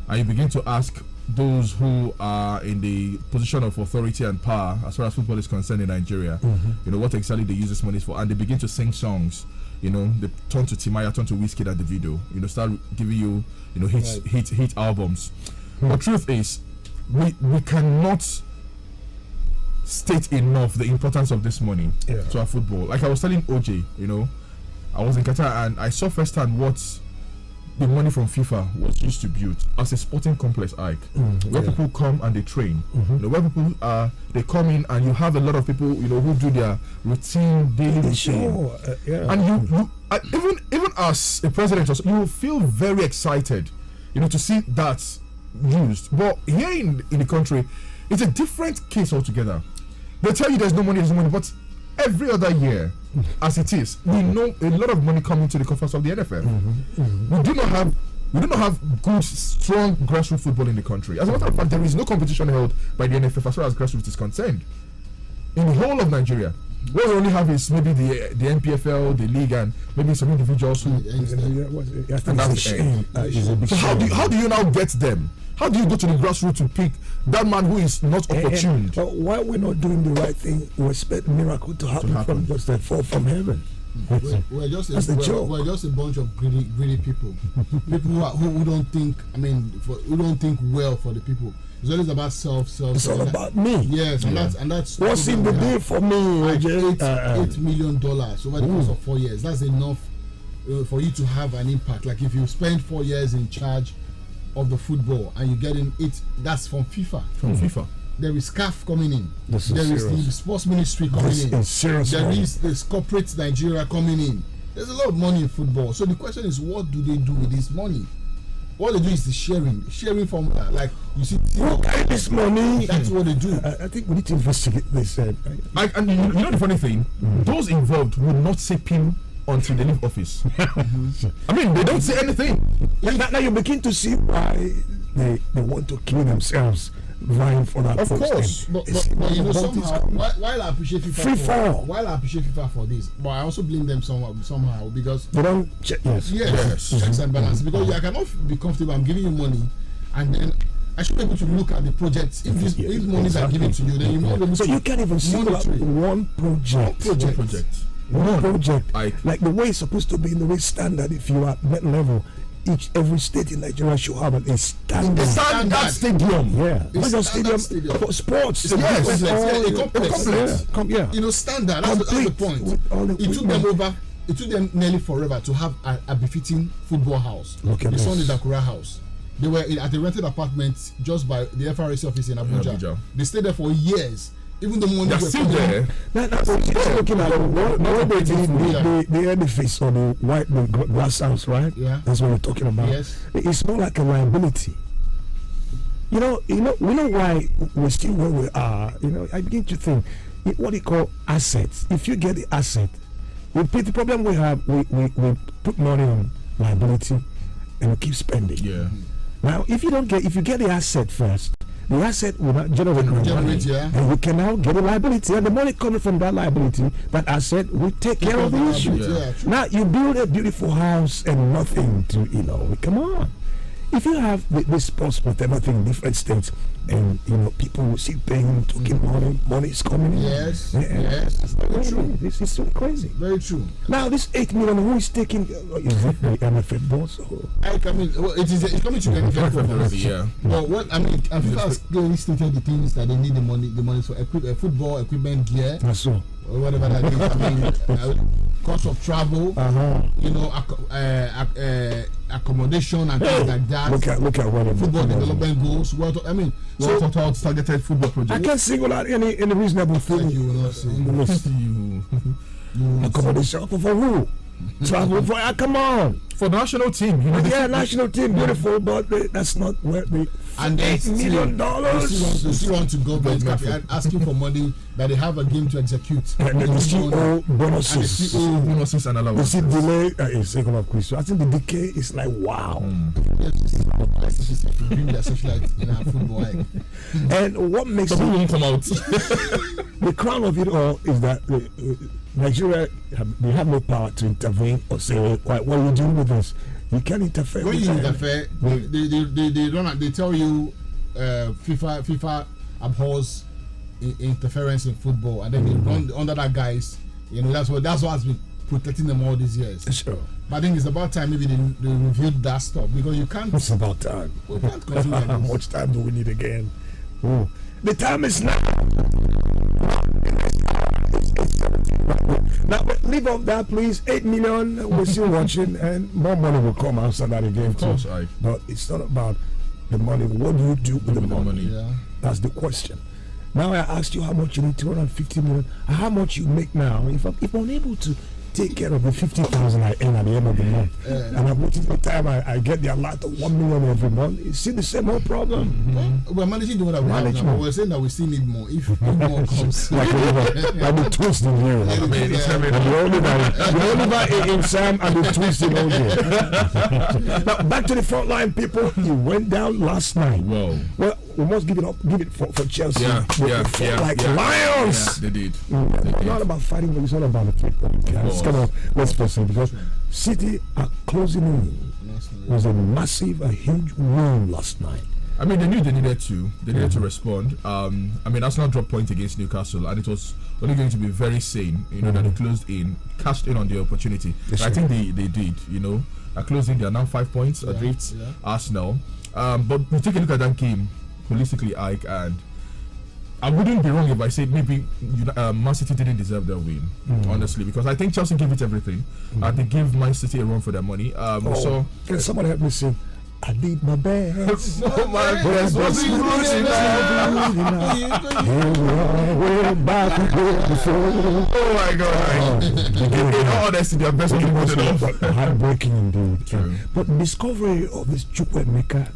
And you begin to ask those who are in the position of authority and power as far as football is concerned in Nigeria, what exactly they use this money for, and they begin to sing songs. They turn to Timaya, turn to Wizkid and Davido. start giving you, hit albums. The truth is, we cannot state enough the importance of this money to our football. Like I was telling OJ, I was in Qatar and I saw firsthand what the money from FIFA was used to build as a sporting complex, where people come and they train. Where people they come in and you have a lot of people, who do their routine daily routine. And you even as a president, you feel very excited, to see that used. But here in the country, it's a different case altogether. They tell you there's no money, but every other year, as it is, we know a lot of money coming to the coffers of the NFF. We do not have good, strong grassroots football in the country. As a matter of fact, there is no competition held by the NFF as far as grassroots is concerned in the whole of Nigeria. What we only have is maybe the NPFL, the league, and maybe some individuals who. So how do you now get them? How do you go to the grassroots to pick that man who is not opportune? Why we're not doing the right thing? We expect miracle to happen from just that fall from heaven. We're just That's the joke. we're just a bunch of greedy people. People who don't think. I mean, who don't think well for the people. It's always about self. It's all about me. Yes, and that's what's in the day for me. $8 million over the course of 4 years. That's enough for you to have an impact. Like if you spend 4 years in charge of the football and you get in it, that's from FIFA. There is CAF coming in. There is the sports ministry coming in. There is this corporate Nigeria coming in. There's a lot of money in football. So the question is, what do they do with this money? What they do is the sharing formula. Like you see, this money. That's what they do. I think we need to investigate this. And you know the funny thing, those involved will not say PIN until they leave office. I mean, they don't say anything. Now you begin to see why they want to kill themselves vying for that. Of course, but you know, somehow, while I appreciate FIFA for this, but I also blame them somehow because they don't check. Yes, checks and balances. Because I cannot be comfortable. I'm giving you money, and then I should be able to look at the projects. If monies are given to you, then you know. So you can't even single out one project. One project. Like the way it's supposed to be in the way standard. If you are at that level. Every state in Nigeria should have a standard stadium. Yeah, not just stadium for sports. Yes, a complex. You know, standard. That's the point. It took them nearly forever to have a befitting football house. The Sonny Dakura house. They were at a rented apartment just by the FRC office in Abuja. They stayed there for years. Even the money they're still there. Looking at the edifice or the white glass house, right? Yeah, that's what we're talking about. Yes, it's more like a liability. We know why we're still where we are. I begin to think what you call assets. If you get the asset, the problem we have, we put money on liability and we keep spending. Yeah. Now, if you get the asset first. The asset will not generate money, and we can now get a liability, and the money coming from that liability, that asset will take care of the issue. Now you build a beautiful house and nothing to, come on. If you have this sports with everything in different states, and people will see paying, taking money is coming in. Yes, that's very true. This is so crazy. Very true. Now this 8 million, who is taking? Is it the NFF boss? It's coming to the NFF boss. Yeah. But what I mean, FIFA has clearly stated the things that they need the money for football equipment, gear. That's so. Or whatever that is. I mean, cost of travel, accommodation and things like that. Look at what football development goals. Targeted football projects. I can't single out any reasonable thing. You will not say. Accommodation for who? Travel for come on. For the national team, national team, beautiful, but that's not where they. And $8 million. They still want to go and asking for money that they have a game to execute. And the CEO bonuses and allowance. The delay is second of Christ. I think the decay is like wow. And what makes it come out? The crown of it all is that Nigeria they have no power to intervene or say, what are you doing with this? You can't interfere. When you interfere, they tell you FIFA abhors interference in football, and then they run under that guise. That's what has been protecting them all these years. Sure. But I think it's about time maybe they reviewed that stuff, because you can't. It's about time. We can't continue. How much time do we need again? Oh, the time is now. Now leave off that, please. 8 million. We're still watching, and more money will come outside that again. Of course, but it's not about the money. What do you do with the money? Yeah. That's the question. Now I asked you how much you need, 250 million. How much you make now? If I'm able to take care of the 50,000 I earn at the end of the month, and I'm waiting for the time I get the alert of 1 million every month, it's still the same old problem. We're managing what we have now, but we're saying that we still need more. If more comes, like the twist in you. The only in Sam and the twist in OJ. Now back to the front line, people. He went down last night. Whoa. Well, we must give it for Chelsea. Like lions. Yeah, they did. It's not about fighting, but it's all about the 3 points. Let's proceed, because City are closing in. It was a huge win last night. I mean, they knew they needed to. They needed to respond. I mean, Arsenal dropped points against Newcastle, and it was only going to be very sane, that they cashed in on the opportunity. I think they did, closed in. They are now 5 points adrift, Arsenal. But we take a look at that game holistically, Ike, and I wouldn't be wrong if I said maybe Man City didn't deserve their win, honestly, because I think Chelsea gave it everything. They gave Man City a run for their money. So can somebody help me sing? I did my best. Oh my best was good Oh my God! In all honesty, their best was good enough. Heartbreaking indeed. But discovery of this Chukwuemeka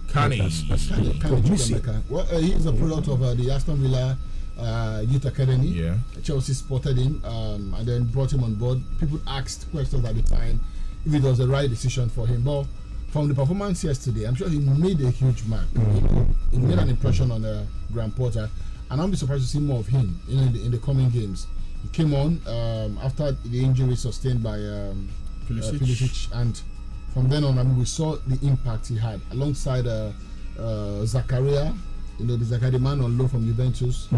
Chukwuemeka. Well, he is a product of the Aston Villa Youth Academy. Yeah. Chelsea spotted him and then brought him on board. People asked questions at the time if it was the right decision for him. But from the performance yesterday, I'm sure he made a huge mark. He made an impression on Graham Potter, and I'm be surprised to see more of him in the coming games. He came on after the injury sustained by Pulisic, and from then on, I mean, we saw the impact he had alongside Zakaria. The Zakaria man on loan from Juventus.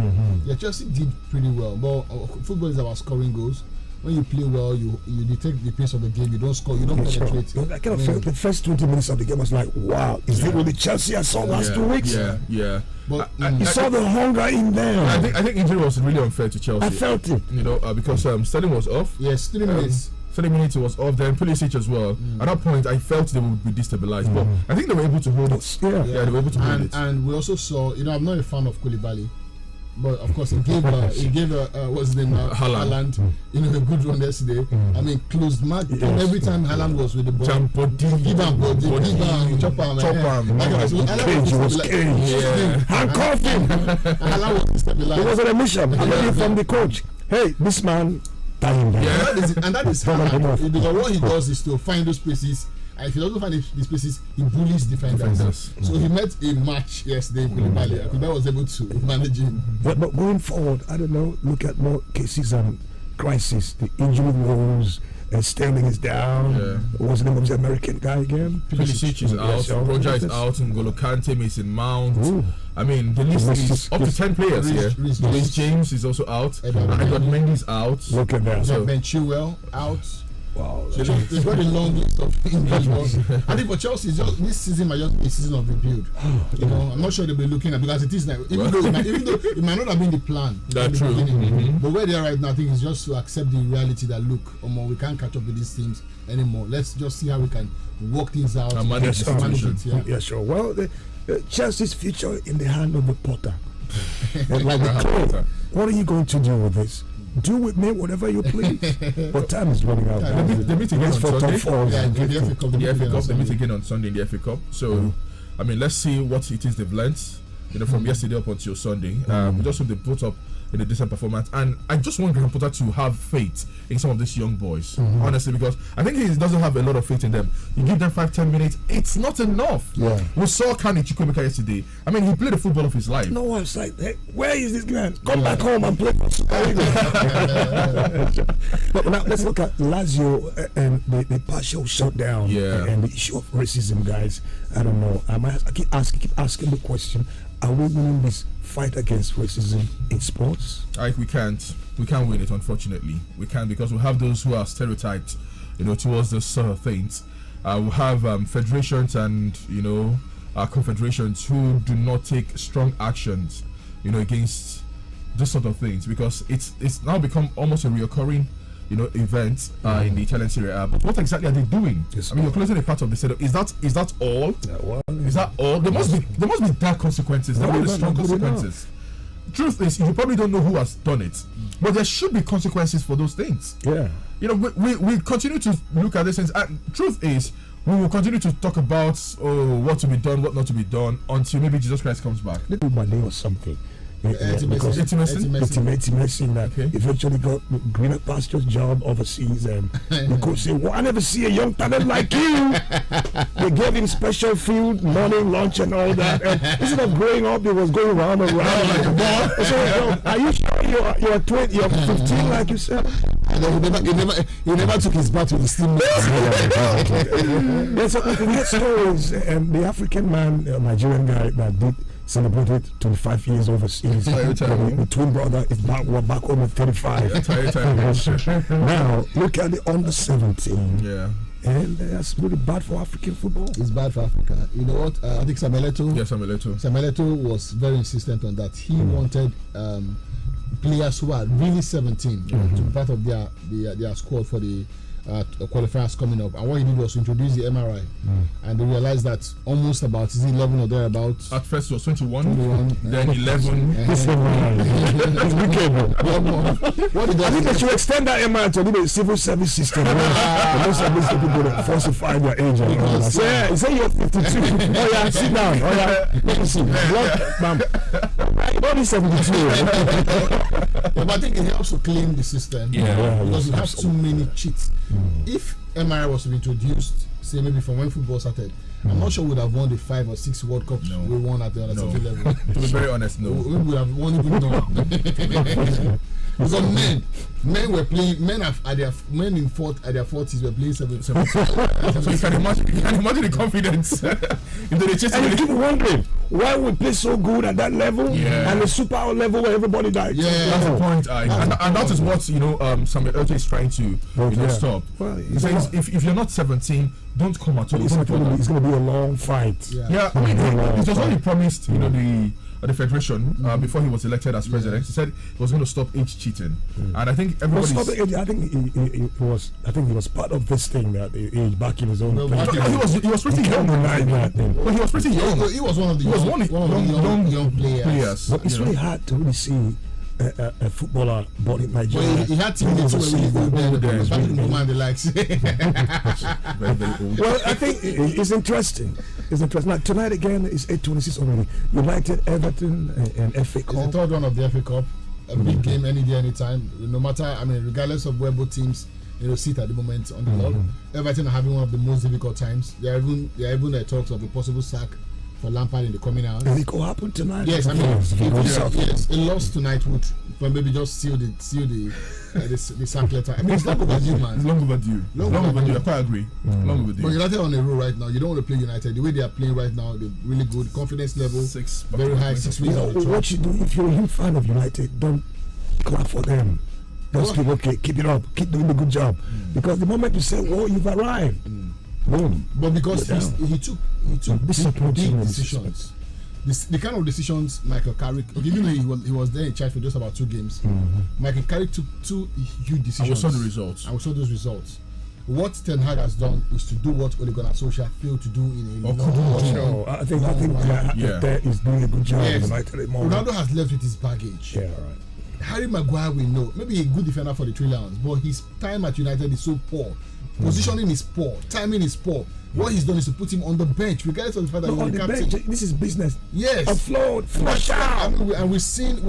Yeah, Chelsea did pretty well. But football is about scoring goals. When you play well, you detect the pace of the game. You don't score. You don't penetrate. I kind of felt the first 20 minutes of the game was like, wow, is it really Chelsea I saw last 2 weeks? Yeah. But you saw the hunger in there. I think injury was really unfair to Chelsea. I felt it. Because Sterling was off. Yes, 3 minutes. 30 minutes was off, then Pulisic as well. At that point, I felt they would be destabilized, but I think they were able to hold it. Yeah, they were able to hold it. And we also saw, I'm not a fan of Koulibaly, but of course he gave what's his name now, Haaland, a good run yesterday. I mean, closed mark, and every time Haaland was with the ball, give him body, chop him. Handcuff him. Haaland was destabilized. It was an admission from the coach. Hey, this man. And that is Haaland. Because what he does is to find those spaces, and if he doesn't find the spaces, he bullies defenders. So he met a match yesterday with Koulibaly. Koulibaly was able to manage him. But going forward, I don't know, look at more cases and crisis. The injury woes, Sterling is down. What's the name of the American guy again? Pulisic is out. Roger is out. N'Golo Kante, Mason Mount. I mean, the list is up to 10 players here. Reece James is also out. Edward Mendy is out. Look at that. Ben Chilwell out. Wow. So they've got a long list of injuries. I think for Chelsea, this season might just be a season of rebuild. I'm not sure they'll be looking at, because it is now, even though it might not have been the plan. That's true. But where they are right now, I think is just to accept the reality that we can't catch up with these teams anymore. Let's just see how we can work things out and manage it. Yeah, sure. Well, Chelsea's future in the hand of the Potter. Like the clay. What are you going to do with this? Do with me whatever you please. But time is running out. They meet again on Sunday. The FA Cup. They meet again on Sunday in the FA Cup. So, I mean, let's see what it is they've learnt. From yesterday up until Sunday. We just hope they put up in a decent performance, and I just want Graham Potter to have faith in some of these young boys, honestly, because I think he doesn't have a lot of faith in them. You give them 5-10 minutes, it's not enough. We saw Kani Chukwuemeka yesterday. I mean, he played the football of his life. No one's like, hey, where is this man? Come back home and play for Super Eagles. But now let's look at Lazio and the partial shutdown and the issue of racism, guys. I don't know. I keep asking the question: are we winning this fight against racism in sports? We can't win it, unfortunately. We can't, because we have those who are stereotyped, towards those sort of things. We have federations and confederations who do not take strong actions, against this sort of things, because it's now become almost a reoccurring event in the Italian Serie A. But what exactly are they doing? I mean, you're closing a part of the setup. Is that all? Is that all? There must be dark consequences. There must be strong consequences. Truth is, you probably don't know who has done it, but there should be consequences for those things. We continue to look at these things. And truth is, we will continue to talk about what to be done, what not to be done, until maybe Jesus Christ comes back. Little Money or something. Messi that eventually got greener pastures job overseas, and the coach said, "Well, I never see a young talent like you." They gave him special field, morning, lunch, and all that. And instead of growing up, he was going round and round like a ball. I said, "Are you sure you're 20? You're 15, like you said?" He never took his bat with the steam. Yes, we had stories, and the African man, Nigerian guy that did celebrated 25 years overseas. The twin brother is back home at 35. Now look at the under 17. Yeah. And that's really bad for African football. It's bad for Africa. You know what? I think Samuel Eto'o. Yeah, Samuel Eto'o. Samuel Eto'o was very insistent on that. He wanted players who are really 17 to be part of their squad for the qualifiers coming up. And what he did was to introduce the MRI, and they realized that almost about 11 or thereabouts. At first it was 21 then 11. It's wicked. I think they should extend that MRI to the civil service system. Most of these people falsify their age. Say you're 52. Oh yeah, sit down. Oh yeah, let me see. Body 72. But I think it helps to clean the system. Because you have so many cheats. If MRI was to be introduced, say maybe from when football started, I'm not sure we would have won the 5 or 6 World Cups we won at the under level. To be very honest, no. We would have won even more. Because men were playing. Men in their 40s were playing 7. So you can imagine the confidence. And you keep wondering why we play so good at that level and the super level where everybody dies. That's the point. And that is what Samuel Eto'o is trying to stop. Well, he says if you're not 17, don't come at all. It's going to be a long fight. I mean, it was only promised, the federation before he was elected as president. He said he was going to stop age cheating, and I think everybody. I think he was part of this thing that age back in his own. He was pretty young. But he was pretty young. He was one of the young players. But it's really hard to really see a footballer born in Nigeria. Well, he had teammates who were really good there. The likes. Well, I think it's interesting. Now, tonight again is 8:26 already. United, Everton, and FA Cup. It's the third one of the FA Cup. A big game any day, anytime. No matter, regardless of where both teams sit at the moment on the ball. Everton are having one of the most difficult times. There are even talks of a possible sack for Lampard in the coming hours. And it could happen tonight. Yes, a loss tonight would maybe just seal the sack letter. It's long overdue, man. Long overdue. I quite agree. Long overdue. But United on a roll right now. You don't want to play United. The way they are playing right now, they're really good. Confidence level, very high. 6 weeks. What you do if you're a huge fan of United, don't clap for them. Just keep it up. Keep doing the good job. Because the moment you say, "Oh, you've arrived," boom. But because he took big decisions. The kind of decisions Michael Carrick, even though he was there in charge for just about 2 games, Michael Carrick took 2 huge decisions. And we saw the results. those results. What Ten Hag has done is to do what Ole Gunnar Solskjaer failed to do in a long I think that is doing a good job. Yes. Ronaldo has left with his baggage. Yeah, right. Harry Maguire, we know, maybe a good defender for the 3 Lions, but his time at United is so poor. Positioning is poor. Timing is poor. What he's done is to put him on the bench, regardless of the fact that he's the captain. Bench. This is business. Yes. Offload, flush out. And we've seen the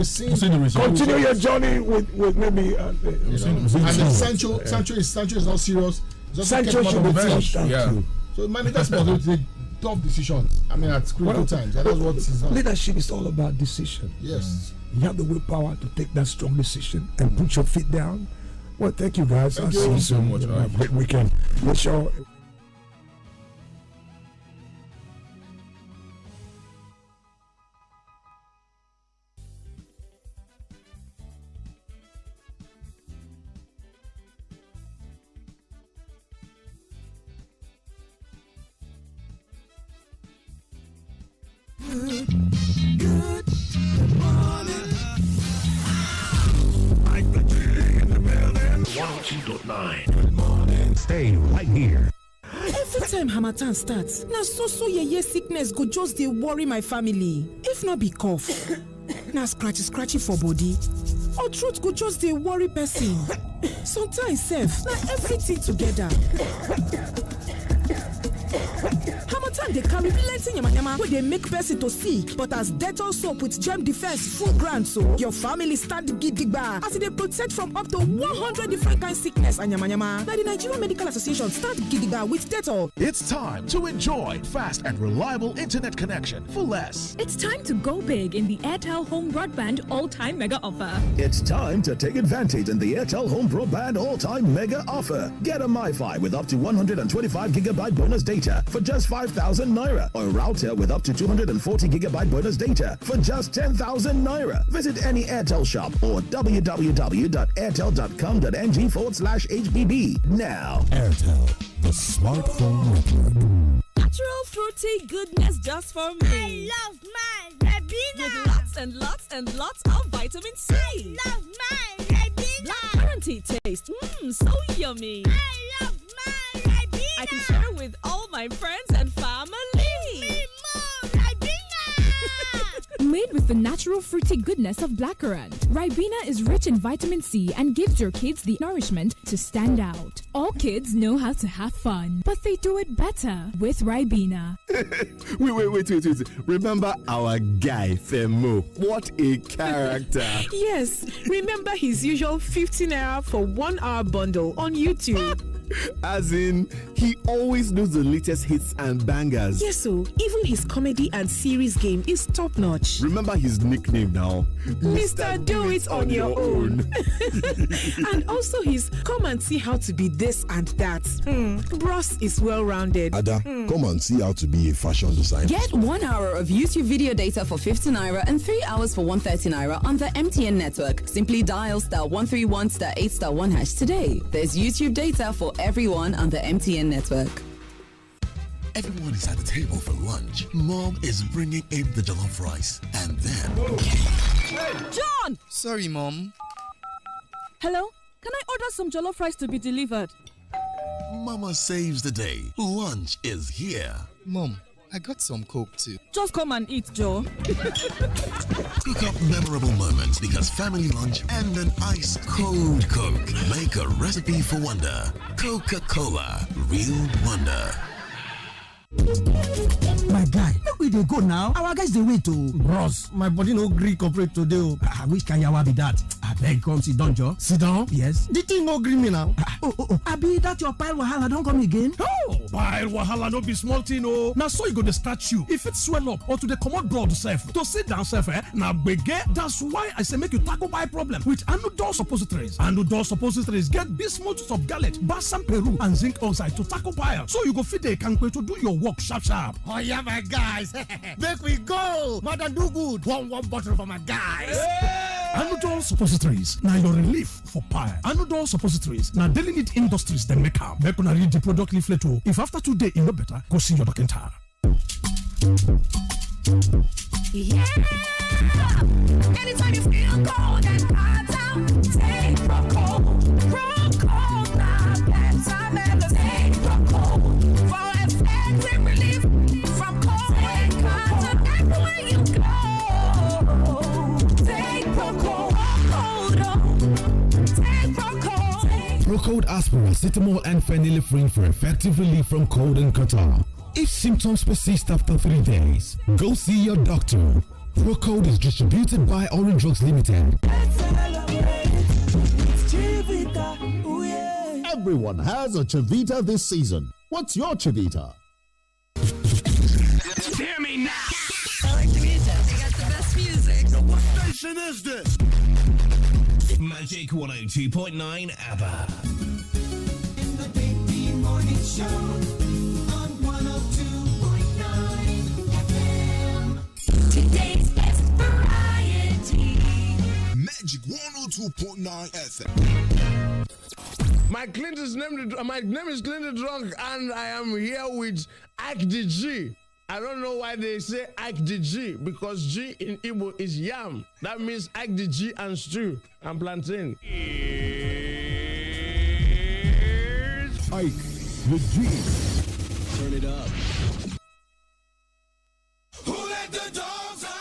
results. Continue your journey with maybe. And then Sancho is not serious. Sancho should be flushed out too. So managers must take tough decisions. At critical times. That's what he's done. Leadership is all about decision. Yes. You have the willpower to take that strong decision and put your feet down. Well, thank you guys. Thank you so much. Have a great weekend. Make sure. Good morning. Mike the King in the building. 102.9. Good morning. Stay right here. Every time Hamatan starts, na so sickness go just dey worry my family. If not be cough, na scratchy for body, or throat go just dey worry person. Sometimes sef, na everything together. Harmattan dey carry plenty yamayama wey dey make person to sick, but as Dettol soap with germ defense full ground so your family stand gidigba as e dey protect from up to 100 different kind sickness and yamayama. Na the Nigerian Medical Association stand gidigba with Dettol. It's time to enjoy fast and reliable internet connection for less. It's time to go big in the Airtel Home Broadband all-time mega offer. It's time to take advantage in the Airtel Home Broadband all-time mega offer. Get a MiFi with up to 125 gigabyte bonus data for just 5,000 naira, or a router with up to 240 gigabyte bonus data for just 10,000 naira. Visit any Airtel shop or www.airtel.com.ng/HBB now. Airtel, the smartphone network. Natural fruity goodness just for me. I love my Ribena. With lots and lots and lots of vitamin C. I love my Ribena. Blackcurrant taste, so yummy. I love my Ribena. I can share with all my friends and family. Me more Ribena. Made with the natural fruity goodness of blackcurrant, Ribena is rich in vitamin C and gives your kids the nourishment to stand out. All kids know how to have fun, but they do it better with Ribena. Wait. Remember our guy, Femo? What a character. Yes, remember his usual 15 naira for 1 hour bundle on YouTube. As in, he always knows the latest hits and bangers. Yes, so even his comedy and series game is top notch. Remember his nickname now? Mr. Do It On Your Own. And also his come and see how to be this and that. Bros is well rounded. Ada, come and see how to be a fashion designer. Get 1 hour of YouTube video data for 50 naira and 3 hours for 130 naira on the MTN network. Simply dial *131 *8*1# today. There's YouTube data for everyone on the MTN network. Everyone is at the table for lunch. Mom is bringing in the jollof rice. And then... Hey, John! Sorry, Mom. Hello? Can I order some jollof rice to be delivered? Mama saves the day. Lunch is here. Mom, I got some Coke too. Just come and eat, Joe. Cook up memorable moments because family lunch and an ice cold Coke make a recipe for wonder. Coca-Cola, real wonder. My guy, make we dey go now. Our guys dey wait o. Bros, my body no gree cooperate today o. Which kind yawa be that? Abeg come sit down, Joe. Sit down? Yes. The thing no gree me now. Abi that your pile wahala don come again? Oh, pile wahala no be small thing o. Na so e go dey start you. If it swell up or to dey comot blood sef, to sit down sef na gbege. That's why I say make you tackle pile problem with Anudol suppositories. Anudol suppositories get bismuth subgalate, balsam peru and zinc oxide to tackle pile. So you go fit dey kampe to do your work sharp. Oh yeah, my guys. Make we go. Mother do good. One bottle for my guys. Anudol suppositories. Now your relief for pile. Anudol suppositories. Now daily need industries they make am. Make una read the product leaflet. If after 2 days you no better, go see your doctor. Yeah. Anytime you feel cold and hot out, take Procol. Procol now. Better never take Procol. For effective relief from cold and hot everywhere you go. Take Procol. Take Procol. Procol Aspirin, Paracetamol and phenylephrine for effective relief from cold and catarrh. If symptoms persist after 3 days, go see your doctor. Procol is distributed by Orange Drugs Limited. Everyone has a Chivita this season. What's your Chivita? Hear me now! I like the music. You got the best music. So what station is this? Magic 102.9 ABBA. In the Baby Morning Show. Today's best variety. Magic 102.9 FM. My name is Clinton Drunk, and I am here with Ike the G. I don't know why they say Ike the G, because G in Igbo is yam. That means Ike the G and stew and plantain. Here's Ike the G. Turn it up. Who let the dogs out?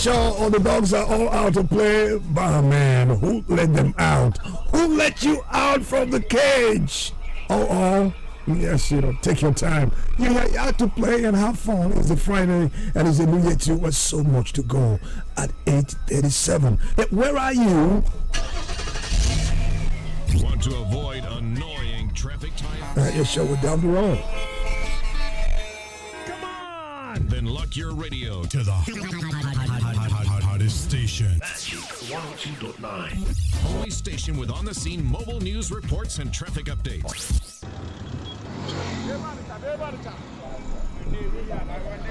sure all the dogs are all out to play. But man, who let them out? Who let you out from the cage? Oh. Yes, take your time. You have to play and have fun. It's a Friday and it's a New Year too. There's so much to go at 8:37. Where are you? Want to avoid annoying traffic times? Yes, sure, we're down the road. Come on! Then lock your radio to the hottest station. 102.9. Only station with on-the-scene mobile news reports and traffic updates.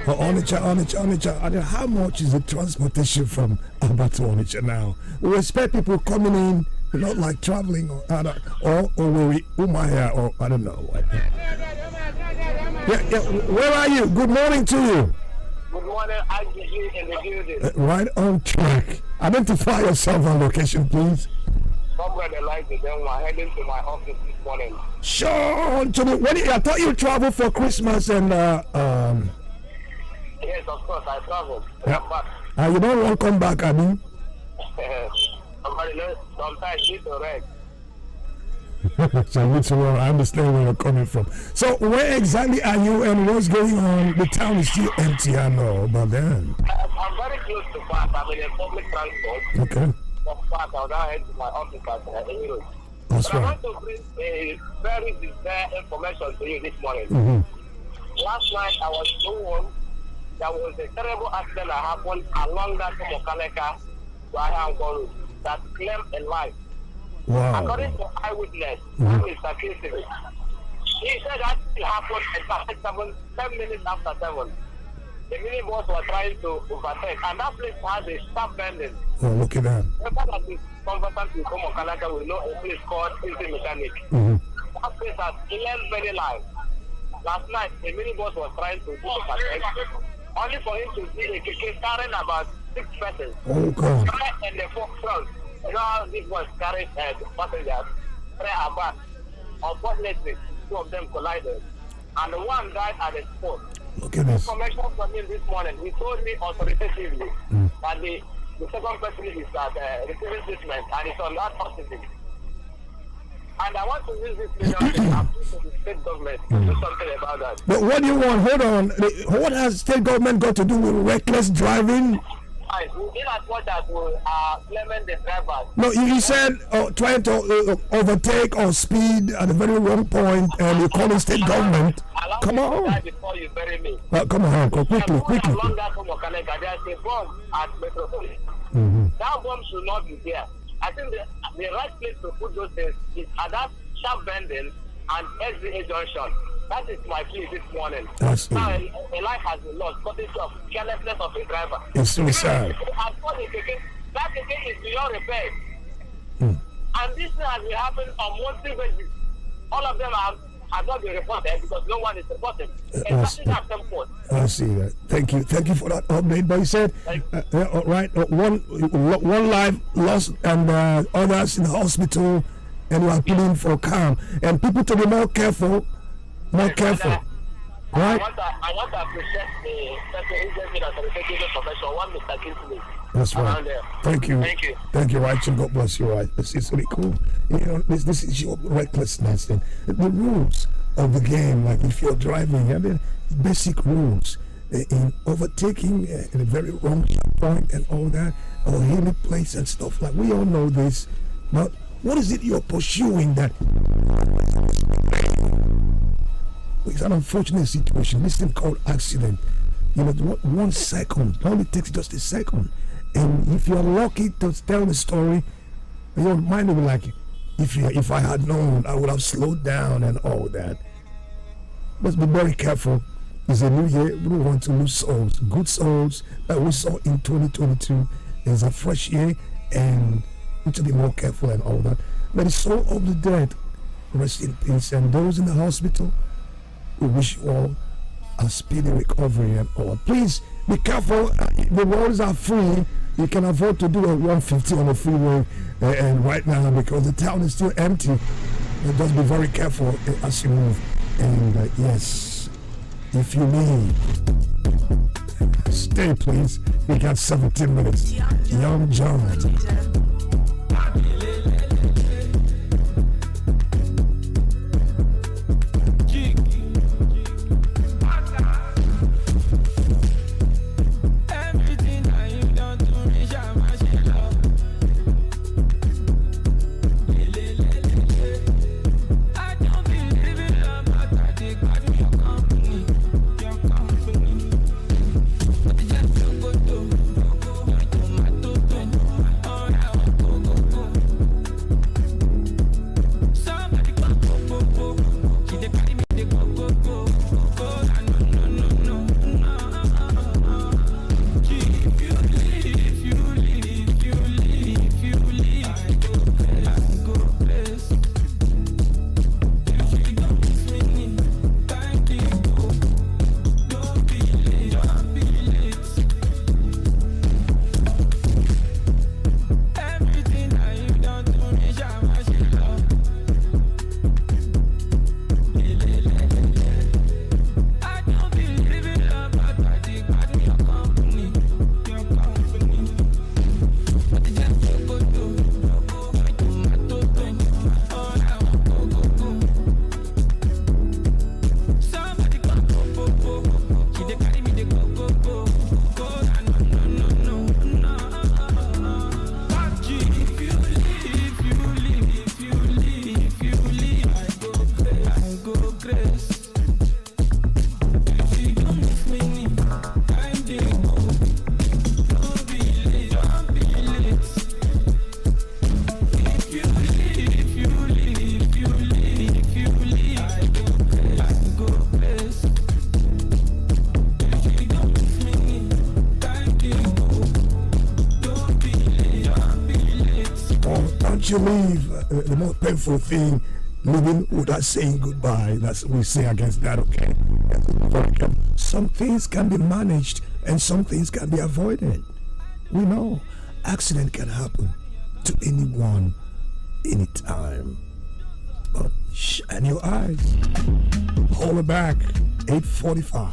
Onitsha. How much is the transportation from Aba to Onitsha now? We expect people coming in, not like traveling or Umaya or I don't know. Yeah. Where are you? Good morning to you. Good morning, IGG in the building. Right on track. Identify yourself and location, please. Somewhere like the then we're heading to my office this morning. Sure. I thought you traveled for Christmas and Yes, of course, I traveled. Yeah. I'm back. You don't want to come back, I mean. Sometimes it's alright. So I understand where you're coming from. So where exactly are you and what's going on? The town is still empty, I know, but then. I'm very close to Park. I'm in a public transport. Okay. From Park, I'll now head to my office at Emirate. That's but I right. want to bring a very sincere information to you this morning. Mm-hmm. Last night, I was told there was a terrible accident that happened along that Mokaleka to Ayankon Road that claimed a life. Wow. According to eyewitness, Mr. Casey, he said that it happened exactly 10 minutes after 7. The minibus was trying to overtake, and that place has a sharp bending. Oh, look at that. Remember that the conversant will come on Canada will know a place called Easy Mechanic. Mm-hmm. That place has 11 very lines. Last night, the minibus was trying to do overtake, only for him to see a keke carrying about 6 persons. Oh, God. Right in the front. You know how this was carrying passengers? 3 are back. Unfortunately, 2 of them collided, and the one died at the spot. Look at this. Information from him this morning, he told me authoritatively that the second person is that receiving treatment, and it's on that hospital. And I want to use this million to appeal to the state government to do something about that. But what do you want? Hold on. What has state government got to do with reckless driving? In as much as we are blaming the drivers. No, you said trying to overtake or speed at a very wrong point, and you call the state government. Come on. Before you bury me. Come on, go quickly. Along that there's a bomb at Metropolis. That bomb should not be there. I think the right place to put those things is at that sharp bending and SDA junction. That is my plea this morning. Now, a life has been lost because of carelessness of a driver. It's suicide. That ticket is beyond repair. And this thing has been happening on monthly basis. All of them have not been reported because no one is reporting. I see that. Thank you for that update. But you said, all right, one life lost and others in the hospital, and you are appealing for calm. And people to be more careful. Right? I want to appreciate the person who gave me that taking the profession, one Mr. Kingsley. That's right. Thank you, right? And God bless you, right? It's really cool. You know, this is your recklessness and the rules of the game. Like if you're driving, I mean, basic rules in overtaking in a very wrong point and all that, or hilly place and stuff. Like we all know this, but what is it you're pursuing that? It's an unfortunate situation. This thing called accident. You know, 1 second. It only takes just a second. And if you're lucky to tell the story, your mind will be like, if I had known, I would have slowed down and all that. Let's be very careful. It's a new year. We don't want to lose souls. Good souls that we saw in 2022. It's a fresh year, and we need to be more careful and all that. But the soul of the dead, rest in peace. And those in the hospital, we wish you all a speedy recovery and all. Please be careful. The roads are free. You can afford to do a 150 on the freeway and right now because the town is still empty. Just be very careful as you move. And yes, if you need stay, please. We got 17 minutes. Young John. You leave, the more painful thing, living without saying goodbye. That's what we say against that, okay? Some things can be managed and some things can be avoided. We know accident can happen to anyone, anytime. But shine your eyes. Hold it back. 8:45.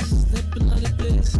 Stepping out of place.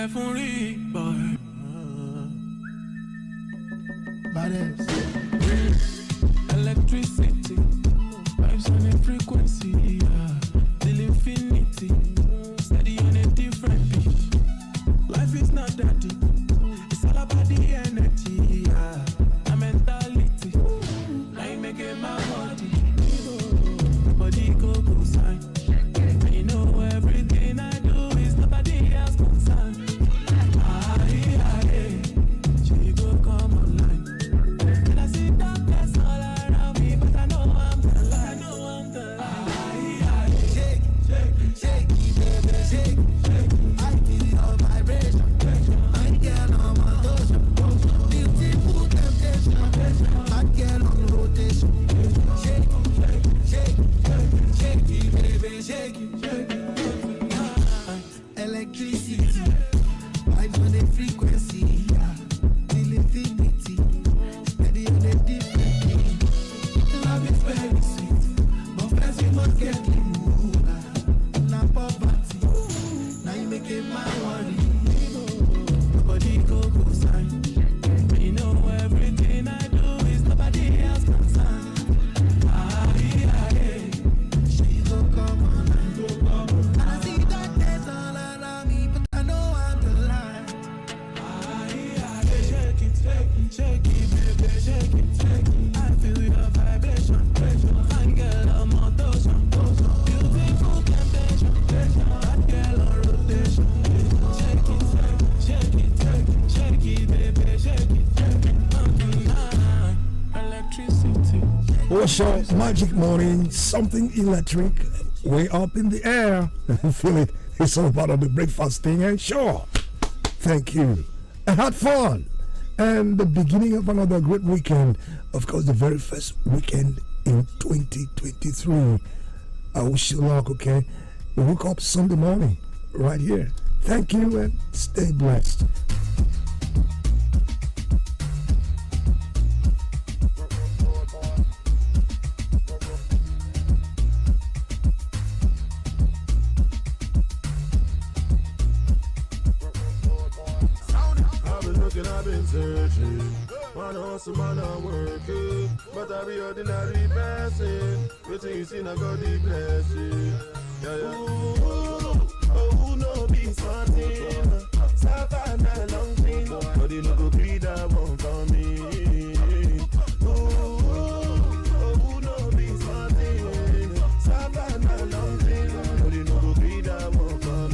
referee, boy. Electricity, vibes on a frequency, yeah. Till infinity, steady on a different beat. Life is not that deep, it's all about the energy, yeah. A mentality, I make it my body go sign. You know everything I do is nobody else concerned. She go come online. And I see darkness all around me, but I know I'm the light. I know I'm the light. Shake, shake, shake, baby, shake, shake. I feel your vibration. I get on my motion. Beautiful temptation. I get on rotation. Shake, shake, shake, shake, baby, shake, shake. Electricity, vibes on the frequency, yeah. Till infinity, steady on a different thing. Love is very sweet, but first you must get the mood. Now poverty, now you make it my worry. Nobody go sign. You know everything I do is nobody else concerned. She go come on and go come on. I see darkness all around me, but I know I'm the light. Shake it, shake it, baby, shake it, shake it. I feel your vibration, fine girl on motion, beautiful temptation, that girl on rotation. Shake it, shake it, shake it, baby, shake it. Electricity. What's up, Magic Morning? Something electric, way up in the air. You feel it? It's all part of the breakfast thing, and sure. Thank you. I had fun. And the beginning of another great weekend. Of course, the very first weekend in 2023. I wish you luck, okay? We woke up Sunday morning right here. Thank you and stay blessed. I've been looking, I've been searching. Man hustle, man I working, but I be ordinary person. Waiting you see, I got the blessing. Yeah, yeah. Ooh, no be smarting. Savannah long thing, but they no go greed that one for me. Ooh, no be smarting. Savannah long thing, but they no go greed that one for me.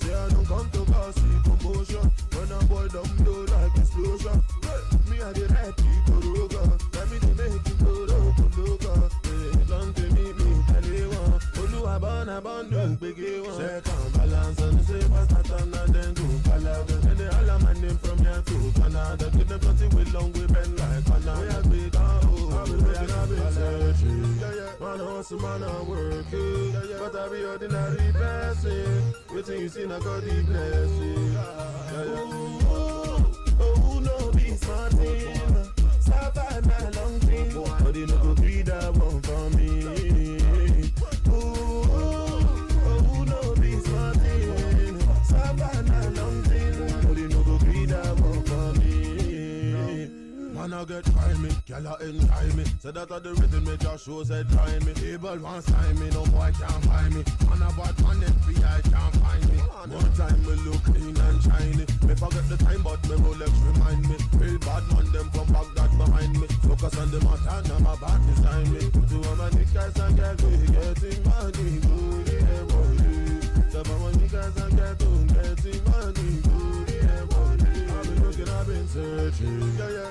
Say I don't come to cause commotion. When I boy down low like explosion. Me I the right people, let me to make you go loca. Long to meet me, Kalewa. Olu don't big one. Second balance on the same as Satan and then go Palaga. And the all my name from here to Canada. Give them plenty with long we bend like Canada. We are big I've been looking, I've been searching. Man hustle, man I working. But I be ordinary person. Waiting you see, I got the blessing. Oh, no be smarting. Savannah long thing. But they no go greed that one for me. Oh, no be smarting. Savannah long thing. But they no go greed that one for me. Man I get try me, girl I enjoy me. Say that the rhythm me just show said try me. Able one sign me, no boy can't find me. Man I bought man FBI can't find me. One time me look clean and shiny. Me forget the time but me Rolex remind me. Real bad man them from Baghdad behind me. Focus on the matter, now my back behind me. To all my niggas and girls we getting money good, yeah boy. So all my niggas and girls getting money good, yeah boy. I've been looking, I've been searching.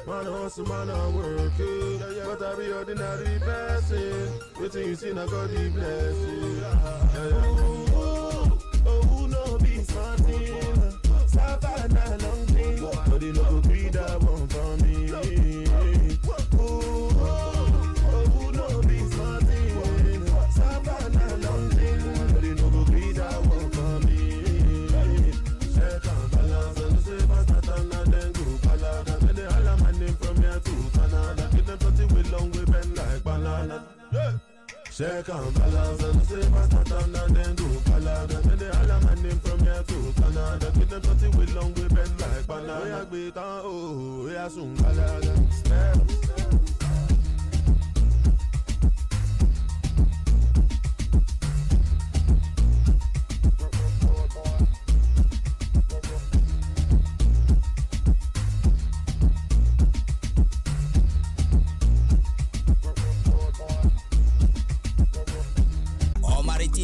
Man hustle, man I working. But I be ordinary person. Waiting you see, I got the blessing. Oh, no be smarting. Savannah long thing. But they no go greed that one for me. Oh, no be smarting. Savannah long thing. But they no go greed that one for me. Second balance on the same as Satan and then go Palaga. And they all my name from here to Canada. Give them plenty with long we bend like Second balance and say Mastatan and then do Canada. Then they all my name from here to Canada. Get them dirty with long way bend like banana. We are big oh, we are soon Canada.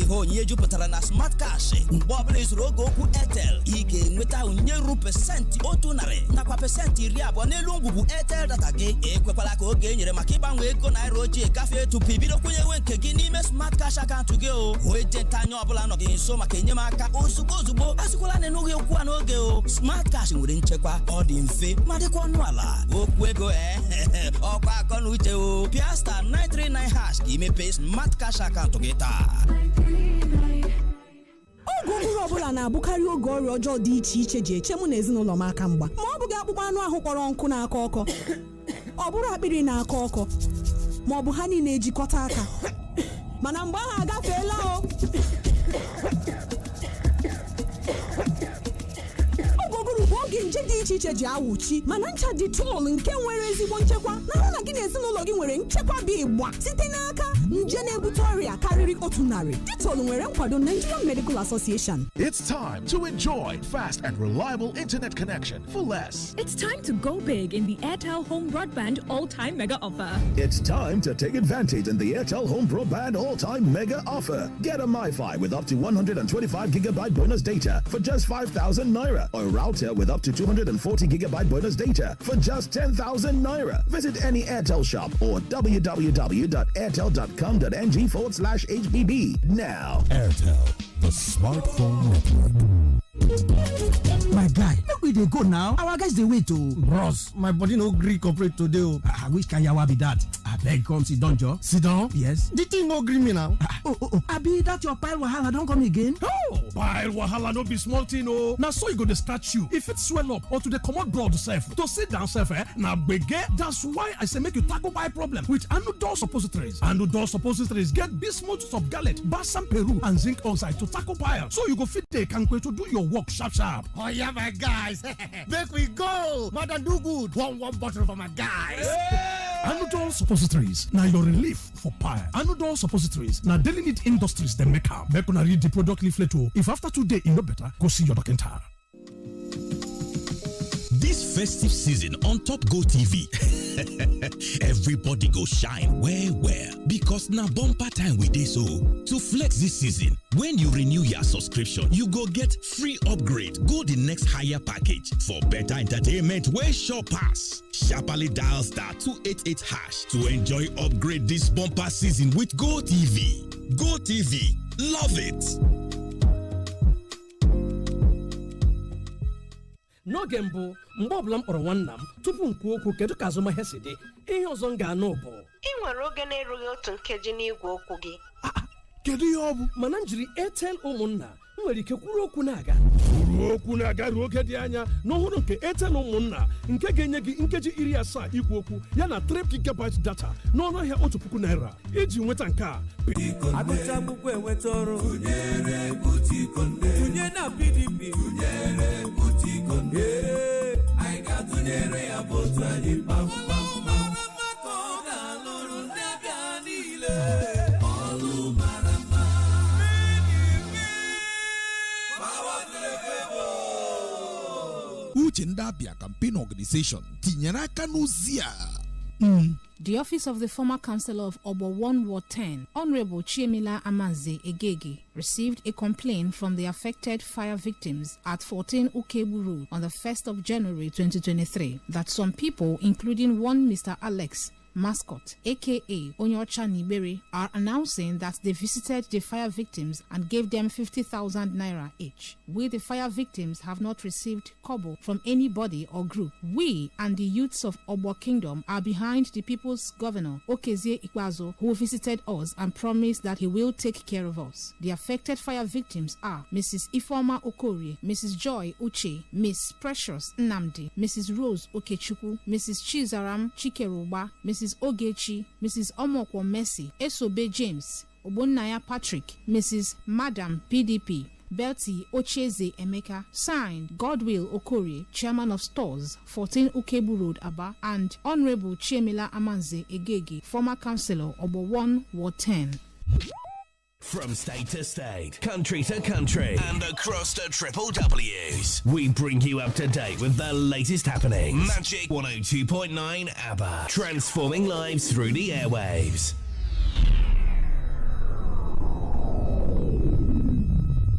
onye jupụtara na smart cash mgbe ọbụla izuru oge okwu Airtel ị ga-enweta onye ru pesenti 100 nakwa pesenti 20 n'elu ngwugwu Airtel data gị. Ekwekwala ka oge enyere maka ịgbanwe ego naira ochie gafee tupu ibido kwụnyewe nke gị n'ime smart cash akaụntụ gị o. Ejenti anya ọbụla nọ gị nso maka enyemaka ozugbo asịkwala na enughi okwu a n'oge o. Smart cash nwere nchekwa, ọ dị mfe ma dịkwa ọnụ ala. Okwu ego ọkwa akọ na uche o. Pịa star 939 hash ka imepe smart cash akaụntụ gị taa. Ogogoro ọbụla na-abụkarị oge ọrịa ọjọọ dị iche iche ji eche mụ na ezinụlọ m aka mgba ma ọ bụghị akpụkpọ anụ ahụ kpọrọ nkụ na-akọ ọkọ, ọ bụrụ akpịrị na-akọ ọkọ, ma ọ bụ ha niile ejikọta aka mana mgbe ahụ agafeela o. Ogogoro bụ oge nje dị iche iche ji awụchi mana ncha Dettol nke nwere ezigbo nchekwa na-ahụ na gị na ezinụlọ gị nwere nchekwa bụ ịgba site n'aka nje na-ebute ọrịa karịrị 100. Dettol nwere nkwado Nigerian Medical Association. It's time to enjoy fast and reliable internet connection for less. It's time to go big in the Airtel Home Broadband All-Time Mega Offer. It's time to take advantage in the Airtel Home Broadband All-Time Mega Offer. Get a MiFi with up to 125 gigabyte bonus data for just 5,000 naira, or a router with up to 240 gigabyte bonus data for just 10,000 naira. Visit any Airtel shop or www.airtel.com.ng/HBB now. Airtel, the smartphone network. My guy, make we dey go now. Our guys dey wait o. Bros, my body no gree cooperate today o. Which kind yawa be that? Abeg come sit down, Joe. Sit down? Yes. The thing no gree me now. Abi that your pile wahala don come again? Oh, pile wahala no be small thing o. Na so e go dey start you. If it swell up or to dey comot blood sef, to sit down sef na gbege. That's why I say make you tackle pile problem with Anudol suppositories. Anudol suppositories get bismuth subgalate, balsam peru and zinc oxide to tackle pile, so you go fit take kampe to do your work sharp. Oh yeah, my guys. Make we go. Mother do good. One bottle for my guys. Anudol suppositories. Now your relief for pile. Anudol suppositories. Now Daily Need Industries they make am. Make una read the product leaflet o. If after 2 days you no better, go see your doctor. This festive season on Top Go TV, everybody go shine well because na bumper time we dey so. To flex this season, when you renew your subscription, you go get free upgrade. Go the next higher package for better entertainment wey sure pass. Sharply dial star 288 hash to enjoy upgrade this bumper season with Go TV. Go TV, love it. N'oge mbụ mgbe ọbụla m kpọrọ nwanna m tupu m kwuo okwu kedu ka azụmahịa si dị, ihe ọzọ m ga-anụ bụ ị nwere oge na-erughị otu nkeji n'igwe okwu gị. Kedu ihe ọ bụ? Mana m jiri Airtel ụmụnna m nwere ike kwuru okwu na-aga ruo oge dị anya n'ọhụrụ nke Airtel ụmụnna nke ga-enye gị nkeji 70 ikwu okwu ya na 3 gigabyte data n'ọnụ ahịa 1,000 naira. Iji nweta nke a agụcha akwụkwọ enweta ọrụ tụnye na PDP anyị ga-atụnyere ya votu anyị kpamkpam maka ọ ga-alụrụ ndị abịa niile ọlụ mara mma Uche ndị Abia Campaign Organization tinyere aka n'ozi a. The office of the former councillor of Obo 1 Ward 10, Honorable Chiemila Amanze Egege, received a complaint from the affected fire victims at 14 Ukebu Road on the 1st of January 2023 that some people, including one Mr. Alex Mascot, aka Onyocha Niberi, are announcing that they visited the fire victims and gave them 50,000 naira each. We, the fire victims, have not received kobo from anybody or group. We and the youths of Obo Kingdom are behind the people's governor, Okezie Ikwazo, who visited us and promised that he will take care of us. The affected fire victims are Mrs. Ifoma Okorie, Mrs. Joy Uche, Miss Precious Nnamdi, Mrs. Rose Okechukwu, Mrs. Chizaram Chikeruba, Mrs. Mrs. Ogechi, Mrs. Omokwo Mercy, Esobe James, Ogbonnaya Patrick, Mrs. Madam PDP, Belty Ocheze Emeka. Signed, Godwill Okorie, Chairman of Stores, 14 Ukebu Road, Aba, and Honorable Chiemila Amanze Egege, former Councillor, Obo 1, Ward 10. From state to state, country to country, and across the Triple W's, we bring you up to date with the latest happenings. Magic 102.9 ABBA, transforming lives through the airwaves.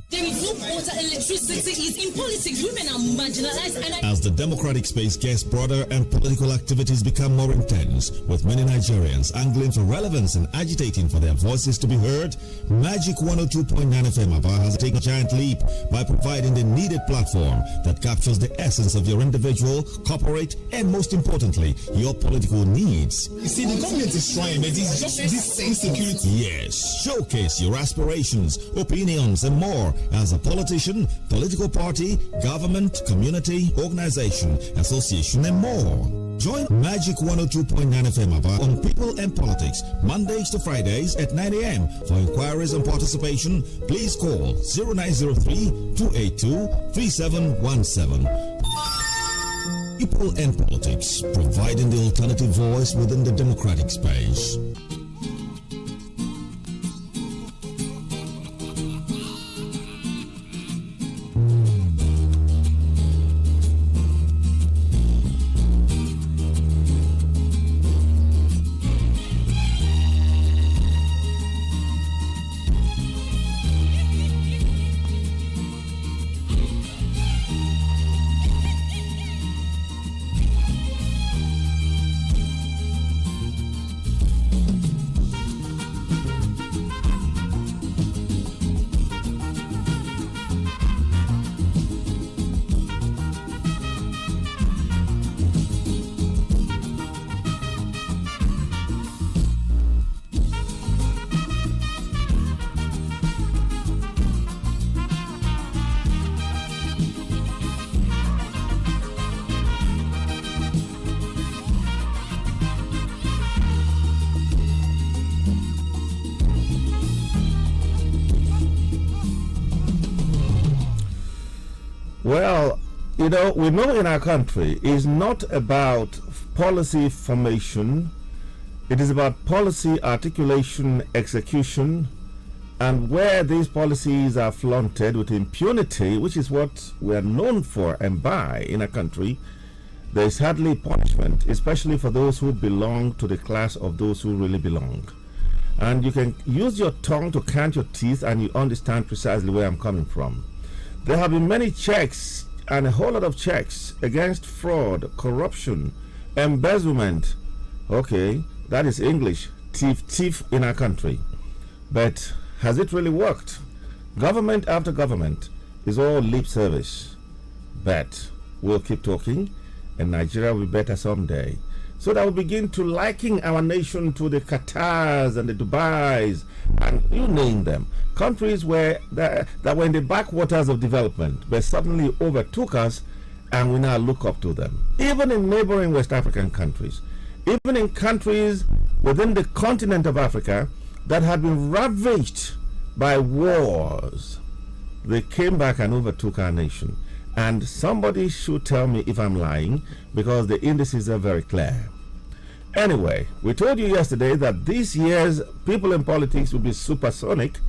There is no water, electricity is in politics. Women are marginalized. As the democratic space gets broader and political activities become more intense, with many Nigerians angling for relevance and agitating for their voices to be heard, Magic 102.9 FM ABBA has taken a giant leap by providing the needed platform that captures the essence of your individual, corporate, and most importantly, your political needs. You see, the government is trying, but it's just this insecurity. Yes, showcase your aspirations, opinions, and more as a politician, political party, government, community, organization, association, and more. Join Magic 102.9 FM ABBA on People and Politics, Mondays to Fridays at 9 a.m. For inquiries and participation, please call 0903-282-3717. People and Politics, providing the alternative voice within the democratic space. Well, you know, we know in our country is not about policy formation. It is about policy articulation, execution, and where these policies are flaunted with impunity, which is what we are known for and by in a country, there is hardly punishment, especially for those who belong to the class of those who really belong. And you can use your tongue to count your teeth and you understand precisely where I'm coming from. There have been many checks and a whole lot of checks against fraud, corruption, embezzlement. Okay, that is English, thief in our country. But has it really worked? Government after government is all lip service. But we'll keep talking and Nigeria will be better someday. So that we begin to liken our nation to the Qatars and the Dubais and you name them. Countries where that were in the backwaters of development but suddenly overtook us and we now look up to them. Even in neighboring West African countries, even in countries within the continent of Africa that had been ravaged by wars, they came back and overtook our nation. And somebody should tell me if I'm lying, because the indices are very clear. Anyway, we told you yesterday that this year's People in Politics will be supersonic,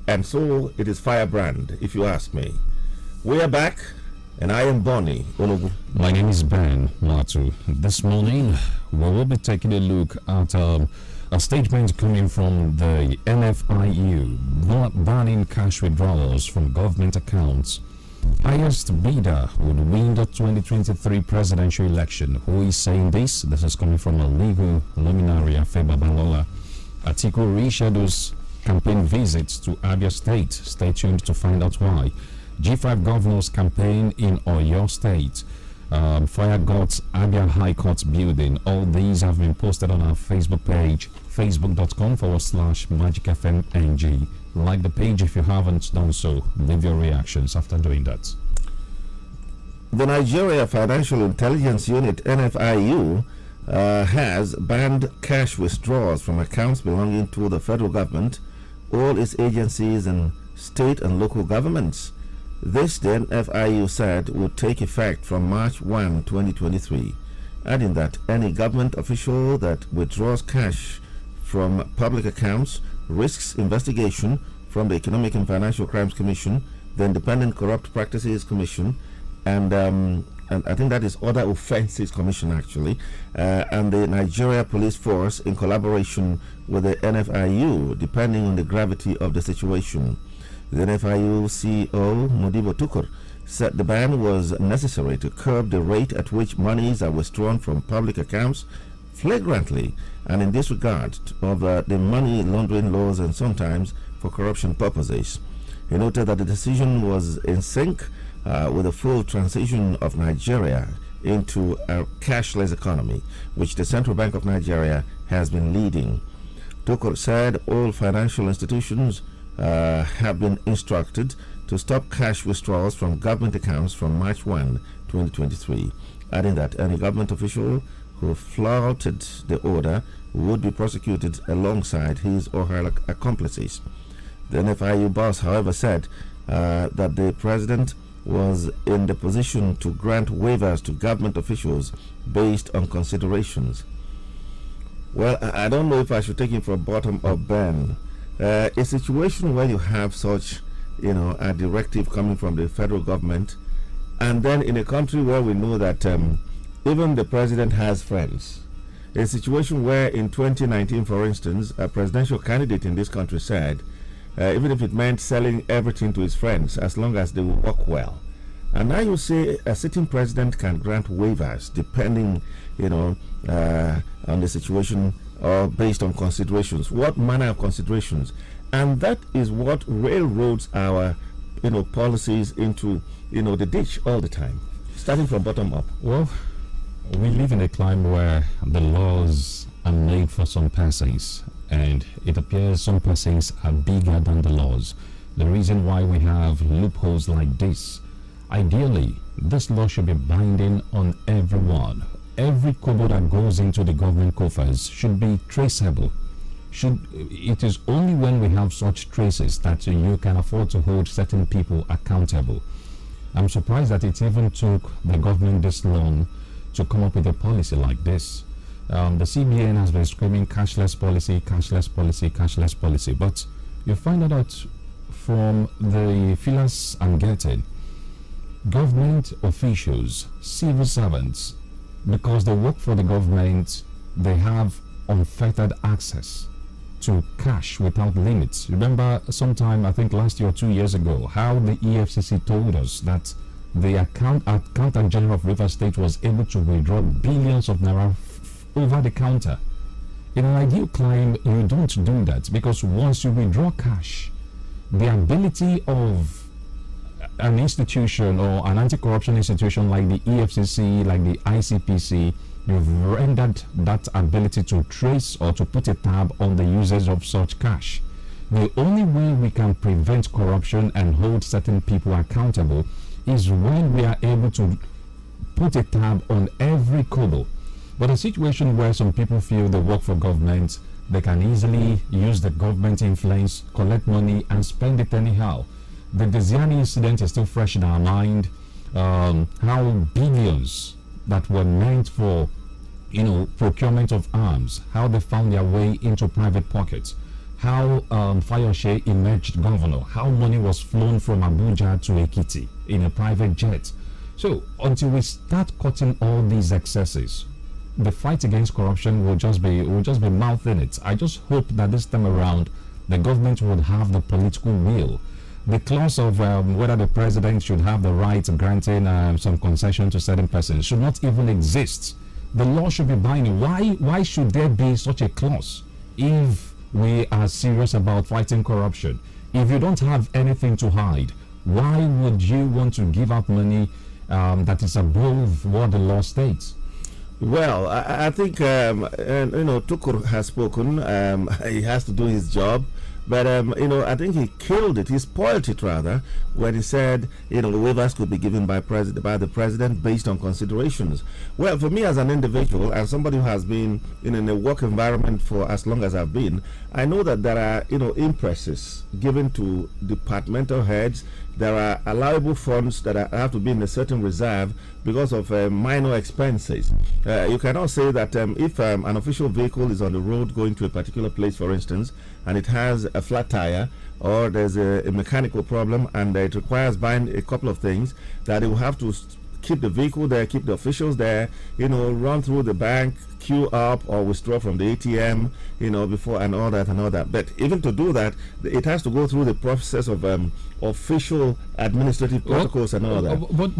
and so it is firebrand, if you ask me. We are back, and I am Bonnie Onogu. My name is Ben Matu. This morning, we will be taking a look at a statement coming from the NFIU, banning cash withdrawals from government accounts. Highest bidder would win the 2023 presidential election. Who is saying this? This is coming from a legal luminary, Afe Babalola. Atiku reschedules campaign visits to Abia State. Stay tuned to find out why. G5 governors campaign in Oyo State. Fire God's Abia High Court building. All these have been posted on our Facebook page, facebook.com/MagicFMNG. Like the page if you haven't done so. Leave your reactions after doing that. The Nigeria Financial Intelligence Unit, NFIU, has banned cash withdrawals from accounts belonging to the federal government, all its agencies, and state and local governments. This, then, FIU said, would take effect from March 1, 2023, adding that any government official that withdraws cash from public accounts risks investigation from the Economic and Financial Crimes Commission, the Independent Corrupt Practices Commission, and I think that is Other Offences Commission, actually, and the Nigeria Police Force in collaboration with the NFIU, depending on the gravity of the situation. The NFIU CEO, Modibo Tukur, said the ban was necessary to curb the rate at which monies are withdrawn from public accounts flagrantly and in disregard of the money laundering laws and sometimes for corruption purposes. He noted that the decision was in sync with the full transition of Nigeria into a cashless economy, which the Central Bank of Nigeria has been leading. Tukur said all financial institutions have been instructed to stop cash withdrawals from government accounts from March 1, 2023, adding that any government official who flouted the order would be prosecuted alongside his or her accomplices. The NFIU boss, however, said that the president was in the position to grant waivers to government officials based on considerations. Well, I don't know if I should take it from bottom up, Ben. A situation where you have such, a directive coming from the federal government, and then in a country where we know that even the president has friends. A situation where in 2019, for instance, a presidential candidate in this country said, even if it meant selling everything to his friends, as long as they will work well. And now you say a sitting president can grant waivers depending, on the situation or based on considerations. What manner of considerations? And that is what railroads our, policies into, the ditch all the time, starting from bottom up. Well, we live in a climate where the laws are made for some persons, and it appears some persons are bigger than the laws. The reason why we have loopholes like this, ideally, this law should be binding on everyone. Every kobo that goes into the government coffers should be traceable. It is only when we have such traces that you can afford to hold certain people accountable. I'm surprised that it even took the government this long to come up with a policy like this. The CBN has been screaming cashless policy, cashless policy, cashless policy, but you find out from the feelers I'm getting, government officials, civil servants, because they work for the government, they have unfettered access to cash without limits. Remember sometime, I think last year or 2 years ago, how the EFCC told us that the accountant general of Rivers State was able to withdraw billions of naira over the counter. In an ideal climate, you don't do that, because once you withdraw cash, the ability of an institution or an anti-corruption institution like the EFCC, like the ICPC, you've rendered that ability to trace or to put a tab on the usage of such cash. The only way we can prevent corruption and hold certain people accountable is when we are able to put a tab on every kobo. But a situation where some people feel they work for government, they can easily use the government influence, collect money and spend it anyhow. The Desiani incident is still fresh in our mind. How billions that were meant for, procurement of arms, how they found their way into private pockets. How Fayose emerged governor, how money was flown from Abuja to Ekiti in a private jet. So until we start cutting all these excesses, the fight against corruption will just be mouthing it. I just hope that this time around the government would have the political will. The clause of whether the president should have the right of granting some concession to certain persons should not even exist. The law should be binding. Why should there be such a clause if we are serious about fighting corruption? If you don't have anything to hide, why would you want to give out money that is above what the law states? Well, I think Tukur has spoken. He has to do his job, But I think he killed it. He spoiled it rather when he said, waivers could be given by the president based on considerations. Well, for me as an individual and somebody who has been in a work environment for as long as I've been, I know that there are impresses given to departmental heads. There are allowable funds that have to be in a certain reserve because of minor expenses. You cannot say that if an official vehicle is on the road going to a particular place, for instance, and it has a flat tire or there's a mechanical problem and it requires buying a couple of things, that it will have to keep the vehicle there, keep the officials there, run through the bank, queue up or withdraw from the ATM, before and all that. But even to do that, it has to go through the process of official administrative protocols and all that. But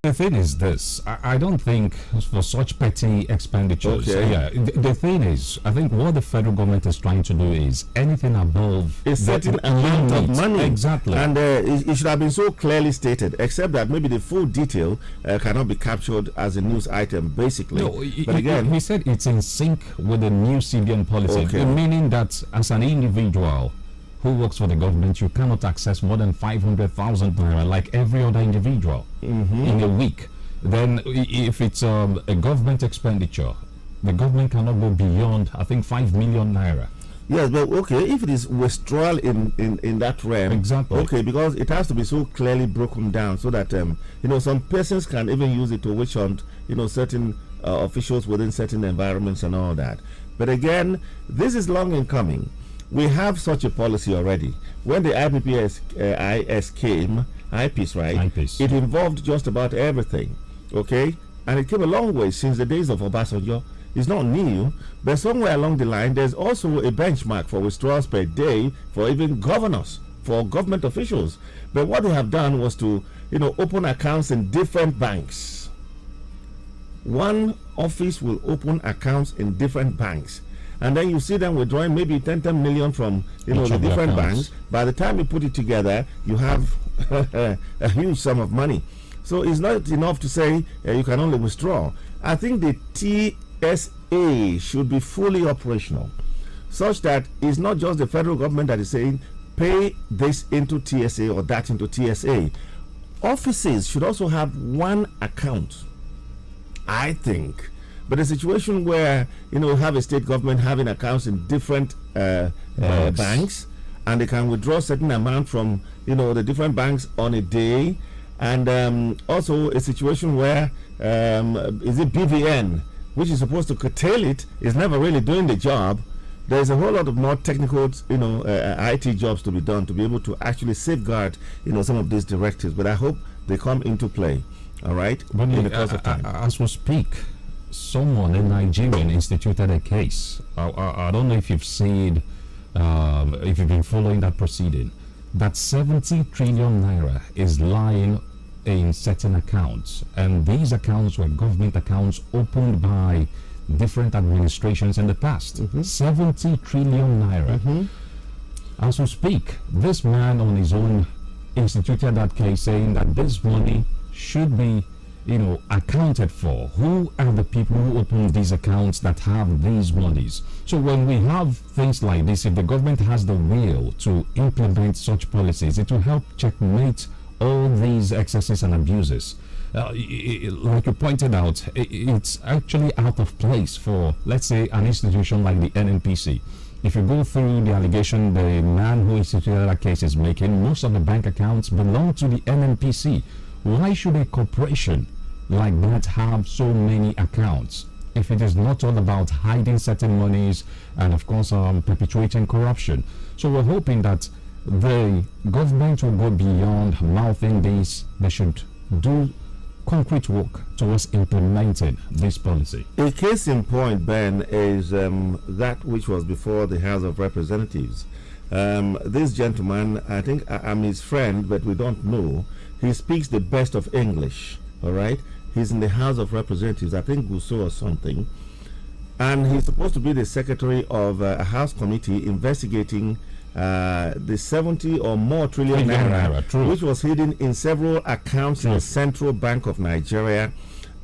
the thing is this: I don't think for such petty expenditures. Okay. Yeah, the thing is, I think what the federal government is trying to do is anything above a certain amount of money. Exactly. And it should have been so clearly stated, except that maybe the full detail cannot be captured as a news item, basically. No, but again, he said it's in sync with the new CBN policy, meaning that as an individual who works for the government, you cannot access more than 500,000 naira like every other individual in a week. Then if it's a government expenditure, the government cannot go beyond, I think, 5 million naira. Yes, but if it is withdrawal in that realm, exactly. Okay, because it has to be so clearly broken down so that some persons can even use it to witch hunt certain officials within certain environments and all that. But again, this is long in coming. We have such a policy already. When the IPS came, IPS, right? IPS. It involved just about everything, okay? And it came a long way since the days of Obasanjo. It's not new, but somewhere along the line, there's also a benchmark for withdrawals per day for even governors, for government officials. But what they have done was to, open accounts in different banks. One office will open accounts in different banks, and then you see them withdrawing maybe 10 million from the different banks. By the time you put it together, you have a huge sum of money. So it's not enough to say you can only withdraw. I think the TSA should be fully operational, such that it's not just the federal government that is saying pay this into TSA or that into TSA. Offices should also have one account, I think. But a situation where we have a state government having accounts in different banks, and they can withdraw a certain amount from the different banks on a day, and also a situation where is it BVN, which is supposed to curtail it, is never really doing the job. There's a whole lot of more technical IT jobs to be done to be able to actually safeguard some of these directives. But I hope they come into play. All right, in the course of time. As we speak, someone in Nigerian instituted a case. I don't know if you've seen, if you've been following that proceeding, that 70 trillion naira is lying in certain accounts, and these accounts were government accounts opened by different administrations in the past. 70 trillion naira. As we speak, this man on his own instituted that case, saying that this money should be accounted for. Who are the people who open these accounts that have these monies? So when we have things like this, if the government has the will to implement such policies, it will help checkmate all these excesses and abuses. Like you pointed out, it's actually out of place for, let's say, an institution like the NNPC. If you go through the allegation the man who instituted that case is making, most of the bank accounts belong to the NNPC. Why should a corporation like that have so many accounts if it is not all about hiding certain monies and, of course, perpetuating corruption? So we're hoping that the government will go beyond mouthing this. They should do concrete work towards implementing this policy. A case in point, Ben, is that which was before the House of Representatives. This gentleman, I think I'm his friend, but we don't know. He speaks the best of English, all right? He's in the House of Representatives, I think Gusau or something. And he's supposed to be the secretary of a House committee investigating the 70 or more trillion naira, which was hidden in several accounts in the Central Bank of Nigeria.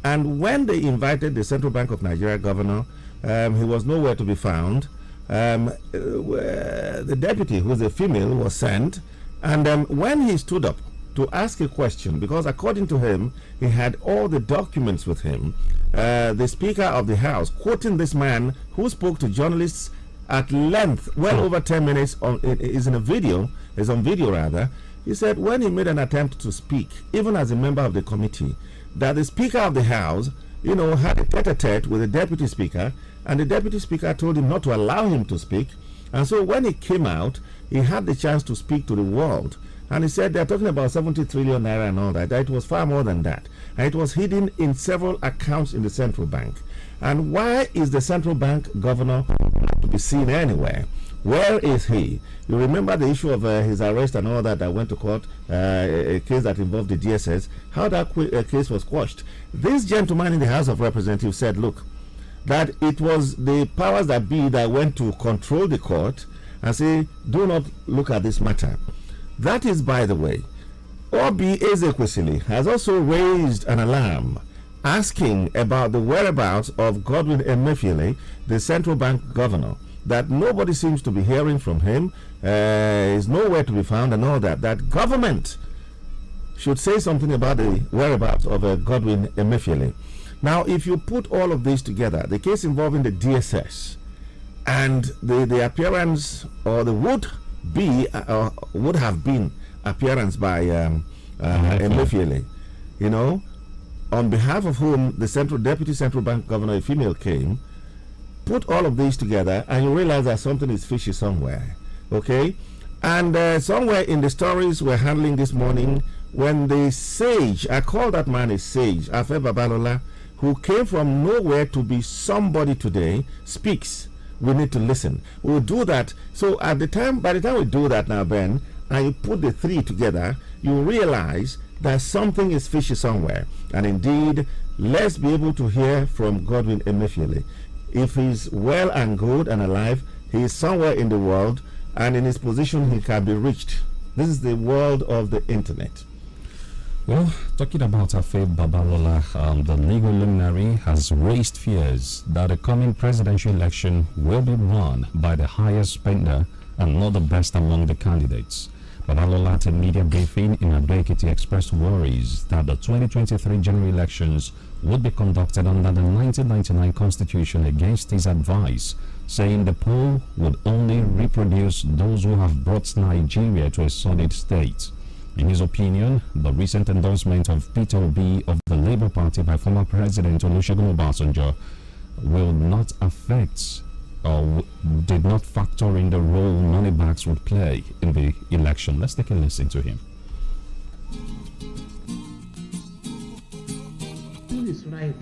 And when they invited the Central Bank of Nigeria governor, he was nowhere to be found. the deputy, who's a female, was sent, and when he stood up to ask a question, because according to him, he had all the documents with him, the Speaker of the House, quoting this man who spoke to journalists at length, well over 10 minutes, is on video rather. He said when he made an attempt to speak, even as a member of the committee, that the Speaker of the House, had a tete-a-tete with the Deputy Speaker, and the Deputy Speaker told him not to allow him to speak. And so when he came out, he had the chance to speak to the world. And he said they're talking about 70 trillion naira and all that. That it was far more than that. And it was hidden in several accounts in the central bank. And why is the central bank governor not to be seen anywhere? Where is he? You remember the issue of his arrest and all that went to court, a case that involved the DSS, how that case was quashed. This gentleman in the House of Representatives said, look, that it was the powers that be that went to control the court and say, do not look at this matter. That is, by the way, Obi Ezekwesili has also raised an alarm asking about the whereabouts of Godwin Emefiele, the central bank governor, that nobody seems to be hearing from him, is nowhere to be found and all that. That government should say something about the whereabouts of Godwin Emefiele. Now, if you put all of this together, the case involving the DSS and the appearance, or the would have been appearance by Emefiele, on behalf of whom the Deputy Central Bank Governor, a female, came, put all of these together and you realize that something is fishy somewhere, okay? And somewhere in the stories we're handling this morning, when the sage, I call that man a sage, Afe Babalola, who came from nowhere to be somebody today, speaks, we need to listen. We'll do that. So by the time we do that now, Ben, and you put the three together, you realize that something is fishy somewhere. And indeed, let's be able to hear from Godwin Emefiele. If he's well and good and alive, he is somewhere in the world, and in his position he can be reached. This is the world of the internet. Well, talking about Afe Babalola, the legal luminary has raised fears that the coming presidential election will be won by the highest spender and not the best among the candidates. Babalola, at a media briefing in Ado-Ekiti, expressed worries that the 2023 general elections would be conducted under the 1999 constitution against his advice, saying the poll would only reproduce those who have brought Nigeria to a solid state. In his opinion, the recent endorsement of Peter Obi of the Labour Party by former President Olusegun Obasanjo will not affect or did not factor in the role moneybags would play in the election. Let's take a listen to him. He is right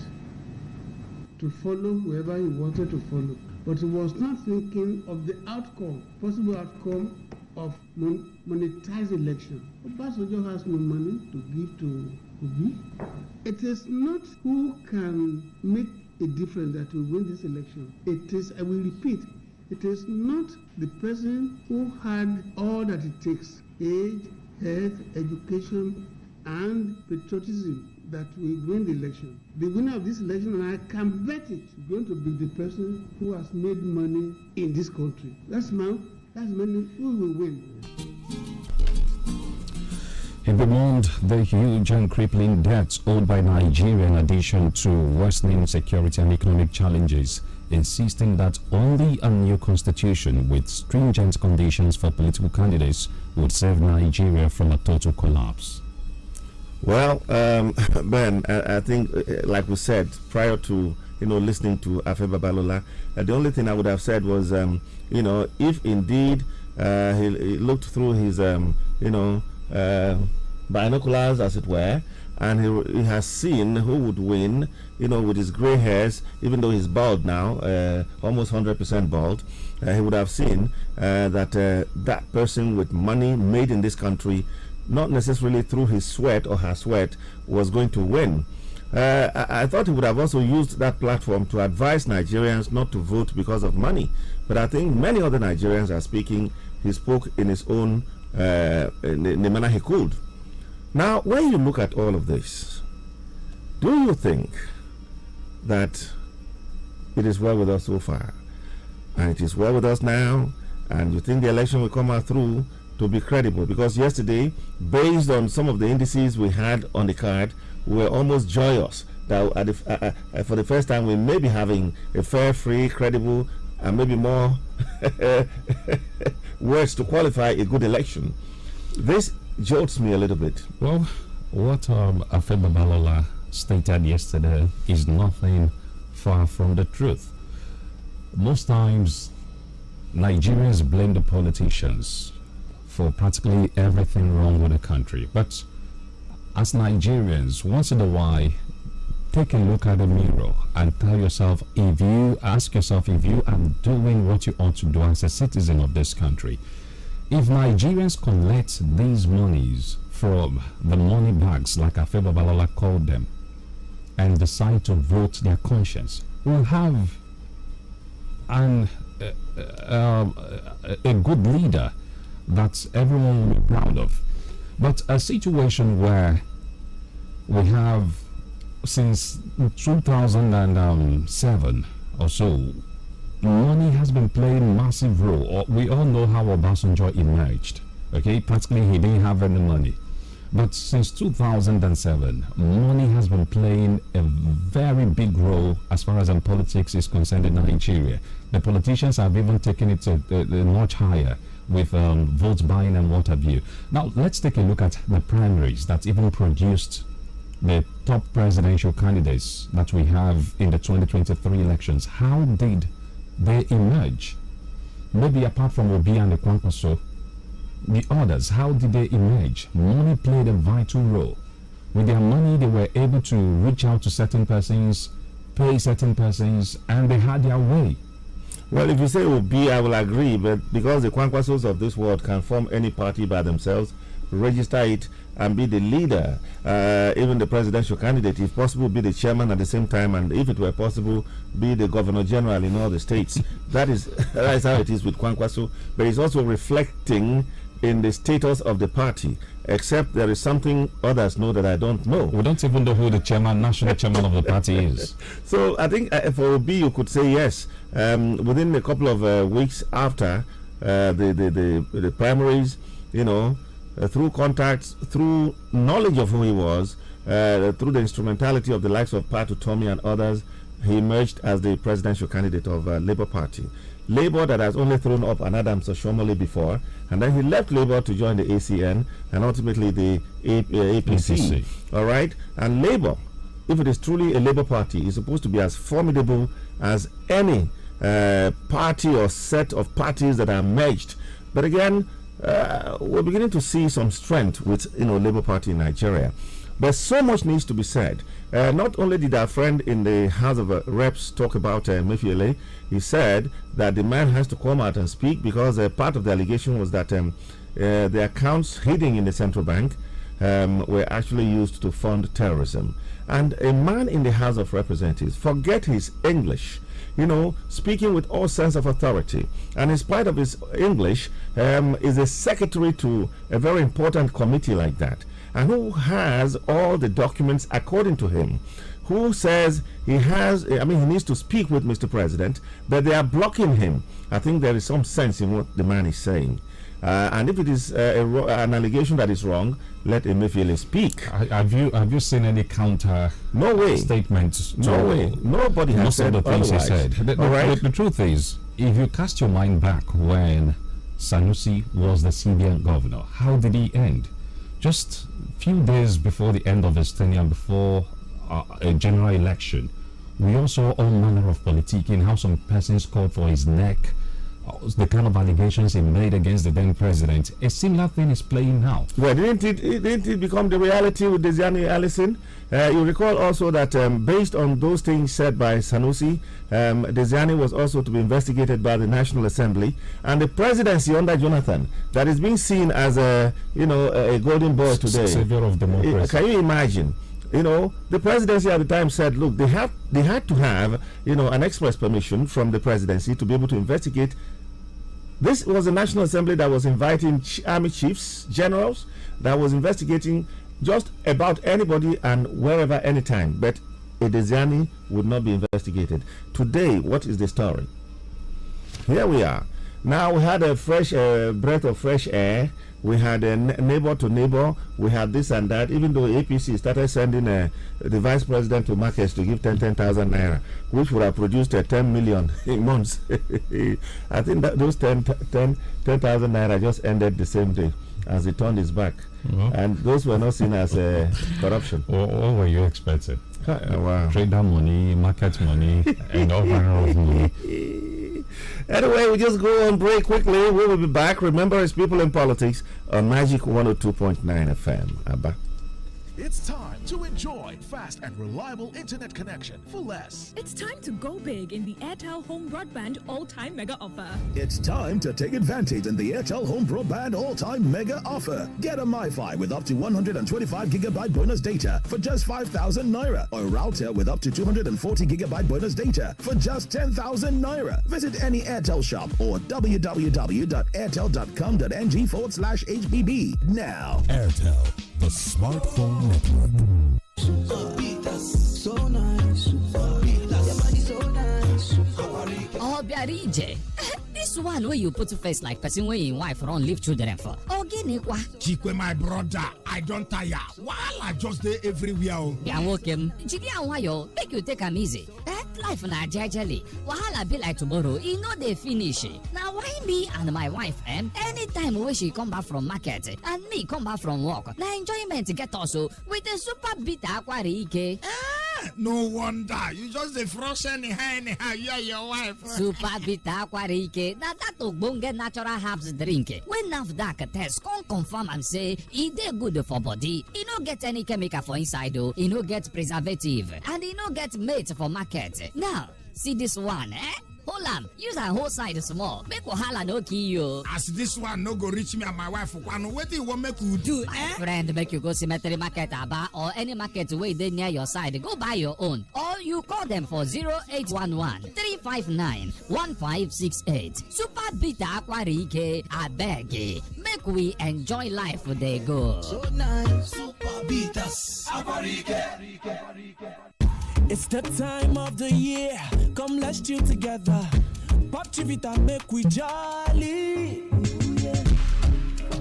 to follow whoever he wanted to follow, but he was not thinking of the outcome, possible outcome of monetized election. Obasanjo has no money to give to Obi. It is not who can make a difference that will win this election. It is, I will repeat, it is not the person who had all that it takes, age, health, education, and patriotism, that will win the election. The winner of this election, and I can bet it, is going to be the person who has made money in this country. That's money who will win. He bemoaned the huge and crippling debts owed by Nigeria in addition to worsening security and economic challenges, insisting that only a new constitution with stringent conditions for political candidates would save Nigeria from a total collapse. Well, Ben, I think, like we said, prior to listening to Afe Babalola, the only thing I would have said was, if indeed he looked through his, binoculars, as it were, and he has seen who would win, with his gray hairs, even though he's bald now, almost 100% bald, he would have seen that that person with money made in this country, not necessarily through his sweat or her sweat, was going to win. I thought he would have also used that platform to advise Nigerians not to vote because of money. But I think many other Nigerians are speaking. He spoke in his own, in the manner he could. Now, when you look at all of this, do you think that it is well with us so far? and it is well with us now, and you think the election will come out through to be credible? Because yesterday, based on some of the indices we had on the card, we were almost joyous that for the first time we may be having a fair, free, credible, and maybe more words to qualify a good election. This jolts me a little bit. Well, what Afeba Balola stated yesterday is nothing far from the truth. Most times, Nigerians blame the politicians for practically everything wrong with the country. But as Nigerians, once in a while, take a look at the mirror and ask yourself if you are doing what you ought to do as a citizen of this country. If Nigerians collect these monies from the money bags, like Afeba Balola called them, and decide to vote their conscience, we'll have a good leader that everyone will be proud of. But a situation where we have, since 2007 or so, money has been playing a massive role. We all know how Obasanjo emerged. Okay, practically he didn't have any money. But since 2007, money has been playing a very big role as far as politics is concerned in Nigeria. The politicians have even taken it to much higher with vote buying and what have you. Now, let's take a look at the primaries that even produced the top presidential candidates that we have in the 2023 elections. How did they emerge? Maybe apart from Obi and the Kwankwaso, the others, how did they emerge? Money played a vital role. With their money, they were able to reach out to certain persons, pay certain persons, and they had their way. Well, if you say Obi, I will agree, but because the Kwankwasos of this world can form any party by themselves, register it, and be the leader, even the presidential candidate, if possible, be the chairman at the same time, and if it were possible, be the governor general in all the states. That is how it is with Kwankwaso, but it's also reflecting in the status of the party, except there is something others know that I don't know. We don't even know who the national chairman of the party is. So I think for Obi, you could say yes. Within a couple of weeks after the primaries, through contacts, through knowledge of who he was, through the instrumentality of the likes of Patu Tomi and others, he emerged as the presidential candidate of Labour Party. Labour that has only thrown up an Adams Oshomole before, and then he left Labour to join the ACN and ultimately the APC. All right? And Labour, if it is truly a Labour Party, is supposed to be as formidable as any party or set of parties that are merged. But again, we're beginning to see some strength with Labour Party in Nigeria. But so much needs to be said. Not only did our friend in the House of Reps talk about Emefiele, he said that the man has to come out and speak because part of the allegation was that the accounts hidden in the central bank were actually used to fund terrorism. And a man in the House of Representatives, forget his English, speaking with all sense of authority, and in spite of his English, is a secretary to a very important committee like that, and who has all the documents according to him, who says he needs to speak with Mr. President, but they are blocking him. I think there is some sense in what the man is saying. And if it is an allegation that is wrong, let Emefiele speak. Have you seen any counter statements? No way. Nobody has said things he said. The truth is, if you cast your mind back when Sanusi was the CBN governor, how did he end? Just a few days before the end of his tenure, before a general election, we all saw all manner of politicking, how some persons called for his neck, the kind of allegations he made against the then president. A similar thing is playing now. Well, didn't it become the reality with Desiani Allison? You recall also that based on those things said by Sanusi, Desiani was also to be investigated by the National Assembly, and the presidency under Jonathan, that is being seen as a golden boy today. Savior of democracy. Can you imagine? The presidency at the time said, look, they had to have, an express permission from the presidency to be able to investigate. This was the National Assembly that was inviting army chiefs, generals, that was investigating just about anybody and wherever, anytime. But Desiani would not be investigated. Today, what is the story? here we are. Now we had a fresh breath of fresh air. We had a neighbor to neighbor. We had this and that. Even though APC started sending the vice president to markets to give 10,000 naira, which would have produced 10 million in months. I think that those 10,000 naira just ended the same day as he turned his back. And those were not seen as corruption. What were you expecting? Wow. Trader money, market money, and all manner of money. Anyway, we just go on break quickly. We will be back. Remember, it's People in Politics on Magic 102.9 FM. Abba. It's time to enjoy fast and reliable internet connection for less. It's time to go big in the Airtel Home Broadband All-Time Mega Offer. It's time to take advantage in the Airtel Home Broadband All-Time Mega Offer. Get a MiFi with up to 125 gigabyte bonus data for just 5,000 naira, or a router with up to 240 gigabyte bonus data for just 10,000 naira. Visit any Airtel shop or www.airtel.com.ng/HBB now. Airtel, the smartphone network. So nice, your body so nice. Oh, Biarije. This one where you put face like person where your wife run leave children for. Oh, Guinea-qua. Chikwe, my brother, I don't tire. While I just there everywhere. Yeah, welcome. Chidi and Wayo, make you take them easy. Life na jejely. Wahala be like tomorrow, you know they finish. Now why me and my wife, anytime when she come back from market and me come back from work, the enjoyment get also with a super bitter aquarike. No wonder. You just the frost anyhow, you and your wife. Super bitter aquarike. That ogbonge natural herbs drink. When NAFDAC test confirm and say it dey good for body, it no get any chemical for inside though, it no get preservative, and it no get mate for market. Now, see this one, Hold on, use a whole side small. Make wahala no kill you. As this one no go reach me and my wife, what do you want make you do? My friend, make you go cemetery market Aba or any market way they near your side. Go buy your own. Or you call them for 0811-359-1568. Super Bita Aquarike, I beg. Make we enjoy life they go. So nice, Super Bitas Aquarike. It's the time of the year. Come, let's chill together. Pop Chivita, make we jolly. Ooh, yeah.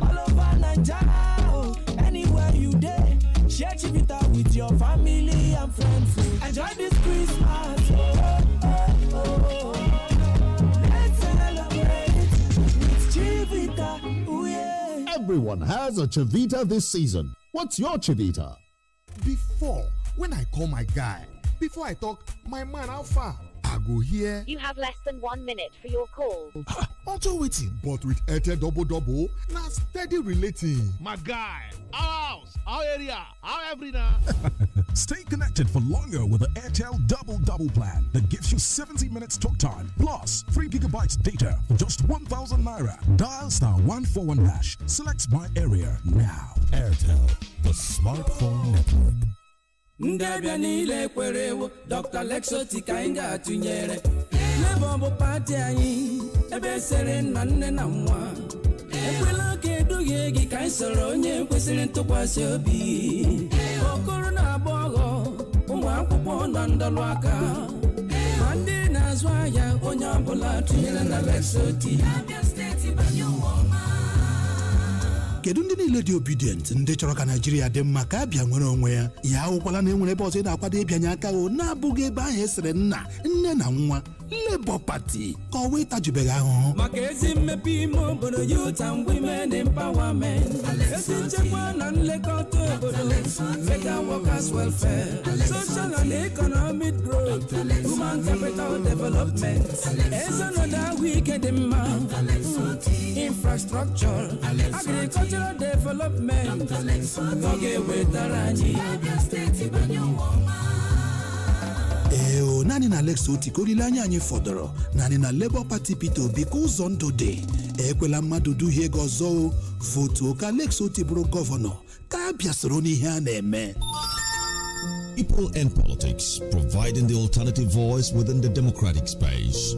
All over Nigeria, anywhere you there. Share Chivita with your family and friends. Enjoy this Christmas. Let's celebrate with Chivita. Ooh, yeah. Everyone has a Chivita this season. What's your Chivita? Before, when I call my guy, before I talk, my man, how far? I go here. You have less than 1 minute for your call. Auto waiting, but with Airtel Double, now steady relating. My guy, our house, our area, our everything. Stay connected for longer with the Airtel Double plan that gives you 70 minutes talk time plus 3 gigabytes data for just 1,000 naira. Dial *141#. Select my area now. Airtel, the smartphone network. Ndabia niile kwerewo Dr. Lexotica anyị ga-atụnyere Labour bụ pati anyị ebe sere nna nne na nwa ekwela ka eduhie gị ka anyị soro onye kwesịrị ntụkwasị obi okoro na agbọghọ ụmụ akwụkwọ nọ ndọlụ aka ma ndị na-azụ ahịa onye ọbụla tụnyere na Lexotica. kedu ndị niile dị obedient ndị chọrọ ka Naijiria dị mma ka abịa nwere onwe ya ya ahụkwala na enwere ebe ọzọ ị na-akwado ịbịanye aka o na-abụghị ebe ahụ esere nna nne na nwa Labour Party ka ọ wee tajubeghị ahụhụ maka ezi mmepe ime obodo youth and women empowerment ezi nchekwa na nlekọta obodo mega workers welfare social and economic growth human capital development ezenọdụ ahụike dị mma infrastructure agricultural development ọ ga-ewetara anyị naanị na Lexotica olileanya anyị fọdụrụ naanị na Labour Party Peter Obi ka ụzọ ndụ dị ekwela mmadụ duhie gị ọzọ votu ka Lexotica bụrụ gọvanọ ka abịa soro n'ihe a na-eme. People and Politics, providing the alternative voice within the democratic space.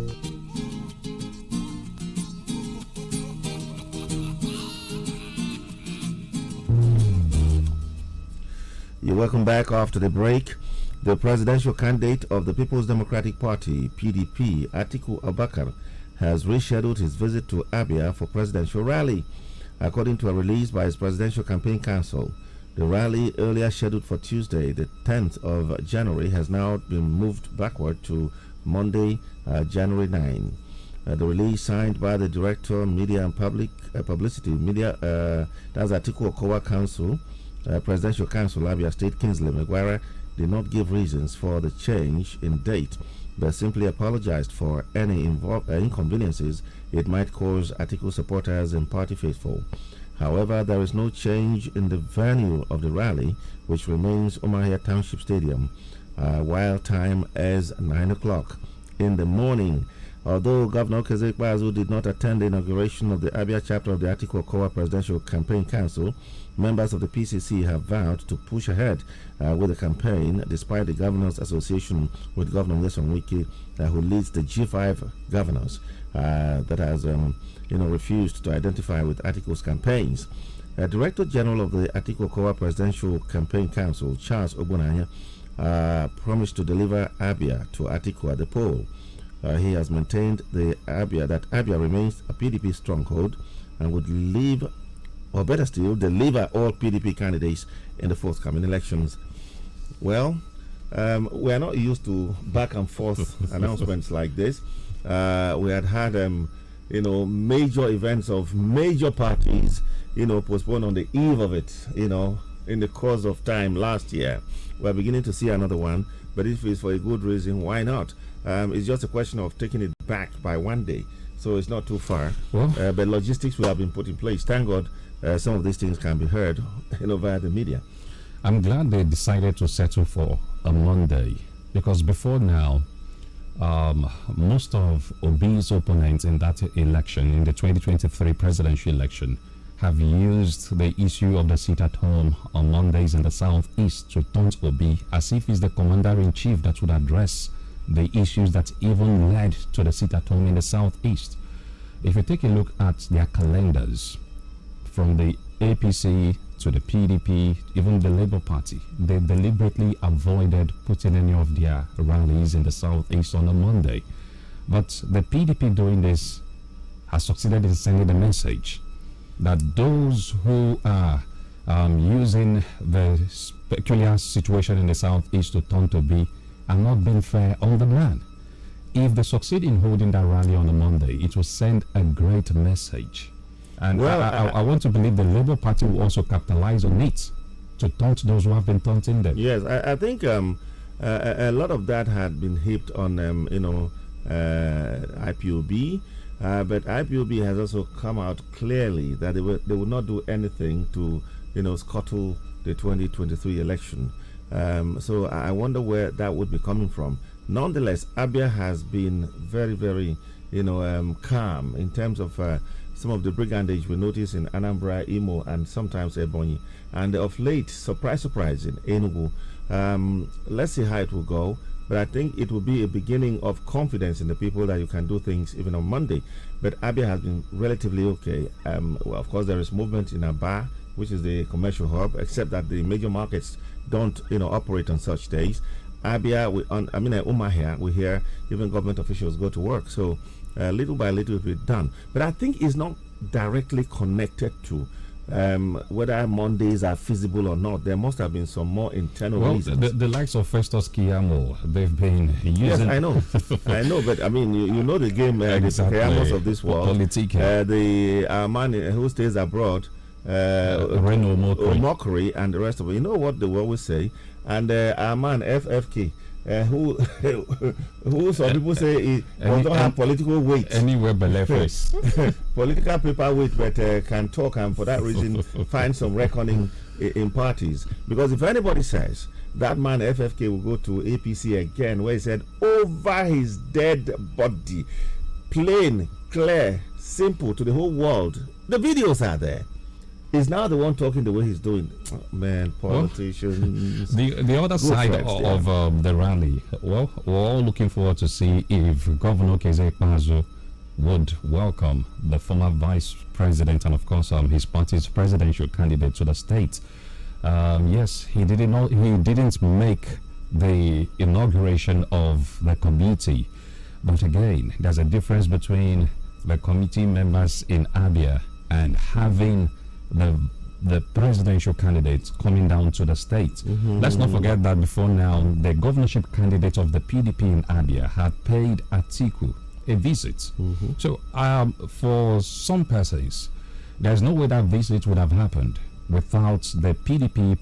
You're welcome back after the break. The presidential candidate of the People's Democratic Party, PDP, Atiku Abubakar, has rescheduled his visit to Abia for presidential rally. According to a release by his Presidential Campaign Council, the rally, earlier scheduled for Tuesday, the 10th of January, has now been moved backward to Monday, January 9. The release, signed by the Director, Media and Publicity, that's Atiku Okowa Council, Presidential Council, Abia State, Kingsley Maguire, did not give reasons for the change in date, but simply apologized for any inconveniences it might cause Atiku supporters and party faithful. However, there is no change in the venue of the rally, which remains Umuahia Township Stadium, while time is 9 o'clock in the morning. Although Governor Okezie Ikpeazu did not attend the inauguration of the Abia chapter of the Atiku Okowa Presidential Campaign Council, members of the PCC have vowed to push ahead with the campaign, despite the Governors Association with Governor Nyesom Wike, who leads the G5 governors, that has refused to identify with Atiku's campaigns. Director General of the Atiku Okowa Presidential Campaign Council, Charles Ogbonanya, promised to deliver Abia to Atiku at the poll. He has maintained that Abia remains a PDP stronghold and would leave, or better still, deliver all PDP candidates in the forthcoming elections. Well, we are not used to back and forth announcements like this. We had major events of major parties, postponed on the eve of it, in the course of time last year. We're beginning to see another one, but if it's for a good reason, why not? It's just a question of taking it back by one day, so it's not too far. Well, but logistics will have been put in place. Thank God some of these things can be heard via the media. I'm glad they decided to settle for a Monday, because before now, most of Obi's opponents in that election, in the 2023 presidential election, have used the issue of the seat at home on Mondays in the southeast to taunt Obi as if he's the commander-in-chief that would address the issues that even led to the seat at home in the southeast. If you take a look at their calendars, from the APC to the PDP, even the Labour Party, they deliberately avoided putting any of their rallies in the southeast on a Monday. But the PDP doing this has succeeded in sending a message that those who are using the peculiar situation in the southeast to taunt Obi are not being fair on the man. If they succeed in holding that rally on a Monday, it will send a great message. And I want to believe the Labour Party will also capitalize on it to taunt those who have been taunting them. Yes, I think a lot of that had been heaped on IPOB, but IPOB has also come out clearly that they would not do anything to scuttle the 2023 election. So I wonder where that would be coming from. Nonetheless, Abia has been very, very, calm in terms of some of the brigandage we notice in Anambra, Imo, and sometimes Ebonyi. And of late, surprise, in Enugu. Let's see how it will go. But I think it will be a beginning of confidence in the people that you can do things even on Monday. But Abia has been relatively okay. Well, of course, there is movement in Aba, which is the commercial hub, except that the major markets don't, operate on such days. Abia, Umuahia, we hear even government officials go to work. So little by little it will be done. But I think it's not directly connected to whether Mondays are feasible or not. There must have been some more internal reasons. The likes of Festus Kiyamo, they've been using... Yes, I know. But I mean, you know the game, exactly. The Kiyamos of this world. The man who stays abroad, Reno Mockery, and the rest of it. You know what they will always say? And our man, FFK, who some people say he don't have political weight anywhere but left face. Political paper weight, but can talk, and for that reason find some reckoning in parties. Because if anybody says that man FFK will go to APC again, where he said over his dead body, plain, clear, simple to the whole world, the videos are there. He's now the one talking the way he's doing. Oh, man, politicians. The other side of the rally, well, we're all looking forward to see if Governor Okezie Ikpeazu would welcome the former vice president and, of course, his party's presidential candidate to the state. Yes, he didn't make the inauguration of the committee But again, there's a difference between the committee members in Abia and having the presidential candidates coming down to the state. Let's not forget that before now, the governorship candidate of the PDP in Abia had paid Atiku a visit. So for some persons, there's no way that visit would have happened without the PDP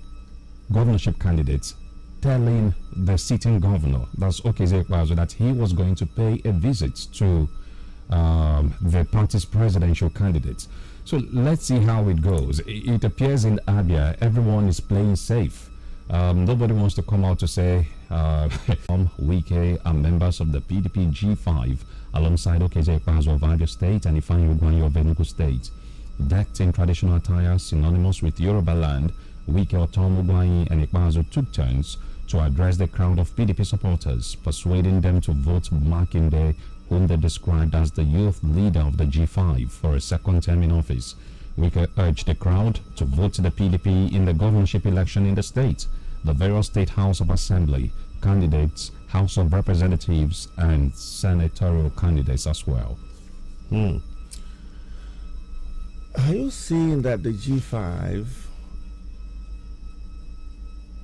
governorship candidates telling the sitting governor, that's Okezie Ikpeazu, that he was going to pay a visit to the party's presidential candidates. So let's see how it goes. It appears in Abia, everyone is playing safe. Nobody wants to come out to say Wike are members of the PDP G5 alongside Okezie Ikpeazu of Abia State and Ifeanyi Ugwuanyi of Enugu State. Decked in traditional attire synonymous with Yoruba land, Wike, Otom, Ugwuanyi and Ikpeazu took turns to address the crowd of PDP supporters, persuading them to vote Makinde, whom they described as the youth leader of the G5, for a second term in office. Wike urged the crowd to vote the PDP in the governorship election in the state, the various state House of Assembly candidates, House of Representatives, and senatorial candidates as well. Are you seeing that the G5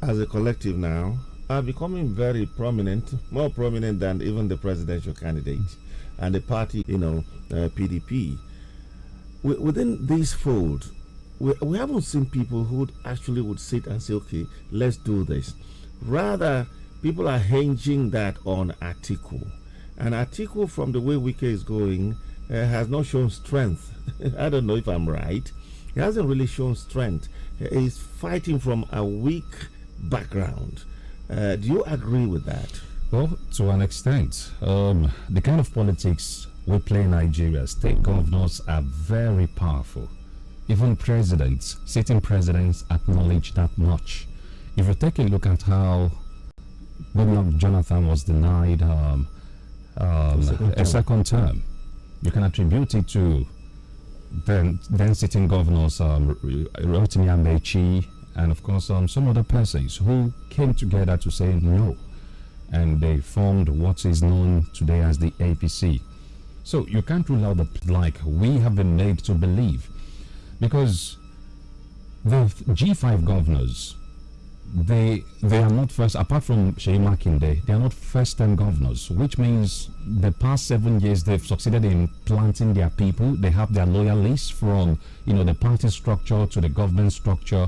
as a collective now are becoming very prominent, more prominent than even the presidential candidate and the party, PDP? Within this fold, we haven't seen people who actually would sit and say, okay, let's do this. Rather, people are hinging that on Atiku. And Atiku, from the way Wike is going, has not shown strength. I don't know if I'm right. He hasn't really shown strength. He's fighting from a weak background. Do you agree with that? Well, to an extent. The kind of politics we play in Nigeria, state governors are very powerful. Even presidents, sitting presidents, acknowledge that much. If you take a look at how Goodluck Jonathan was denied a second term, you can attribute it to then sitting governors Rotimi Amechi and of course some other persons who came together to say no, and they formed what is known today as the APC. So you can't rule out like we have been made to believe, because the G5 governors, they are not first, apart from Seyi Makinde, they are not first-time governors, which means the past 7 years they've succeeded in planting their people. They have their loyalists from the party structure to the government structure,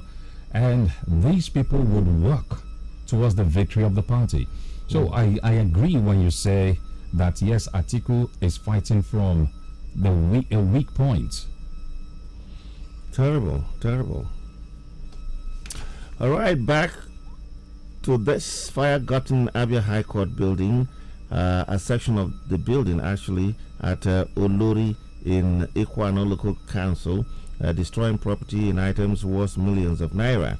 and these people would work towards the victory of the party. So I agree when you say that yes, Atiku is fighting from a weak point. Terrible. All right, back to this fire-gotten Abia High Court building, a section of the building actually at Olori in Ikwano Local Council, destroying property and items worth millions of naira.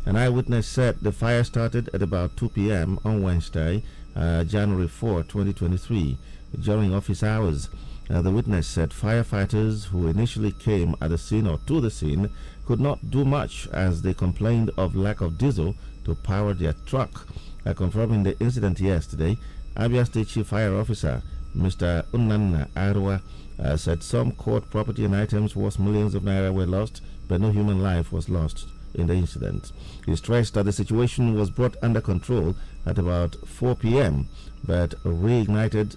An eyewitness said the fire started at about 2 p.m. on Wednesday, January 4, 2023, during office hours. The witness said firefighters who initially came at the scene or to the scene could not do much as they complained of lack of diesel to power their truck. Confirming the incident yesterday, Abia State Chief Fire Officer Mr. Unanna Arwa said some court property and items worth millions of naira were lost, but no human life was lost in the incident. He stressed that the situation was brought under control at about 4 p.m. but reignited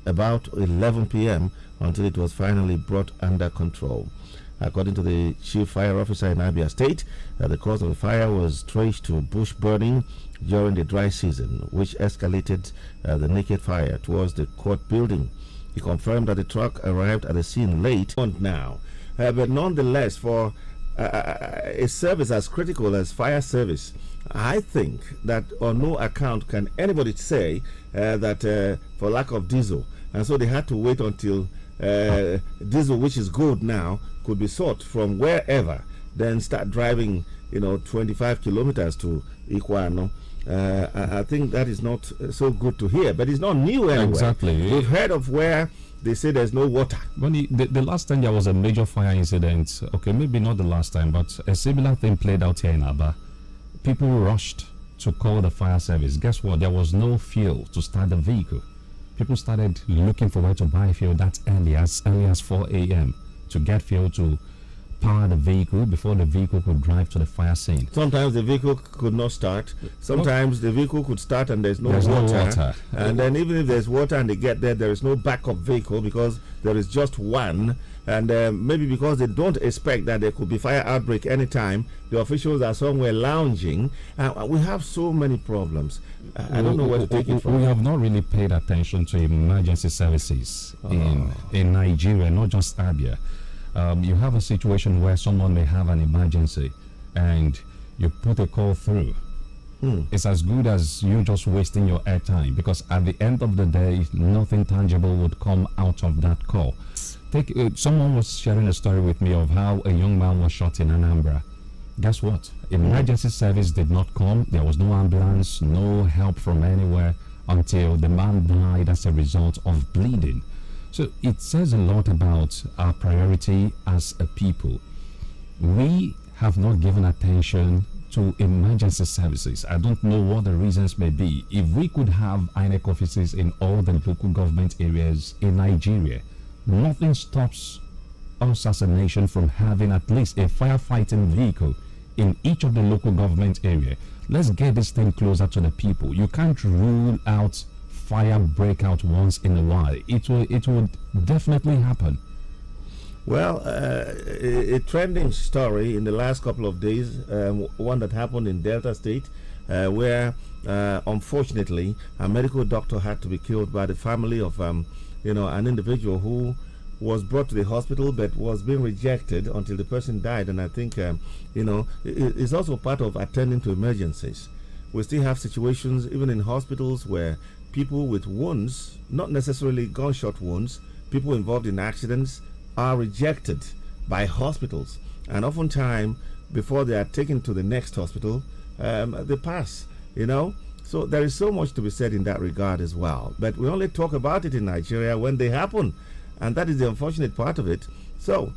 about 11 p.m. until it was finally brought under control. According to the Chief Fire Officer in Abia State, the cause of the fire was traced to bush burning during the dry season, which escalated the naked fire towards the court building. He confirmed that the truck arrived at the scene late now. But nonetheless, for a service as critical as fire service, I think that on no account can anybody say that for lack of diesel, and so they had to wait until diesel, which is good now, could be sought from wherever, then start driving 25 kilometers to Ikwano. I think that is not so good to hear, but it's not new anyway. Exactly. We've heard of where they say there's no water. When the last time there was a major fire incident, okay, maybe not the last time, but a similar thing played out here in Aba. People rushed to call the fire service. Guess what? There was no fuel to start the vehicle. people started looking for where to buy fuel that early as 4 a.m. to get fuel to power the vehicle before the vehicle could drive to the fire scene. Sometimes the vehicle could not start. Sometimes the vehicle could start and there's no water. And then even if there's water and they get there is no backup vehicle because there is just one. And maybe because they don't expect that there could be fire outbreak anytime, the officials are somewhere lounging. We have so many problems. I don't know where to take it from. We have not really paid attention to emergency services in Nigeria, not just Abia. You have a situation where someone may have an emergency and you put a call through. It's as good as you just wasting your airtime, because at the end of the day, nothing tangible would come out of that call. Someone was sharing a story with me of how a young man was shot in Anambra. Guess what? Emergency service did not come. There was no ambulance, no help from anywhere until the man died as a result of bleeding. So it says a lot about our priority as a people. We have not given attention to emergency services. I don't know what the reasons may be. If we could have INEC offices in all the local government areas in Nigeria, nothing stops us as a nation from having at least a firefighting vehicle in each of the local government area. Let's get this thing closer to the people. You can't rule out fire breakout once in a while. It will definitely happen. Well, a trending story in the last couple of days, one that happened in Delta State, where unfortunately a medical doctor had to be killed by the family of an individual who was brought to the hospital but was being rejected until the person died. And I think it's also part of attending to emergencies. We still have situations even in hospitals where people with wounds, not necessarily gunshot wounds, people involved in accidents are rejected by hospitals, and oftentimes before they are taken to the next hospital, they pass. So there is so much to be said in that regard as well. But we only talk about it in Nigeria when they happen, and that is the unfortunate part of it. So,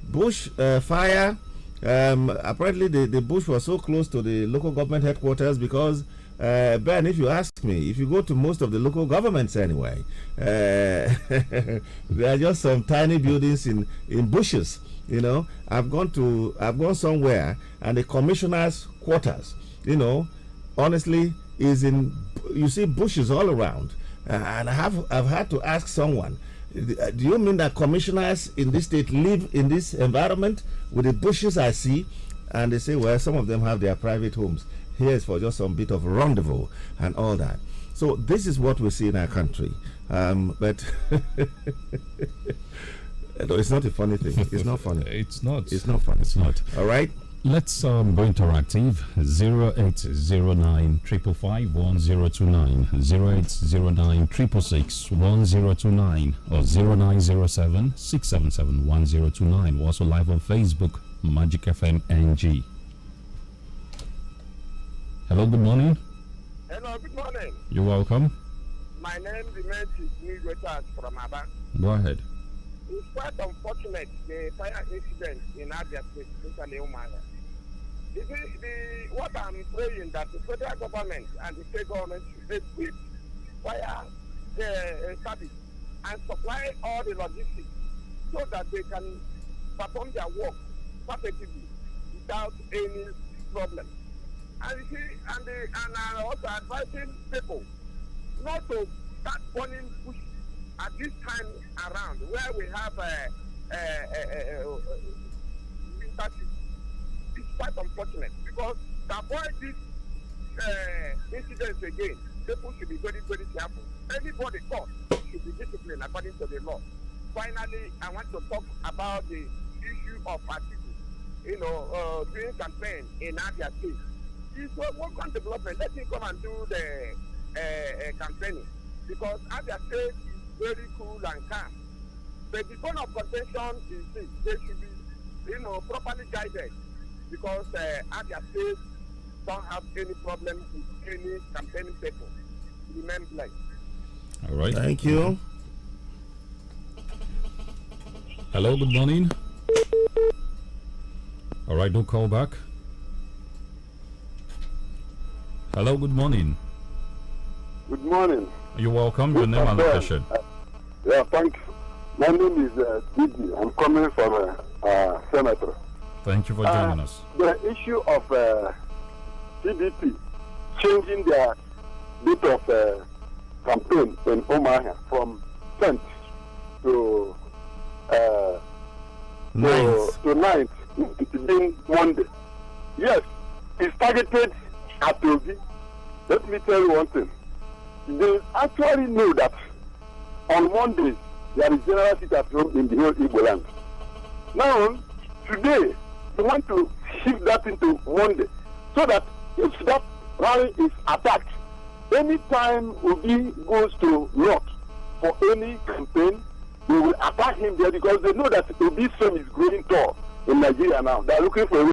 bush fire. Apparently, the bush was so close to the local government headquarters because, Ben, if you ask me, if you go to most of the local governments anyway, there are just some tiny buildings in bushes. I've gone somewhere and the commissioner's quarters, honestly, is in, you see bushes all around. And I've had to ask someone, do you mean that commissioners in this state live in this environment with the bushes I see? And they say, well, some of them have their private homes. Here is for just some bit of rendezvous and all that. So this is what we see in our country. But it's not a funny thing. It's not funny. It's not. It's not funny. It's not. All right. Let's go interactive. 0809 555 1029, 0809 666 1029, or 0907 677 1029. We're also live on Facebook, Magic FM NG. Hello, good morning. Hello, good morning. You're welcome. My name remains Nigwetas from Aba. Go ahead. It's quite unfortunate, the fire incident in Abia State, especially Umaya. What I'm praying that the federal government and the state government should equip fire service and supply all the logistics so that they can perform their work perfectly without any problem. And you see, and I'm also advising people not to start burning bush at this time around where we have winter season. It's quite unfortunate because to avoid these incidents again, people should be very, very careful. Anybody caught should be disciplined according to the law. Finally, I want to talk about the issue of Atiku, doing campaign in Abia State. It's a welcome development. Let him come and do the campaigning because Abia State is very cool and calm. But the point of contention is this: they should be, properly guided because Abia State don't have any problem with any campaigning people. Remain blessed. All right. Thank you. Hello, good morning. All right, do call back. Hello, good morning. Good morning. You're welcome. Your name and location. Yeah, thank you. My name is Didi. I'm coming from Senator. Thank you for joining us. The issue of PDP changing their date of campaign in Omaha from 10th to 9th within Monday. Yes, it's targeted at Obi. Let me tell you one thing. They actually know that on Mondays there is general sit at home in the whole Igbo land. Now, today, they want to shift that into Monday so that if that rally is attacked, anytime Obi goes to North for any campaign, they will attack him there because they know that Obi's fame is growing tall in Nigeria now. They are looking for